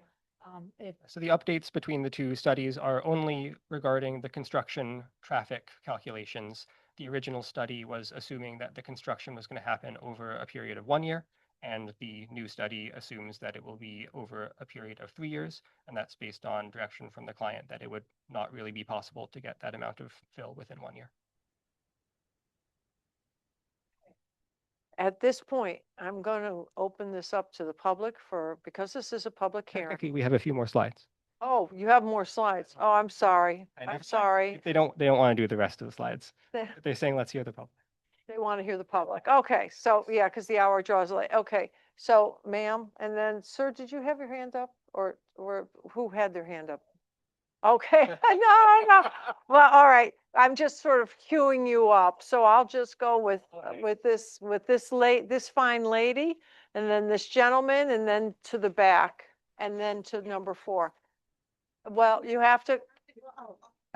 So the updates between the two studies are only regarding the construction traffic calculations. The original study was assuming that the construction was going to happen over a period of 1 year, and the new study assumes that it will be over a period of 3 years, and that's based on direction from the client that it would not really be possible to get that amount of fill within 1 year. At this point, I'm going to open this up to the public because this is a public hearing. Technically, we have a few more slides. Oh, you have more slides. Oh, I'm sorry. I'm sorry. If they don't want to do the rest of the slides. They- They're saying, let's hear the public. They want to hear the public. Okay, so yeah, because the hour draws late. Okay, so ma'am, and then sir, did you have your hand up, or who had their hand up? Okay, no. Well, all right. I'm just sort of queuing you up, so I'll just go with this fine lady, and then this gentleman, and then to the back, and then to number 4. Well, you have to.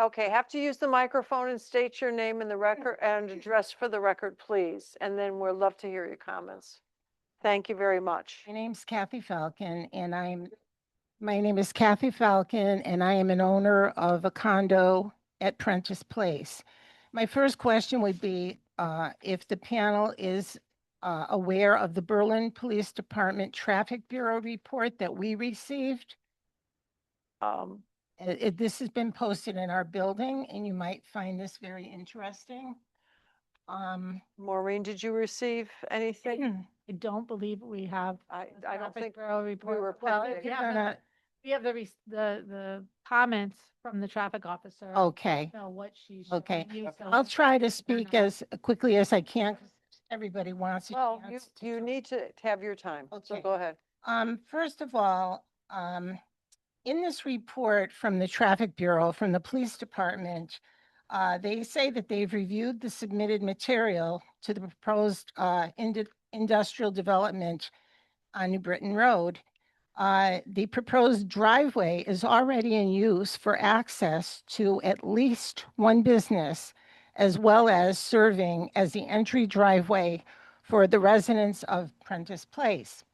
Okay, have to use the microphone and state your name in the record and address for the record, please. And then we'd love to hear your comments. Thank you very much. My name's Kathy Falcon, and my name is Kathy Falcon, and I am an owner of a condo at Prentice Place. My first question would be if the panel is aware of the Berlin Police Department Traffic Bureau report that we received. This has been posted in our building, and you might find this very interesting. Maureen, did you receive anything? I don't believe we have. I don't Traffic think Bureau we report. were Well, pending. if you have we have the comments from the traffic officer. Okay. Know what she's. Okay, showing you, so- I'll try to speak as quickly as I can, 'cause everybody wants a Well, chance to you need to have your time, so Okay. go ahead. First of all, in this report from the Traffic Bureau, from the Police Department, they say that they've reviewed the submitted material to the proposed industrial development on New Britain Road. The proposed driveway is already in use for access to at least one business, as well as serving as the entry driveway for the residents of Prentice Place.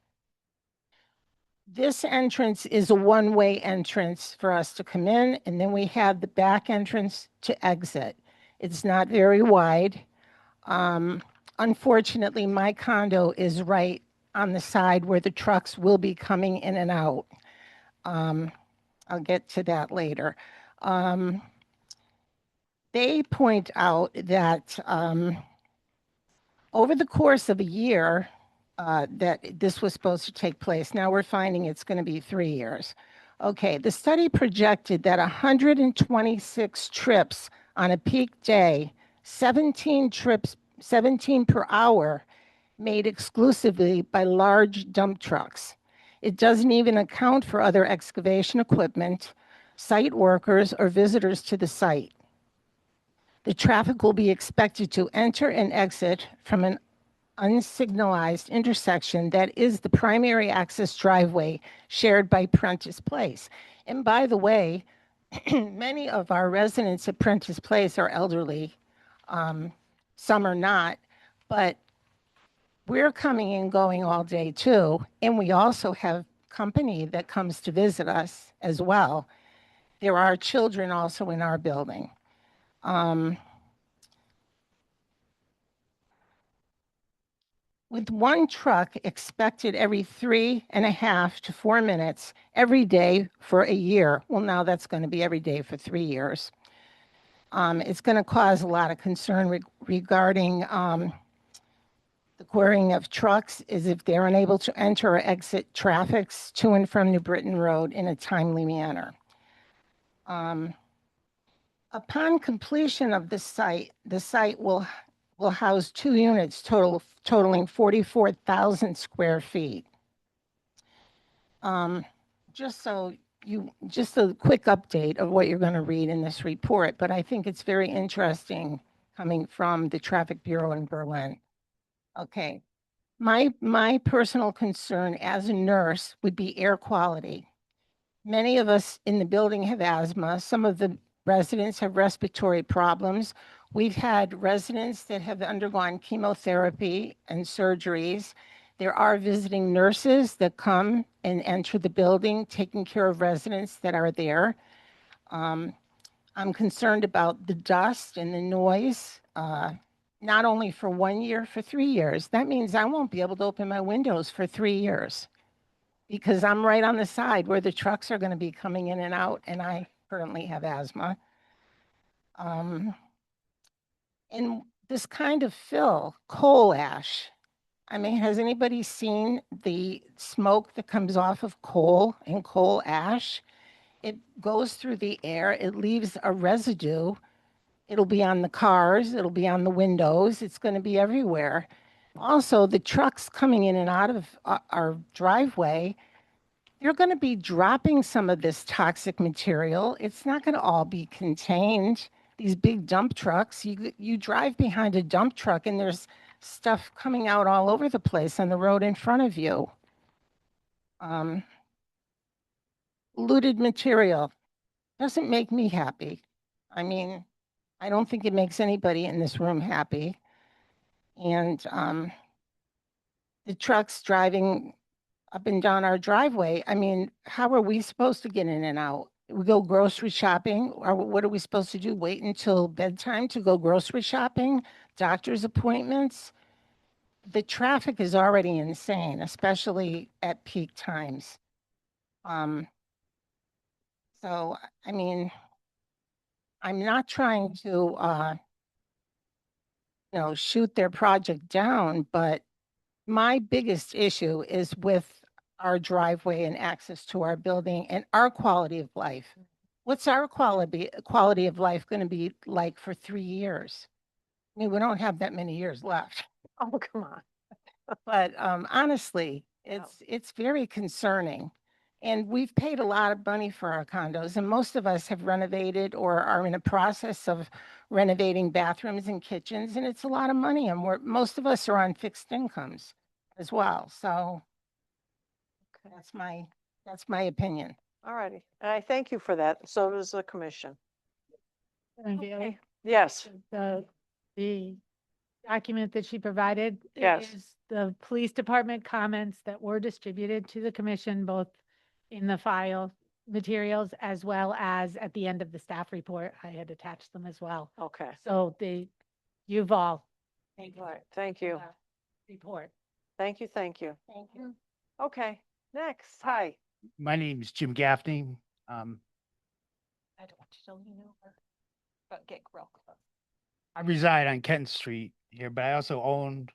This entrance is a one-way entrance for us to come in, and then we have the back entrance to exit. It's not very wide. Unfortunately, my condo is right on the side where the trucks will be coming in and out. I'll get to that later. They point out that over the course of a year, that this was supposed to take place. Now we're finding it's going to be 3 years. Okay, the study projected that 126 trips on a peak day, 17 trips, 17 per hour, made exclusively by large dump trucks. It doesn't even account for other excavation equipment, site workers, or visitors to the site. The traffic will be expected to enter and exit from an unsignalized intersection that is the primary access driveway shared by Prentice Place. And by the way, many of our residents at Prentice Place are elderly. Some are not, but we're coming and going all day too. And we also have company that comes to visit us as well. There are children also in our building. With one truck expected every 3.5 to 4 minutes every day for a year. Well, now that's going to be every day for 3 years. It's going to cause a lot of concern regarding the quarrying of trucks is if they're unable to enter or exit traffics to and from New Britain Road in a timely manner. Upon completion of the site will house 2 units totaling 44,000 square feet. Just a quick update of what you're going to read in this report, but I think it's very interesting coming from the Traffic Bureau in Berlin. Okay, my personal concern as a nurse would be air quality. Many of us in the building have asthma. Some of the residents have respiratory problems. We've had residents that have undergone chemotherapy and surgeries. There are visiting nurses that come and enter the building, taking care of residents that are there. I'm concerned about the dust and the noise, not only for 1 year, for 3 years. That means I won't be able to open my windows for 3 years because I'm right on the side where the trucks are going to be coming in and out, and I currently have asthma. And this kind of fill, coal ash. I mean, has anybody seen the smoke that comes off of coal and coal ash? It goes through the air, it leaves a residue. It'll be on the cars, it'll be on the windows, it's going to be everywhere. Also, the trucks coming in and out of our driveway, they're going to be dropping some of this toxic material. It's not going to all be contained. These big dump trucks, you drive behind a dump truck and there's stuff coming out all over the place on the road in front of you. Looted material doesn't make me happy. I mean, I don't think it makes anybody in this room happy. And the trucks driving up and down our driveway, I mean, how are we supposed to get in and out? We go grocery shopping, or what are we supposed to do? Wait until bedtime to go grocery shopping, doctor's appointments? The traffic is already insane, especially at peak times. So, I mean, I'm not trying to, shoot their project down, but my biggest issue is with our driveway and access to our building and our quality of life. What's our quality of life going to be like for 3 years? I mean, we don't have that many years left. Oh, come on. But honestly, it's very concerning. And we've paid a lot of money for our condos, and most of us have renovated or are in a process of renovating bathrooms and kitchens, and it's a lot of money. And most of us are on fixed incomes as well. So that's my opinion. All righty. I thank you for that. So does the commission. Okay. Yes. The document that she provided Yes. is the police department comments that were distributed to the commission, both in the file materials as well as at the end of the staff report. I had attached them as well. Okay. So you've all. All right. Thank you. Report. Thank you. Thank you. Thank you. Okay. Next. Hi. My name is Jim Gaffney. I don't want you to lean over, but get real close. I reside on Kent Street here, but I also own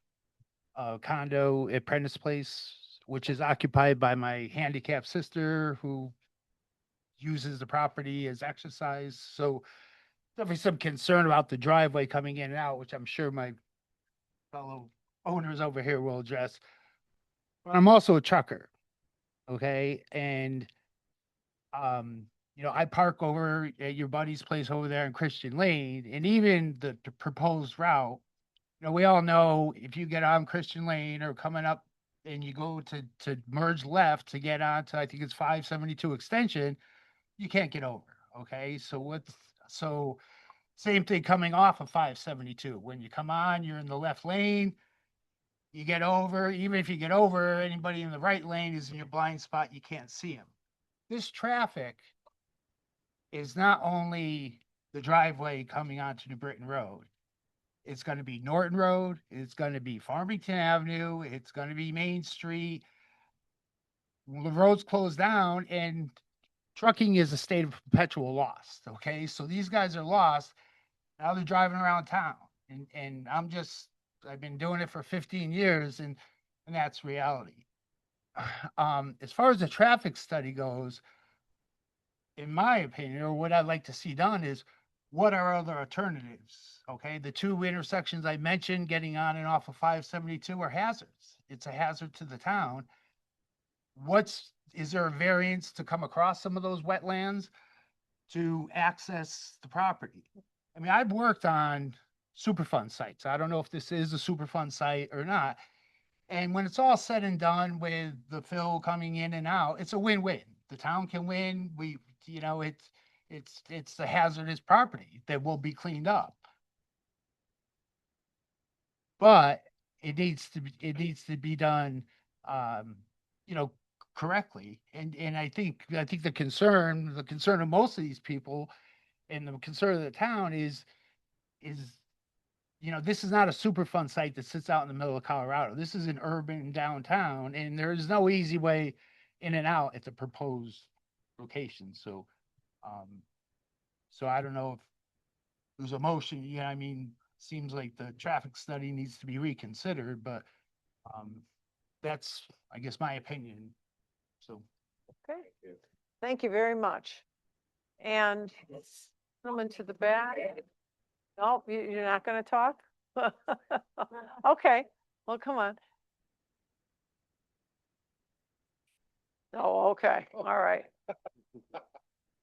a condo at Prentice Place, which is occupied by my handicapped sister who uses the property as exercise. So definitely some concern about the driveway coming in and out, which I'm sure my fellow owners over here will address. But I'm also a trucker, okay? And, I park over at your buddy's place over there in Christian Lane, and even the proposed route, we all know if you get on Christian Lane or coming up and you go to merge left to get onto, I think it's 572 extension, you can't get over, okay? So same thing coming off of 572. When you come on, you're in the left lane, you get over, even if you get over, anybody in the right lane is in your blind spot, you can't see them. This traffic is not only the driveway coming onto New Britain Road. It's going to be Norton Road. It's going to be Farmington Avenue. It's going to be Main Street. The road's closed down and trucking is a state of perpetual loss. Okay. So these guys are lost. Now they're driving around town and I've been doing it for 15 years and that's reality. As far as the traffic study goes, in my opinion, or what I'd like to see done is what are other alternatives? Okay, the two intersections I mentioned, getting on and off of 572 are hazards. It's a hazard to the town. Is there a variance to come across some of those wetlands to access the property? I mean, I've worked on Superfund sites. I don't know if this is a Superfund site or not. And when it's all said and done with the fill coming in and out, it's a win-win. The town can win. It's a hazardous property that will be cleaned up. But it needs to be done, correctly. And I think the concern of most of these people and the concern of the town is, this is not a Superfund site that sits out in the middle of Colorado. This is an urban downtown, and there is no easy way in and out at the proposed location. So I don't know if there's a motion. Seems like the traffic study needs to be reconsidered, but that's, I guess, my opinion. So. Okay, thank you very much. And gentleman to the back. No, you're not going to talk? Okay, well, come on. Oh, okay, all right.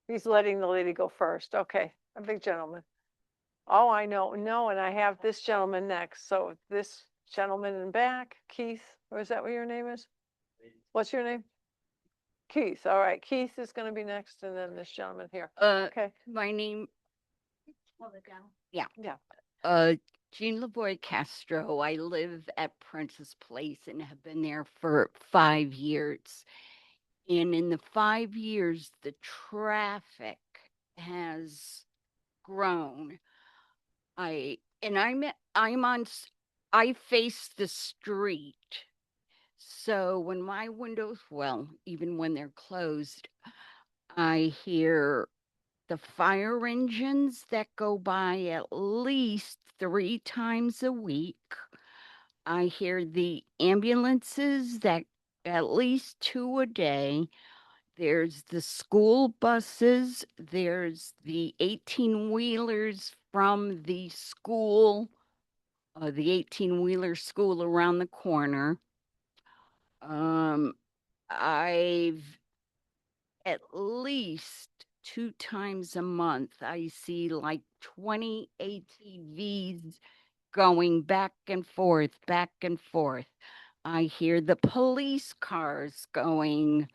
He's letting the lady go first. Okay, a big gentleman. Oh, I know. No, and I have this gentleman next. So this gentleman in back, Keith, or is that what your name is? What's your name? Keith. All right. Keith is going to be next, and then this gentleman here. Okay. My name, Hold it down. yeah. Jean Lavoy Castro. I live at Princess Place and have been there for 5 years. And in the 5 years, the traffic has grown. I face the street. So when my windows, well, even when they're closed, I hear the fire engines that go by at least 3 times a week. I hear the ambulances that at least 2 a day. There's the school buses. There's the 18-wheelers from the school, the 18-wheeler school around the corner. I've at least 2 times a month, I see like 20 ATVs going back and forth, back and forth. I hear the police cars going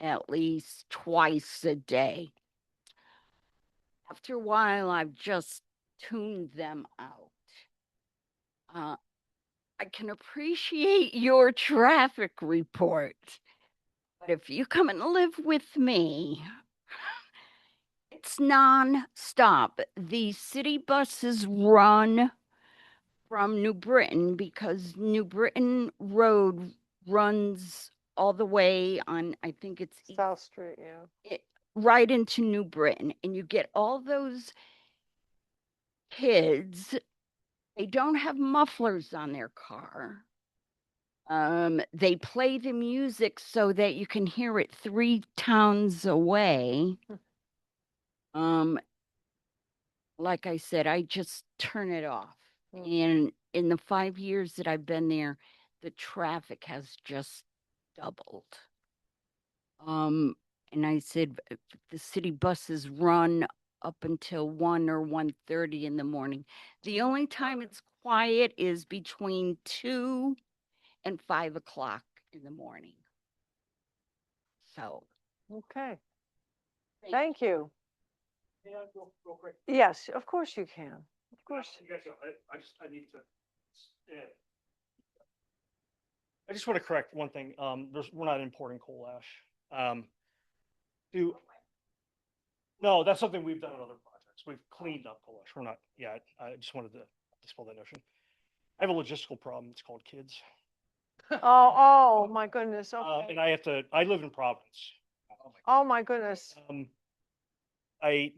at least twice a day. After a while, I've just tuned them out. I can appreciate your traffic report, but if you come and live with me, it's non-stop. The city buses run from New Britain because New Britain Road runs all the way on, I think it's South Street, yeah. Right into New Britain, and you get all those kids. They don't have mufflers on their car. They play the music so that you can hear it 3 towns away. Like I said, I just turn it off. And in the 5 years that I've been there, the traffic has just doubled. And I said, the city buses run up until 1 or 1:30 in the morning. The only time it's quiet is between 2 and 5 o'clock in the morning. So. Okay, thank you. May I go real quick? Yes, of course you can. Of course. You guys, I need to. Yeah. I just want to correct one thing. We're not importing coal ash. No, that's something we've done in other projects. We've cleaned up coal ash. We're not. Yeah, I just wanted to dispel that notion. I have a logistical problem. It's called kids. Oh, my goodness. Okay. And I live in Providence. Oh, my goodness. I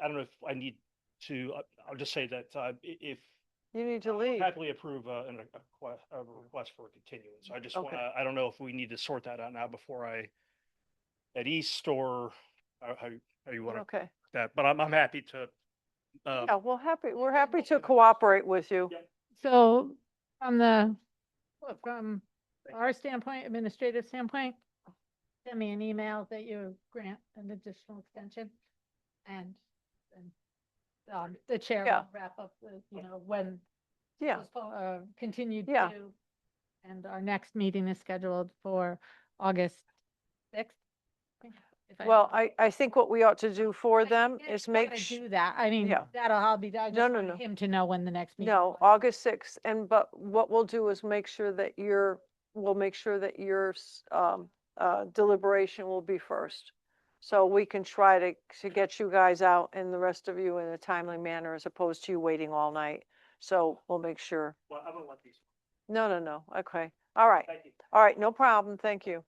don't know if I need to, I'll just say that if you need to leave, happily approve a request for a continuance. I just want to, I don't know if we need to sort that out now before at East or how you want to. Okay. That, but I'm happy to. Yeah, we're happy to cooperate with you. So from our standpoint, administrative standpoint, send me an email that you grant an additional extension, and the chair will wrap up when continued to, and our next meeting is scheduled for August 6th. Well, I think what we ought to do for them is make do that. I mean, that'll all be done. I just want him to know when the next meeting. No, August 6th. But what we'll do is make sure that we'll make sure that your deliberation will be first. So we can try to get you guys out and the rest of you in a timely manner as opposed to you waiting all night. So we'll make sure. Well, I don't want these. No. Okay. All right. Thank you. All right. No problem. Thank you.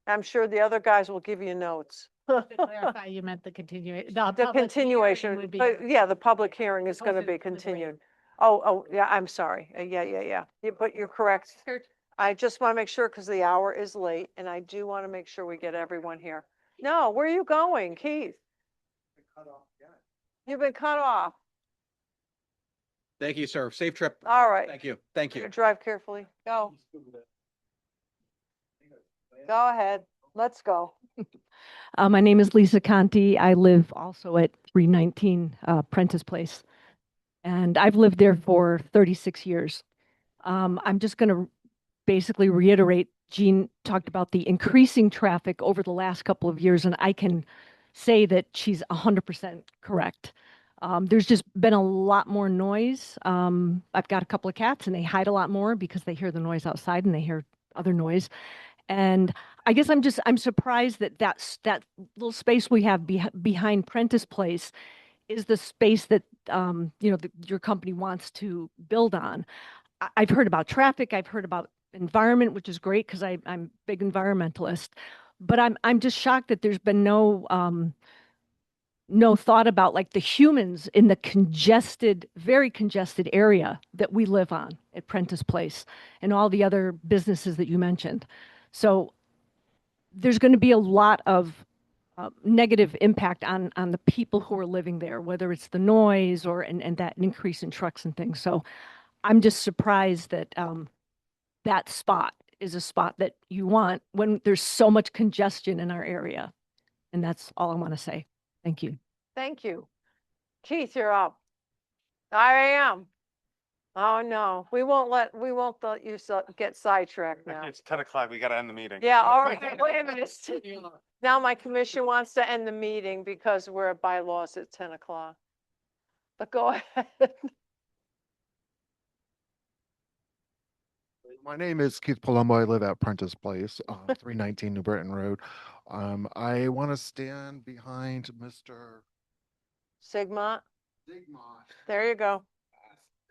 I'm sure the other guys will give you notes. To clarify, you meant the continuation. The continuation, but yeah, the public hearing is going to be continued. Oh, yeah, I'm sorry. Yeah. But you're correct. I just want to make sure because the hour is late and I do want to make sure we get everyone here. No, where are you going, Keith? You've been cut off. Thank you, sir. Safe trip. All right. Thank you. Thank you. Drive carefully. Go. Go ahead. Let's go. My name is Lisa Conti. I live also at 319 Prentice Place, and I've lived there for 36 years. I'm just going to basically reiterate, Jean talked about the increasing traffic over the last couple of years, and I can say that she's 100% correct. There's just been a lot more noise. I've got a couple of cats, and they hide a lot more because they hear the noise outside and they hear other noise. And I guess I'm surprised that that little space we have behind Prentice Place is the space that your company wants to build on. I've heard about traffic. I've heard about environment, which is great because I'm a big environmentalist. But I'm just shocked that there's been no thought about like the humans in the very congested area that we live on at Prentice Place and all the other businesses that you mentioned. So there's going to be a lot of negative impact on the people who are living there, whether it's the noise or and that increase in trucks and things. So I'm just surprised that that spot is a spot that you want when there's so much congestion in our area. And that's all I want to say. Thank you. Thank you. Keith, you're up. I am. Oh, no, we won't let you get sidetracked now. It's 10 o'clock. We got to end the meeting. Yeah, all right, wait a minute. Now my commission wants to end the meeting because we're at bylaws at 10 o'clock. But go ahead. My name is Keith Palumbo. I live at Prentice Place, 319 New Britain Road. I want to stand behind Mr. Sigmont. There you go.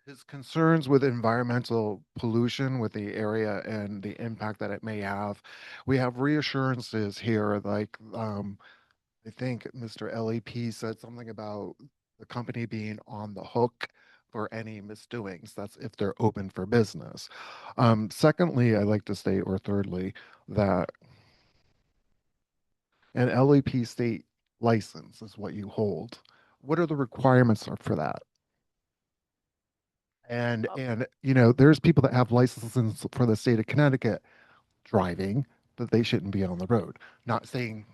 His concerns with environmental pollution with the area and the impact that it may have. We have reassurances here, like I think Mr. LEP said something about the company being on the hook for any misdoings. That's if they're open for business. Secondly, I'd like to state, or thirdly, that an LEP state license is what you hold. What are the requirements for that? And you know, there's people that have licenses for the state of Connecticut driving, but they shouldn't be on the road. Not saying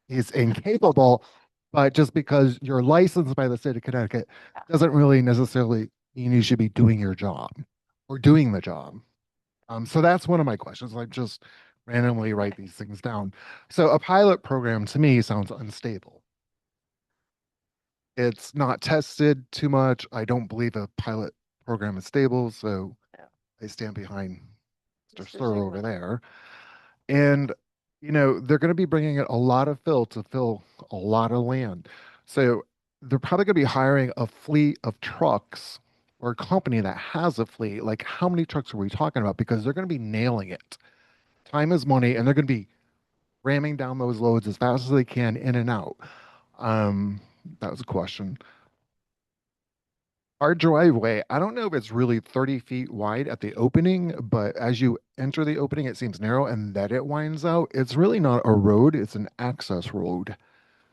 he's incapable, but just because you're licensed by the state of Connecticut doesn't really necessarily mean you should be doing your job or doing the job. So that's one of my questions. I just randomly write these things down. So a pilot program to me sounds unstable. It's not tested too much. I don't believe a pilot program is stable, so I stand behind Mr. Slur over there. And, you know, they're going to be bringing in a lot of fill to fill a lot of land. So they're probably going to be hiring a fleet of trucks or a company that has a fleet. Like, how many trucks are we talking about? Because they're going to be nailing it. Time is money, and they're going to be ramming down those loads as fast as they can in and out. That was a question. Our driveway, I don't know if it's really 30 feet wide at the opening, but as you enter the opening, it seems narrow and then it winds out. It's really not a road, it's an access road.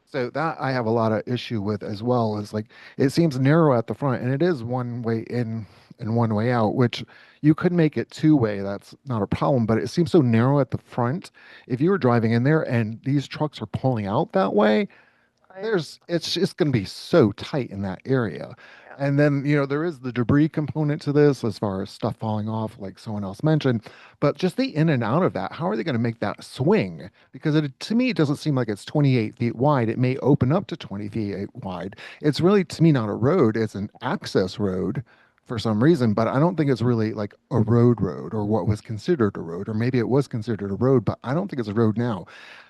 So that I have a lot of issue with as well, is like it seems narrow at the front and it is one way in and one way out, which you could make it two-way. That's not a problem, but it seems so narrow at the front. If you were driving in there and these trucks are pulling out that way, it's just going to be so tight in that area. And then, you know, there is the debris component to this as far as stuff falling off, like someone else mentioned, but just the in and out of that, how are they going to make that swing? Because to me, it doesn't seem like it's 28 feet wide. It may open up to 20 feet wide. It's really, to me, not a road. It's an access road for some reason, but I don't think it's really like a road or what was considered a road, or maybe it was considered a road, but I don't think it's a road now.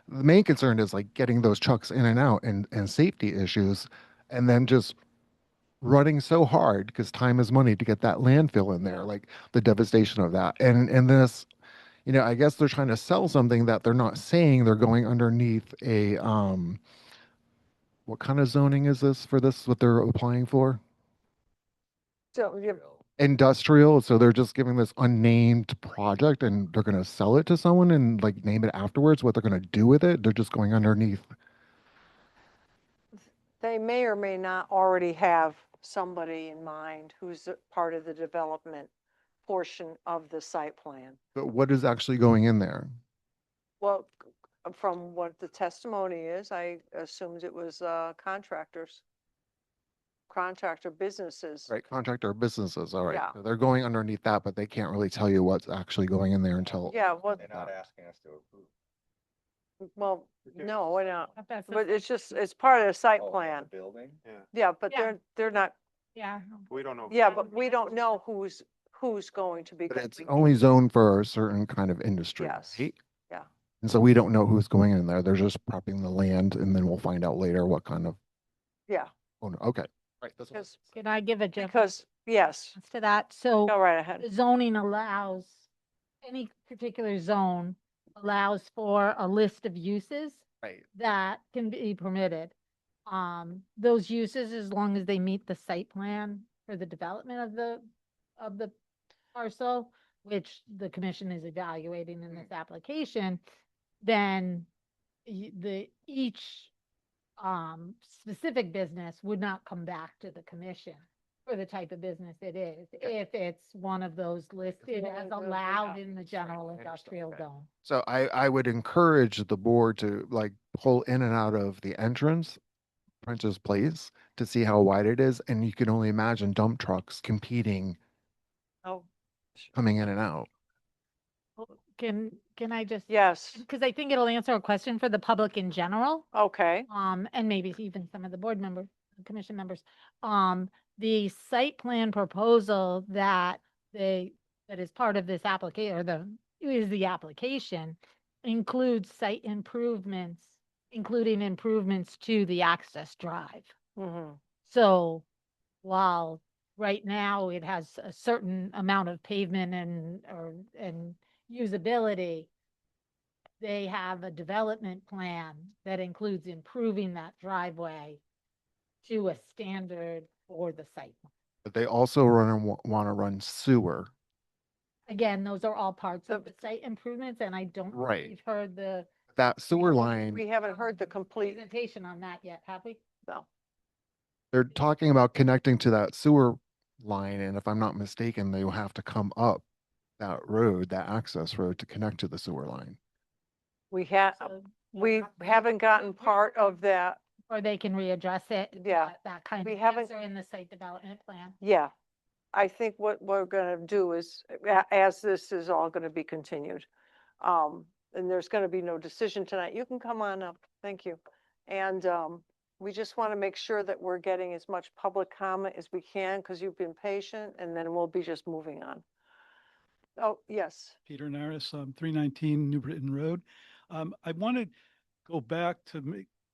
The main concern is like getting those trucks in and out and safety issues, and then just running so hard because time is money to get that landfill in there, like the devastation of that. And this, you know, I guess they're trying to sell something that they're not saying. They're going underneath a what kind of zoning is this for this, what they're applying for? So, Industrial. So they're just giving this unnamed project and they're going to sell it to someone and like name it afterwards. What they're going to do with it, they're just going underneath. they may or may not already have somebody in mind who's a part of the development portion of the site plan. But what is actually going in there? Well, from what the testimony is, I assumed it was contractor businesses. Right, contractor businesses. All right. Yeah. So they're going underneath that, but they can't really tell you what's actually going in there until. Yeah, well, They're not asking us to approve. well, no, we're not. That's the But it's part of the site Oh, plan. the building? Yeah, Yeah, but Yeah. they're not, Yeah. we don't know. yeah, but we don't know who's going to be. But it's going only in. zoned for a certain kind of industry, Yes. right? Yeah. And so we don't know who's going in there. They're just prepping the land and then we'll find out later what kind of, Yeah, oh, no, okay. Right. That's what- because, Can I give a difference because, yes, to that? So go right ahead. the zoning allows, any particular zone allows for a list of uses Right. that can be permitted. Those uses, as long as they meet the site plan for the development of the parcel, which the commission is evaluating in this application, then each specific business would not come back to the commission for the type of business it is, if it's one of those listed as allowed in the general industrial zone. So I would encourage the board to like pull in and out of the entrance, Prince's Place, to see how wide it is. And you can only imagine dump trucks competing, Oh, coming in and out. Can I just? yes, Because I think it'll answer a question for the public in general. okay, And maybe even some of the board members, commission members. The site plan proposal that is part of this application, or is the application, includes site improvements, including improvements to the access drive. mm-hmm, So while right now it has a certain amount of pavement and usability, they have a development plan that includes improving that driveway to a standard for the site. but they also want to run sewer. Again, those are all parts of the site improvements, and I don't think Right. we've heard the That sewer line, We haven't heard the complete, presentation on that yet, have we? no. they're talking about connecting to that sewer line, and if I'm not mistaken, they will have to come up that road, that access road to connect to the sewer line. We have, So, we haven't gotten part of that. or they can readdress it. Yeah. That kind We of haven't- answer in the site development plan. Yeah. I think what we're gonna do is, as this is all gonna be continued, and there's gonna be no decision tonight, you can come on up, thank you. And, we just want to make sure that we're getting as much public comment as we can, because you've been patient, and then we'll be just moving on. Oh, yes. Peter Naris, 319 New Britain Road. I want to go back to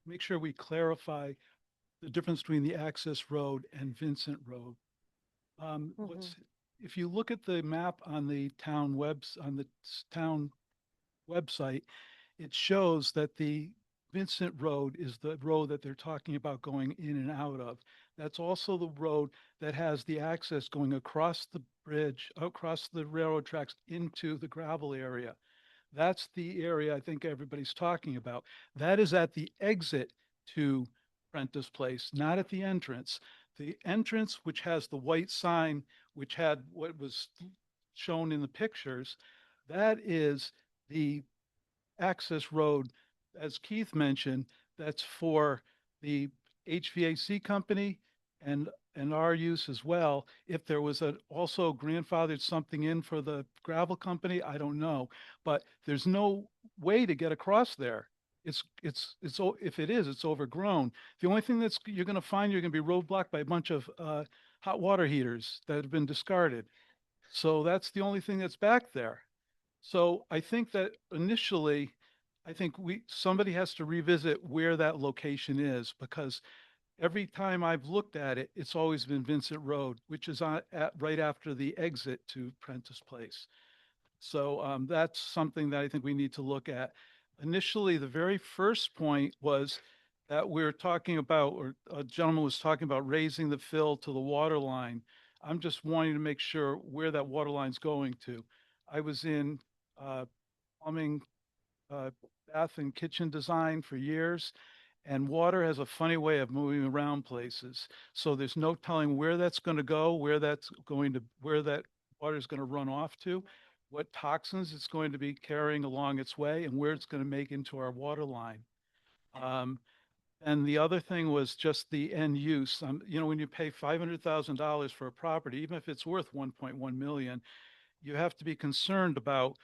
make sure we clarify the difference between the access road and Vincent Road. If you look at the map on the town town website, it shows that the Vincent Road is the road that they're talking about going in and out of. That's also the road that has the access going across the bridge, across the railroad tracks into the gravel area. That's the area I think everybody's talking about. That is at the exit to Prentice Place, not at the entrance. The entrance, which has the white sign, which had what was shown in the pictures, that is the access road, as Keith mentioned, that's for the HVAC company and our use as well. If there was also grandfathered something in for the gravel company, I don't know, but there's no way to get across there. If it is, it's overgrown. The only thing you're going to find, you're going to be roadblocked by a bunch of hot water heaters that have been discarded. So that's the only thing that's back there. So I think that initially, I think somebody has to revisit where that location is, because every time I've looked at it, it's always been Vincent Road, which is right after the exit to Prentice Place. So that's something that I think we need to look at. Initially, the very first point was that we're talking about, or a gentleman was talking about raising the fill to the water line. I'm just wanting to make sure where that water line's going to. I was in plumbing, bath and kitchen design for years, and water has a funny way of moving around places. So there's no telling where that's going to go, where that water is going to run off to, what toxins it's going to be carrying along its way, and where it's going to make into our water line. And the other thing was just the end use. When you pay $500,000 for a property, even if it's worth 1.1 million, you have to be concerned about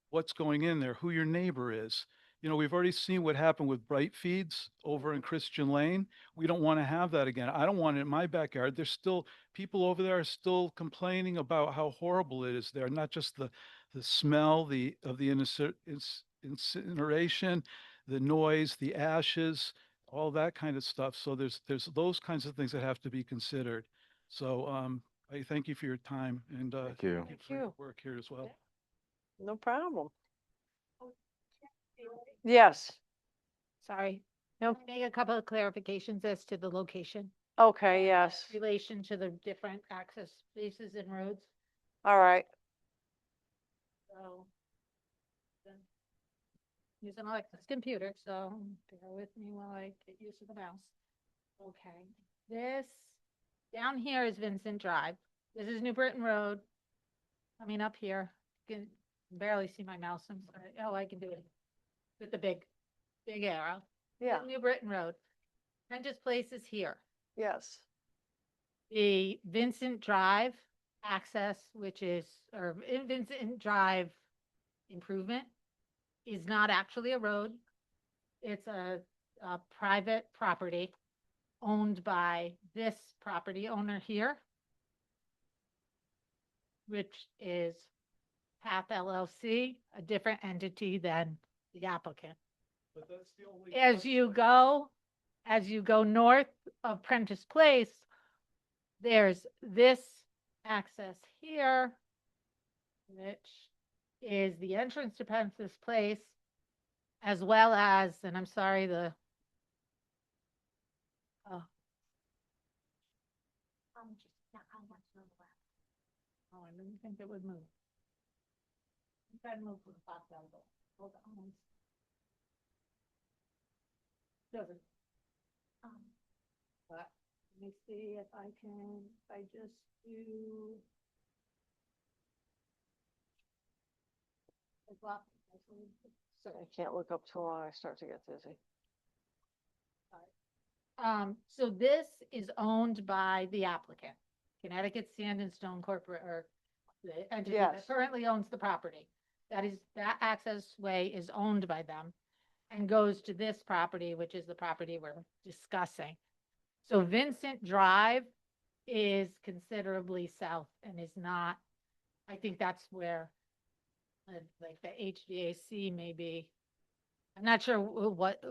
what's going in there, who your neighbor is. We've already seen what happened with Bright Feeds over in Christian Lane. We don't want to have that again. I don't want it in my backyard. There's still people over there are still complaining about how horrible it is there. Not just the smell, of the incineration, the noise, the ashes, all that kind of stuff. So there's those kinds of things that have to be considered. So I thank you for your time, and Thank you. for your work here as well. No problem. Yes. Sorry. No, make a couple of clarifications as to the location. Okay, yes. Relation to the different access spaces and roads. All right. So. then Using Alexa's computer, so bear with me while I get used to the mouse. Okay, this down here is Vincent Drive. This is New Britain Road. Coming up here, you can barely see my mouse. I'm sorry. Oh, I can do it with the big arrow. Yeah. New Britain Road. Prentice Place is here. Yes. The Vincent Drive access, or Vincent Drive improvement, is not actually a road. It's a private property owned by this property owner here, which is Path LLC, a different entity than the applicant. But that's the only. As you go north of Prentice Place, there's this access here, which is the entrance to Prentice Place, as well as, and I'm sorry, didn't think it would move. I'm trying to move from the top down, but hold on. Doesn't. But let me see if I can, if I just do. So I can't look up too long. I start to get dizzy. So this is owned by the applicant, Connecticut Sand and Stone Corporate, or the entity that Yes. currently owns the property. That access way is owned by them and goes to this property, which is the property we're discussing. So Vincent Drive is considerably south and is not, I think that's where like the HVAC may be. I'm not sure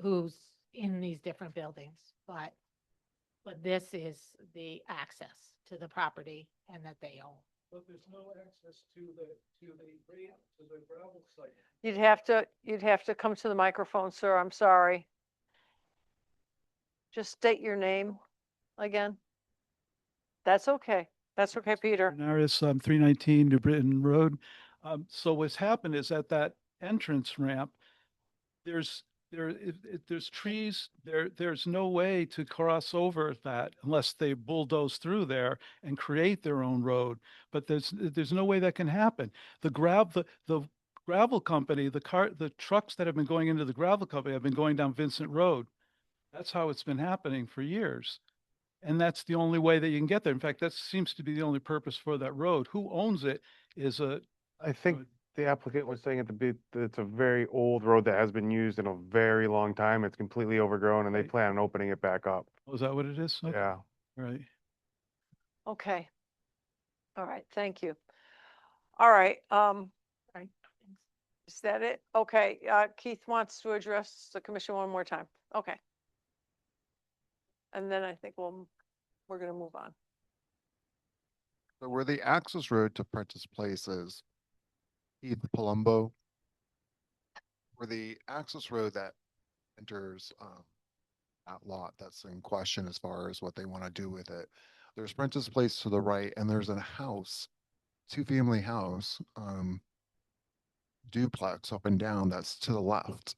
who's in these different buildings, but this is the access to the property and that they own. But there's no access to the gravel site. You'd have to come to the microphone, sir. I'm sorry. Just state your name again. That's okay. That's okay, Peter. Bernardus, 319 New Britain Road. So what's happened is at that entrance ramp, there's trees, there's no way to cross over that unless they bulldoze through there and create their own road. But there's no way that can happen. The gravel company, the trucks that have been going into the gravel company have been going down Vincent Road. That's how it's been happening for years. And that's the only way that you can get there. In fact, that seems to be the only purpose for that road. Who owns it is I think the applicant was saying that it's a very old road that has been used in a very long time. It's completely overgrown and they Right. plan on opening it back up. Oh, is that what it is? Okay. Yeah. Right. Okay. All right, thank you. All right, is that it? Okay, Keith wants to address the commission one more time. Okay. And then I think we're gonna move on. So where the access road to Prentice Place is, Keith Palumbo, where the access road that enters that lot that's in question as far as what they want to do with it. There's Prentice Place to the right, and there's a house, two-family house, duplex up and down that's to the left.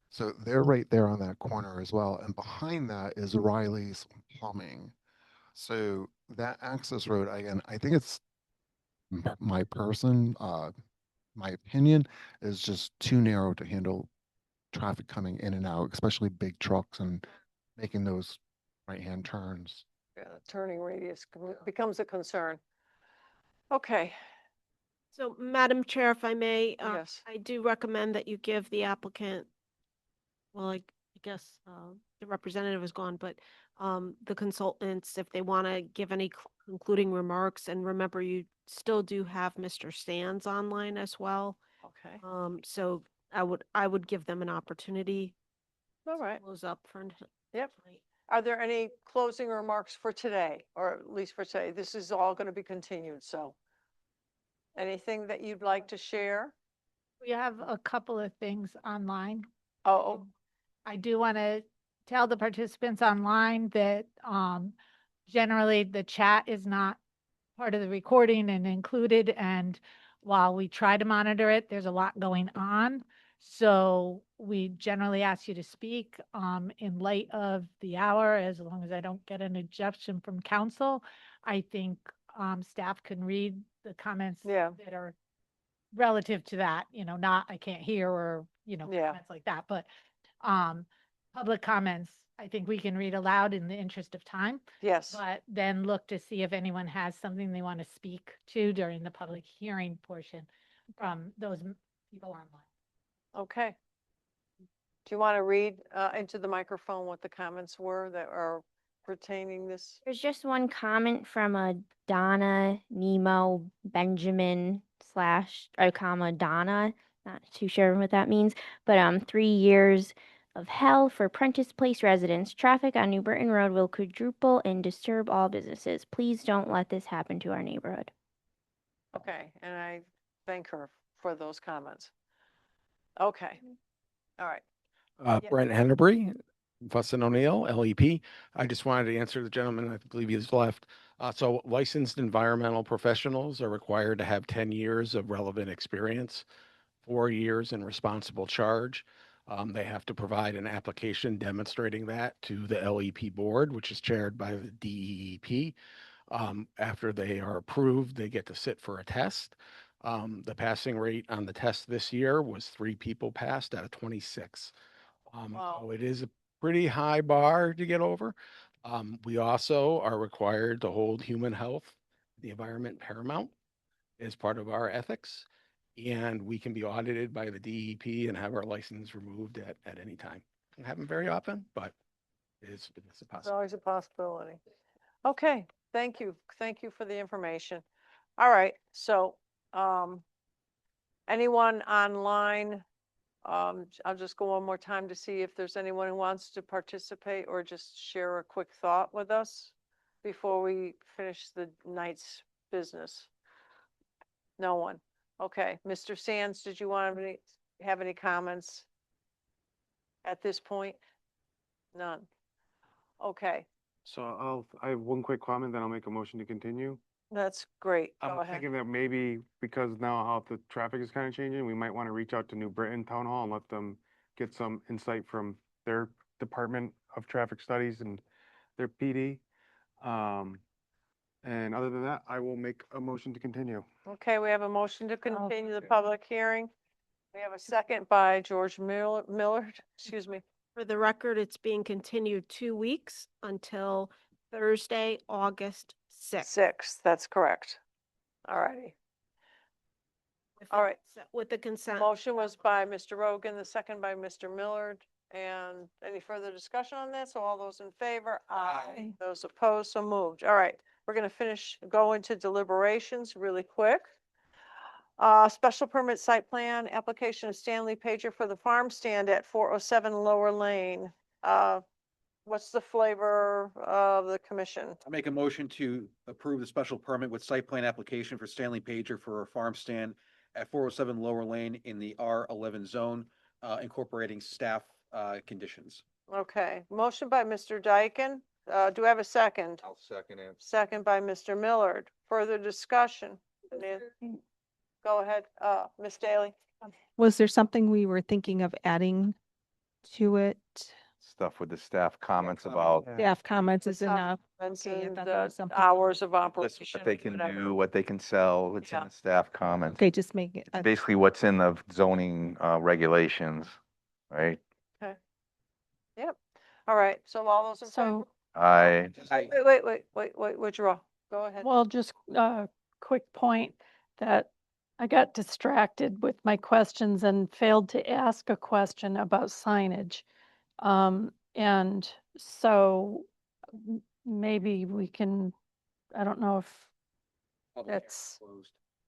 So they're right there on that corner as well. And behind that is Riley's Plumbing. So that access road, again, I think it's my opinion is just too narrow to handle traffic coming in and out, especially big trucks and making those right-hand turns. Yeah, the turning radius becomes a concern. Okay, So, Madam Chair, if I may, yes, I do recommend that you give the applicant, well, I guess the representative is gone, but the consultants, if they want to give any concluding remarks, and remember, you still do have Mr. Sands online as well. okay, So I would give them an opportunity all right. to close up for. Yep. Are there any closing remarks for today, or at least for today? This is all going to be continued, so. Anything that you'd like to share? We have a couple of things online. Oh, I do want to tell the participants online that generally the chat is not part of the recording and included. And while we try to monitor it, there's a lot going on. So we generally ask you to speak in light of the hour, as long as I don't get an objection from council. I think staff can read the comments that are relative to that, not I can't hear or, comments like that. But public comments, I think we can read aloud in the interest of time. Yes. But then look to see if anyone has something they want to speak to during the public hearing portion from those people online. Okay. Do you want to read into the microphone what the comments were that are pertaining this? There's just one comment from a Donna Nemo Benjamin / Donna. Not too sure what that means, but 3 years of hell for Prentice Place residents. Traffic on New Britain Road will quadruple and disturb all businesses. Please don't let this happen to our neighborhood. Okay, and I thank her for those comments. Okay, all right. Brent Hennebury, Fussin O'Neill, LEP. I just wanted to answer the gentleman, I believe he's left. So licensed environmental professionals are required to have 10 years of relevant experience, 4 years in responsible charge. They have to provide an application demonstrating that to the LEP board, which is chaired by the DEEP. After they are approved, they get to sit for a test. The passing rate on the test this year was 3 people passed out of 26. So it is a pretty high bar to get over. We also are required to hold human health, the environment paramount as part of our ethics. And we can be audited by the DEP and have our license removed at any time. It happen very often, but it's a It's possibility. always a possibility. Okay, thank you. Thank you for the information. All right, so, anyone online? I'll just go one more time to see if there's anyone who wants to participate or just share a quick thought with us before we finish the night's business. No one. Okay, Mr. Sands, did you want to have any comments at this point? None. Okay, So I have one quick comment, then I'll make a motion to continue. that's great. Go I'm ahead. thinking that maybe because now how the traffic is kind of changing, we might want to reach out to New Britain Town Hall and let them get some insight from their Department of Traffic Studies and their PD. And other than that, I will make a motion to continue. Okay, we have a motion to continue the public hearing. We have a second by George Millard, excuse me. For the record, it's being continued 2 weeks until Thursday, August 6th. 6th, that's correct. All righty. All right. With the consent. Motion was by Mr. Rogan, the second by Mr. Millard. And any further discussion on this? All those in favor? Aye. Those opposed, so moved. All right, we're going to go into deliberations really quick. Special permit site plan, application of Stanley Pager for the farm stand at 407 Lower Lane. What's the flavor of the commission? I make a motion to approve the special permit with site plan application for Stanley Pager for a farm stand at 407 Lower Lane in the R11 zone, incorporating staff conditions. Okay, motion by Mr. Dyken. Do I have a second? I'll second it. Second by Mr. Millard. Further discussion? Go ahead, Ms. Daly. Was there something we were thinking of adding to it? Stuff with the staff comments about Staff comments is enough. Okay, I thought there was the something- hours of lists, operation. what they can whatever. do, what they can sell, it's in Yeah. the staff comments. Okay, just make it. Basically what's in the zoning regulations, right? Okay. Yep. All right, so all those in favor? So, Wait, withdraw. Go ahead. well, just a quick point that I got distracted with my questions and failed to ask a question about signage. And so maybe we can, I don't know if that's,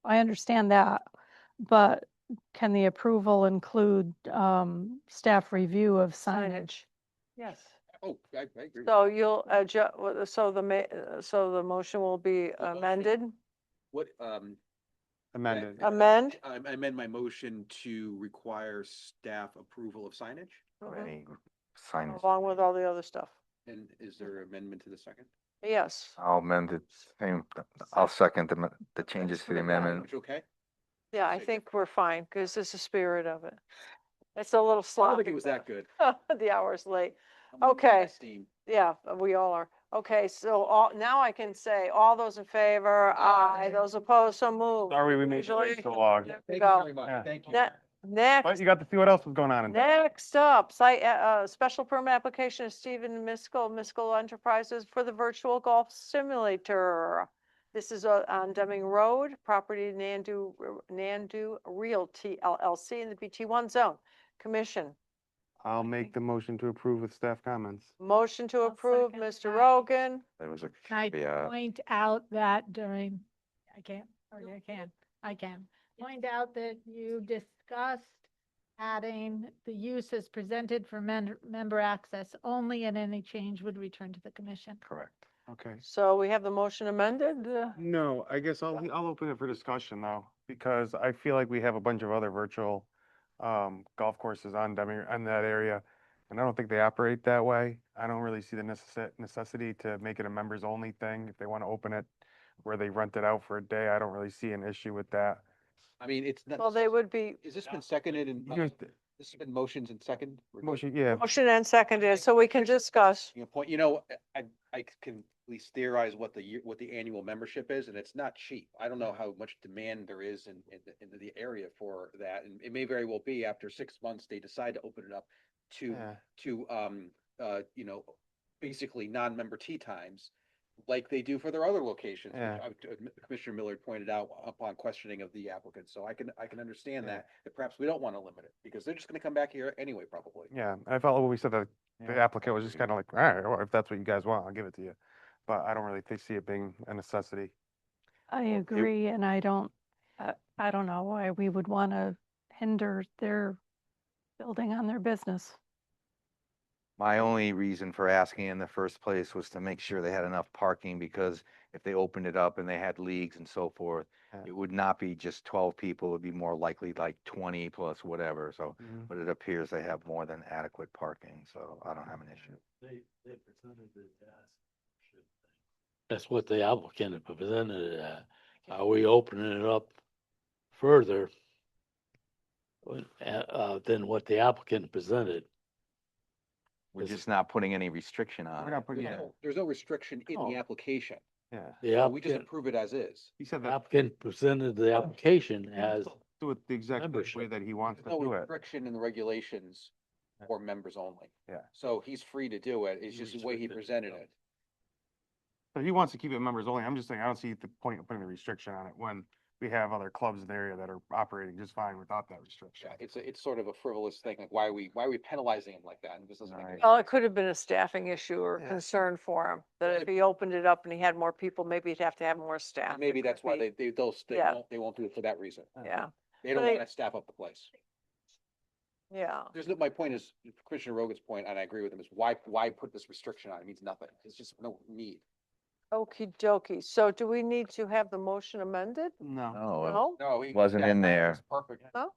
I understand that, but can the approval include staff review of signage? Yes. Oh, I agree. So you'll adjust, so the motion will be amended? What, Amended. Amend? I amend my motion to require staff approval of signage. Any signage. Along with all the other stuff. And is there amendment to the second? Yes. I'll amend it. I'll second the changes to the amendment. Okay. Yeah, I think we're fine because it's the spirit of it. It's a little I sloppy. don't think it was that good. The hour's late. I'm losing my Okay. steam. Yeah, we all are. Okay, so now I can say, all those in favor, aye, those opposed, so moved. Sorry we made Usually- it so long. There we Thank you go. very much. Yeah. Thank you. Next. But you got to see what else was going on in there. Next up, special permit application of Stephen Miskell Enterprises for the virtual golf simulator. This is on Deming Road, property Nandu Realty LLC in the BT1 zone. Commission, I'll make the motion to approve with staff comments. motion to I'll approve, second Mr. that. Rogan. There was a, Can I yeah, point out that during, I can point out that you discussed adding the use as presented for member access only, and any change would return to the commission. Correct. Okay. So we have the motion amended. No, I guess I'll open it for discussion though, because I feel like we have a bunch of other virtual golf courses on Deming, in that area. And and I don't think they operate that way. I don't really see the necessity to make it a members only thing. If they want to open it where they rent it out for a day, I don't really see an issue with that. I mean, it's not. Well, they would be, Is this been seconded and, Here's this has been motions and second? We're good? motion, yeah. motion and seconded, so we can discuss. You know, point, I can at least theorize what what the annual membership is, and it's not cheap. I don't know how much demand there is in the area for that, and it may very well be after 6 months, they decide to open it up Yeah. you know, basically non-member tea times, like they do for their other locations, which Yeah. Commissioner Millard pointed out upon questioning of the applicant. So I can understand Yeah. that perhaps we don't want to limit it, because they're just gonna come back here anyway, probably. Yeah, I felt what we said that the Yeah. applicant was just kind of like, all right, well, if that's what you guys want, I'll give it to you. But I don't really see it being a necessity. I agree, and I don't know why we would want to hinder their building on their business. My only reason for asking in the first place was to make sure they had enough parking, because if they opened it up and they had leagues and so forth, it would not be just 12 people, it would be more likely like 20 plus whatever, so, Mhm. but it appears they have more than adequate parking, so I don't have an issue. They presented it as. That's what the applicant presented it as. Are we opening it up further than what the applicant presented? We're just not putting any restriction on We're it. not putting, There's no restriction in the No. application. yeah. The So we just applicant, approve it as is. He said the that applicant presented the application as, do it the exact way membership. that he wants There's to no do it. restriction in the regulations for members only. Yeah. So he's free to do it. It's just the way he presented it. So he wants to keep it members only. I'm just saying, I don't see the point of putting a restriction on it when we have other clubs in the area that are operating just fine without that restriction. Yeah, it's sort of a frivolous thing. Like, why are we penalizing him like that? And this doesn't make any Well, it could have been a staffing issue or Yeah. concern for him, that if he opened it up and he had more people, maybe he'd have to have more staff. Maybe It could that's why be- Yeah. they won't do it for that reason. Yeah, They don't But want to staff up the place. yeah. My point is, Commissioner Rogan's point, and I agree with him, is why put this restriction on? It means nothing. It's just no need. Okey dokey. So do we need to have the motion amended? No. No, No? No, it wasn't in there. It's perfect. No?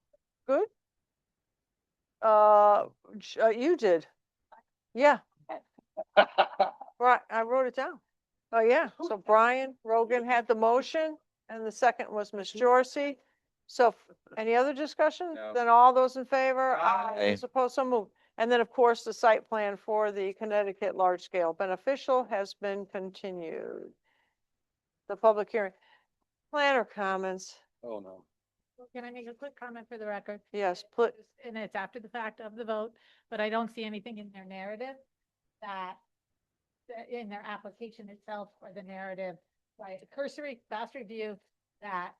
Good? You did. Yeah, right, I wrote it down. Oh, yeah, so Brian Rogan had the motion and the second was Ms. Jorsey. So any other discussion? No. Then all those in favor? Aye. Those opposed, so moved. And then, of course, the site plan for the Connecticut Large Scale Beneficial has been continued. The public hearing. Planner comments. Oh, no. Can I make a quick comment for the record? Yes, put, And it's after the fact of the vote, but I don't see anything in their narrative that in their application itself or the narrative, right, a cursory fast review that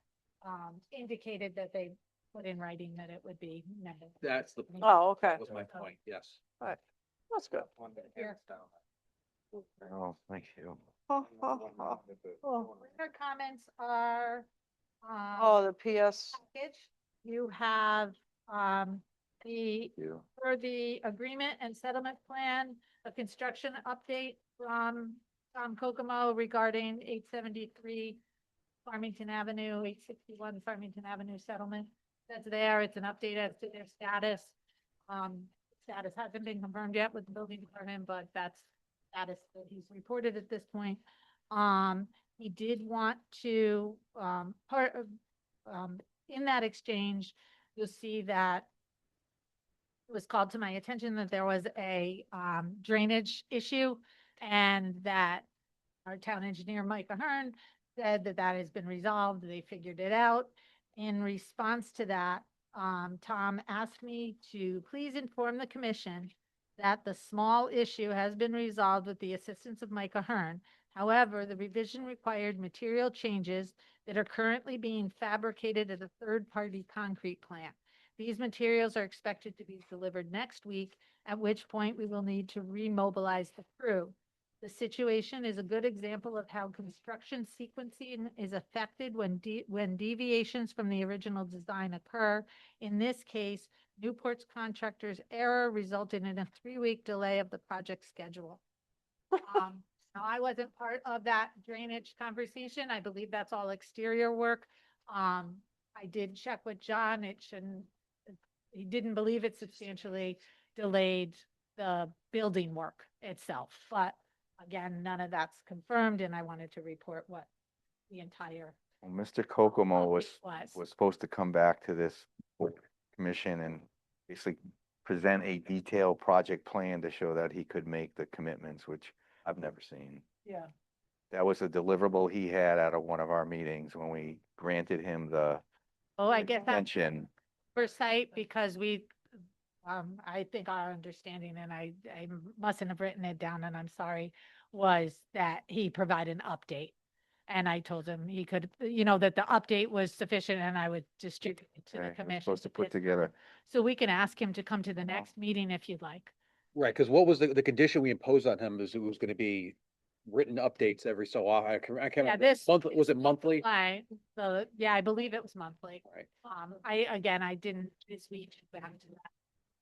indicated that they put in writing that it would be member. That's oh, okay. that was my point, yes. All right, that's good. Here. Oh, thank you. Oh, Their comments are Oh, the PS. package. You have the You. for the agreement and settlement plan, a construction update from Tom Kokomo regarding 873 Farmington Avenue, 861 Farmington Avenue settlement. That's there. It's an update as to their status. Status hasn't been confirmed yet with the building department, but that's status that he's reported at this point. He did want to, in that exchange, you'll see that it was called to my attention that there was a drainage issue and that our town engineer, Mike Ahern, said that that has been resolved. They figured it out. In response to that, Tom asked me to please inform the commission that the small issue has been resolved with the assistance of Mike Ahern. However, the revision required material changes that are currently being fabricated at a third-party concrete plant. These materials are expected to be delivered next week, at which point we will need to remobilize the crew. The situation is a good example of how construction sequencing is affected when deviations from the original design occur. In this case, Newport's contractor's error resulted in a 3-week delay of the project schedule. Now, I wasn't part of that drainage conversation. I believe that's all exterior work. I did check with John. He didn't believe it substantially delayed the building work itself. But again, none of that's confirmed, and I wanted to report what the entire Well, Mr. Kokomo was. was supposed to come back to this commission and basically present a detailed project plan to show that he could make the commitments, which I've never seen. Yeah. That was a deliverable he had out of one of our meetings when we granted him the Oh, I guess that's extension. oversight because I think our understanding, and I mustn't have written it down and I'm sorry, was that he provided an update. And I told him he could, that the update was sufficient and I would distribute it to the Okay, we're commission. supposed to put It's- together. So we can ask him to come to the next meeting if you'd like. Right, because what was the condition we imposed on him is it was gonna be written updates every so often. I can't, Yeah, this. monthly, was it monthly? Right, so, yeah, I believe it was monthly. Right. I didn't this week back to that.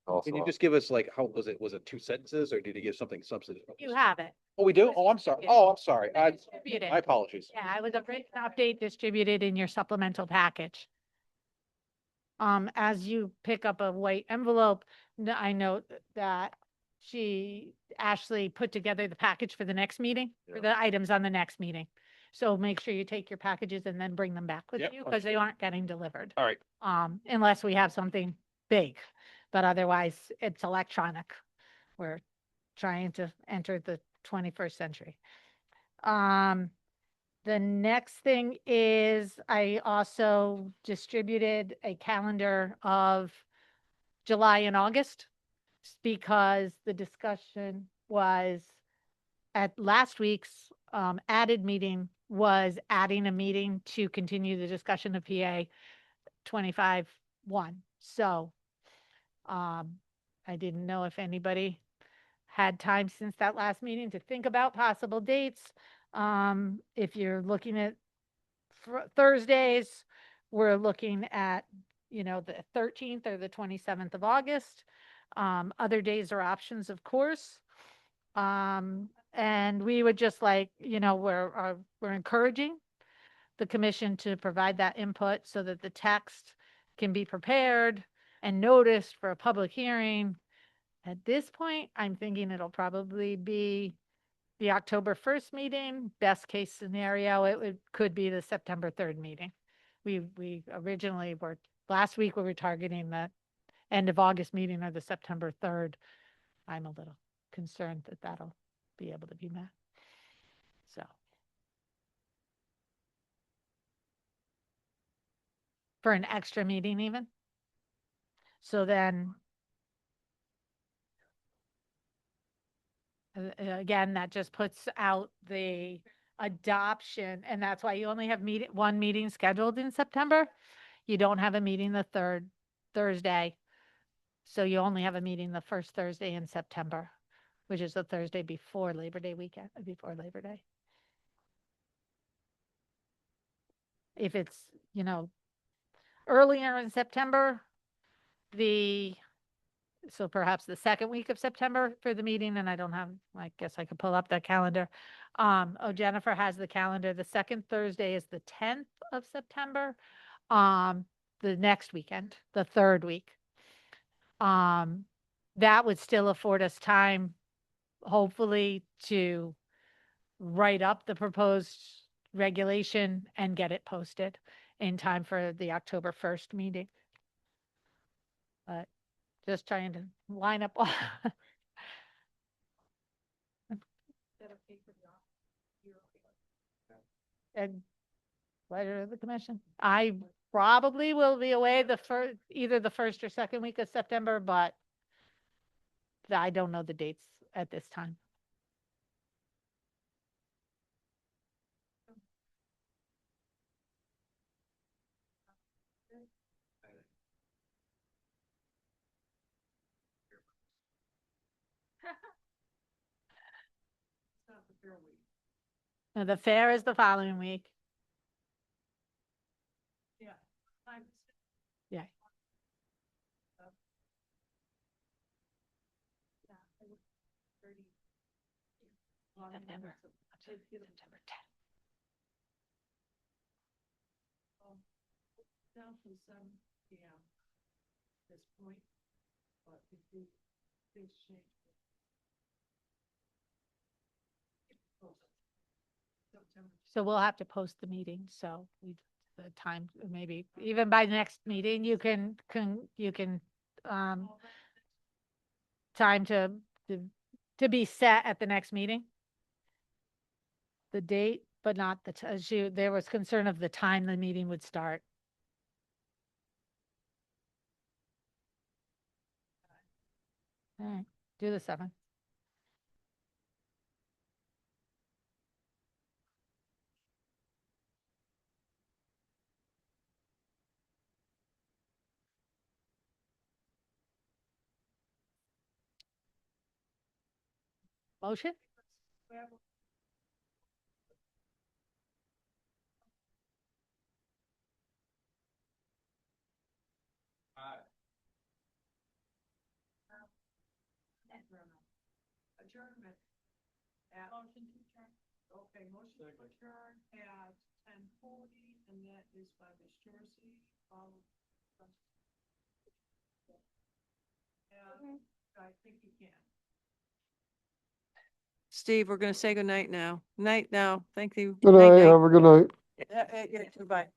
Also, Can you just give us like, how was it 2 sentences or did he give something substantive? You have it. Oh, we do? Oh, I'm sorry. Oh, I'm sorry. Distributed. My apologies. Yeah, I was a written update distributed in your supplemental package. As you pick up a white envelope, I note that Ashley put together the package for the next meeting, for the items on the next meeting. So make sure you take your packages and then bring them back with Yep, you because they aren't getting delivered. All right. Unless we have something big, but otherwise it's electronic. We're trying to enter the 21st century. The next thing is I also distributed a calendar of July and August because the discussion was at last week's added meeting was adding a meeting to continue the discussion of PA 25-1. So I didn't know if anybody had time since that last meeting to think about possible dates. If you're looking at Thursdays, we're looking at, the 13th or the 27th of August. Other days are options, of course. And we would just like, we're encouraging the commission to provide that input so that the text can be prepared and noticed for a public hearing. At this point, I'm thinking it'll probably be the October 1st meeting. Best case scenario, could be the September 3rd meeting. We originally last week we were targeting the end of August meeting or the September 3rd. I'm a little concerned that that'll be able to be met. So. For an extra meeting even. So then. Again, that just puts out the adoption, and that's why you only have one meeting scheduled in September. You don't have a meeting the third Thursday. So you only have a meeting the first Thursday in September, which is the Thursday before Labor Day weekend, before Labor Day. If it's, earlier in September, so perhaps the second week of September for the meeting, and I guess I could pull up that calendar. Jennifer has the calendar. The second Thursday is the 10th of September. The next weekend, the third week. That would still afford us time, hopefully, to write up the proposed regulation and get it posted in time for the October 1st meeting. But just trying to line up all. And pleasure of the commission. I probably will be away either the first or second week of September, but I don't know the dates at this time. No, the fair is the following week. Yeah. Yeah. September 10th. This point, but if things change. So we'll have to post the meeting, so the time, maybe even by next meeting, you can, time to be set at the next meeting. The date, but not the, there was concern of the time the meeting would start. All right, do the 7th. Motion? Adjournment. Motion to adjourn. Okay, motion to adjourn at 10:40, and that is by Ms. Jersey. And I think you can. Steve, we're gonna say good night now. Night now. Thank you. Good night, have a good night. Yeah, you too, bye.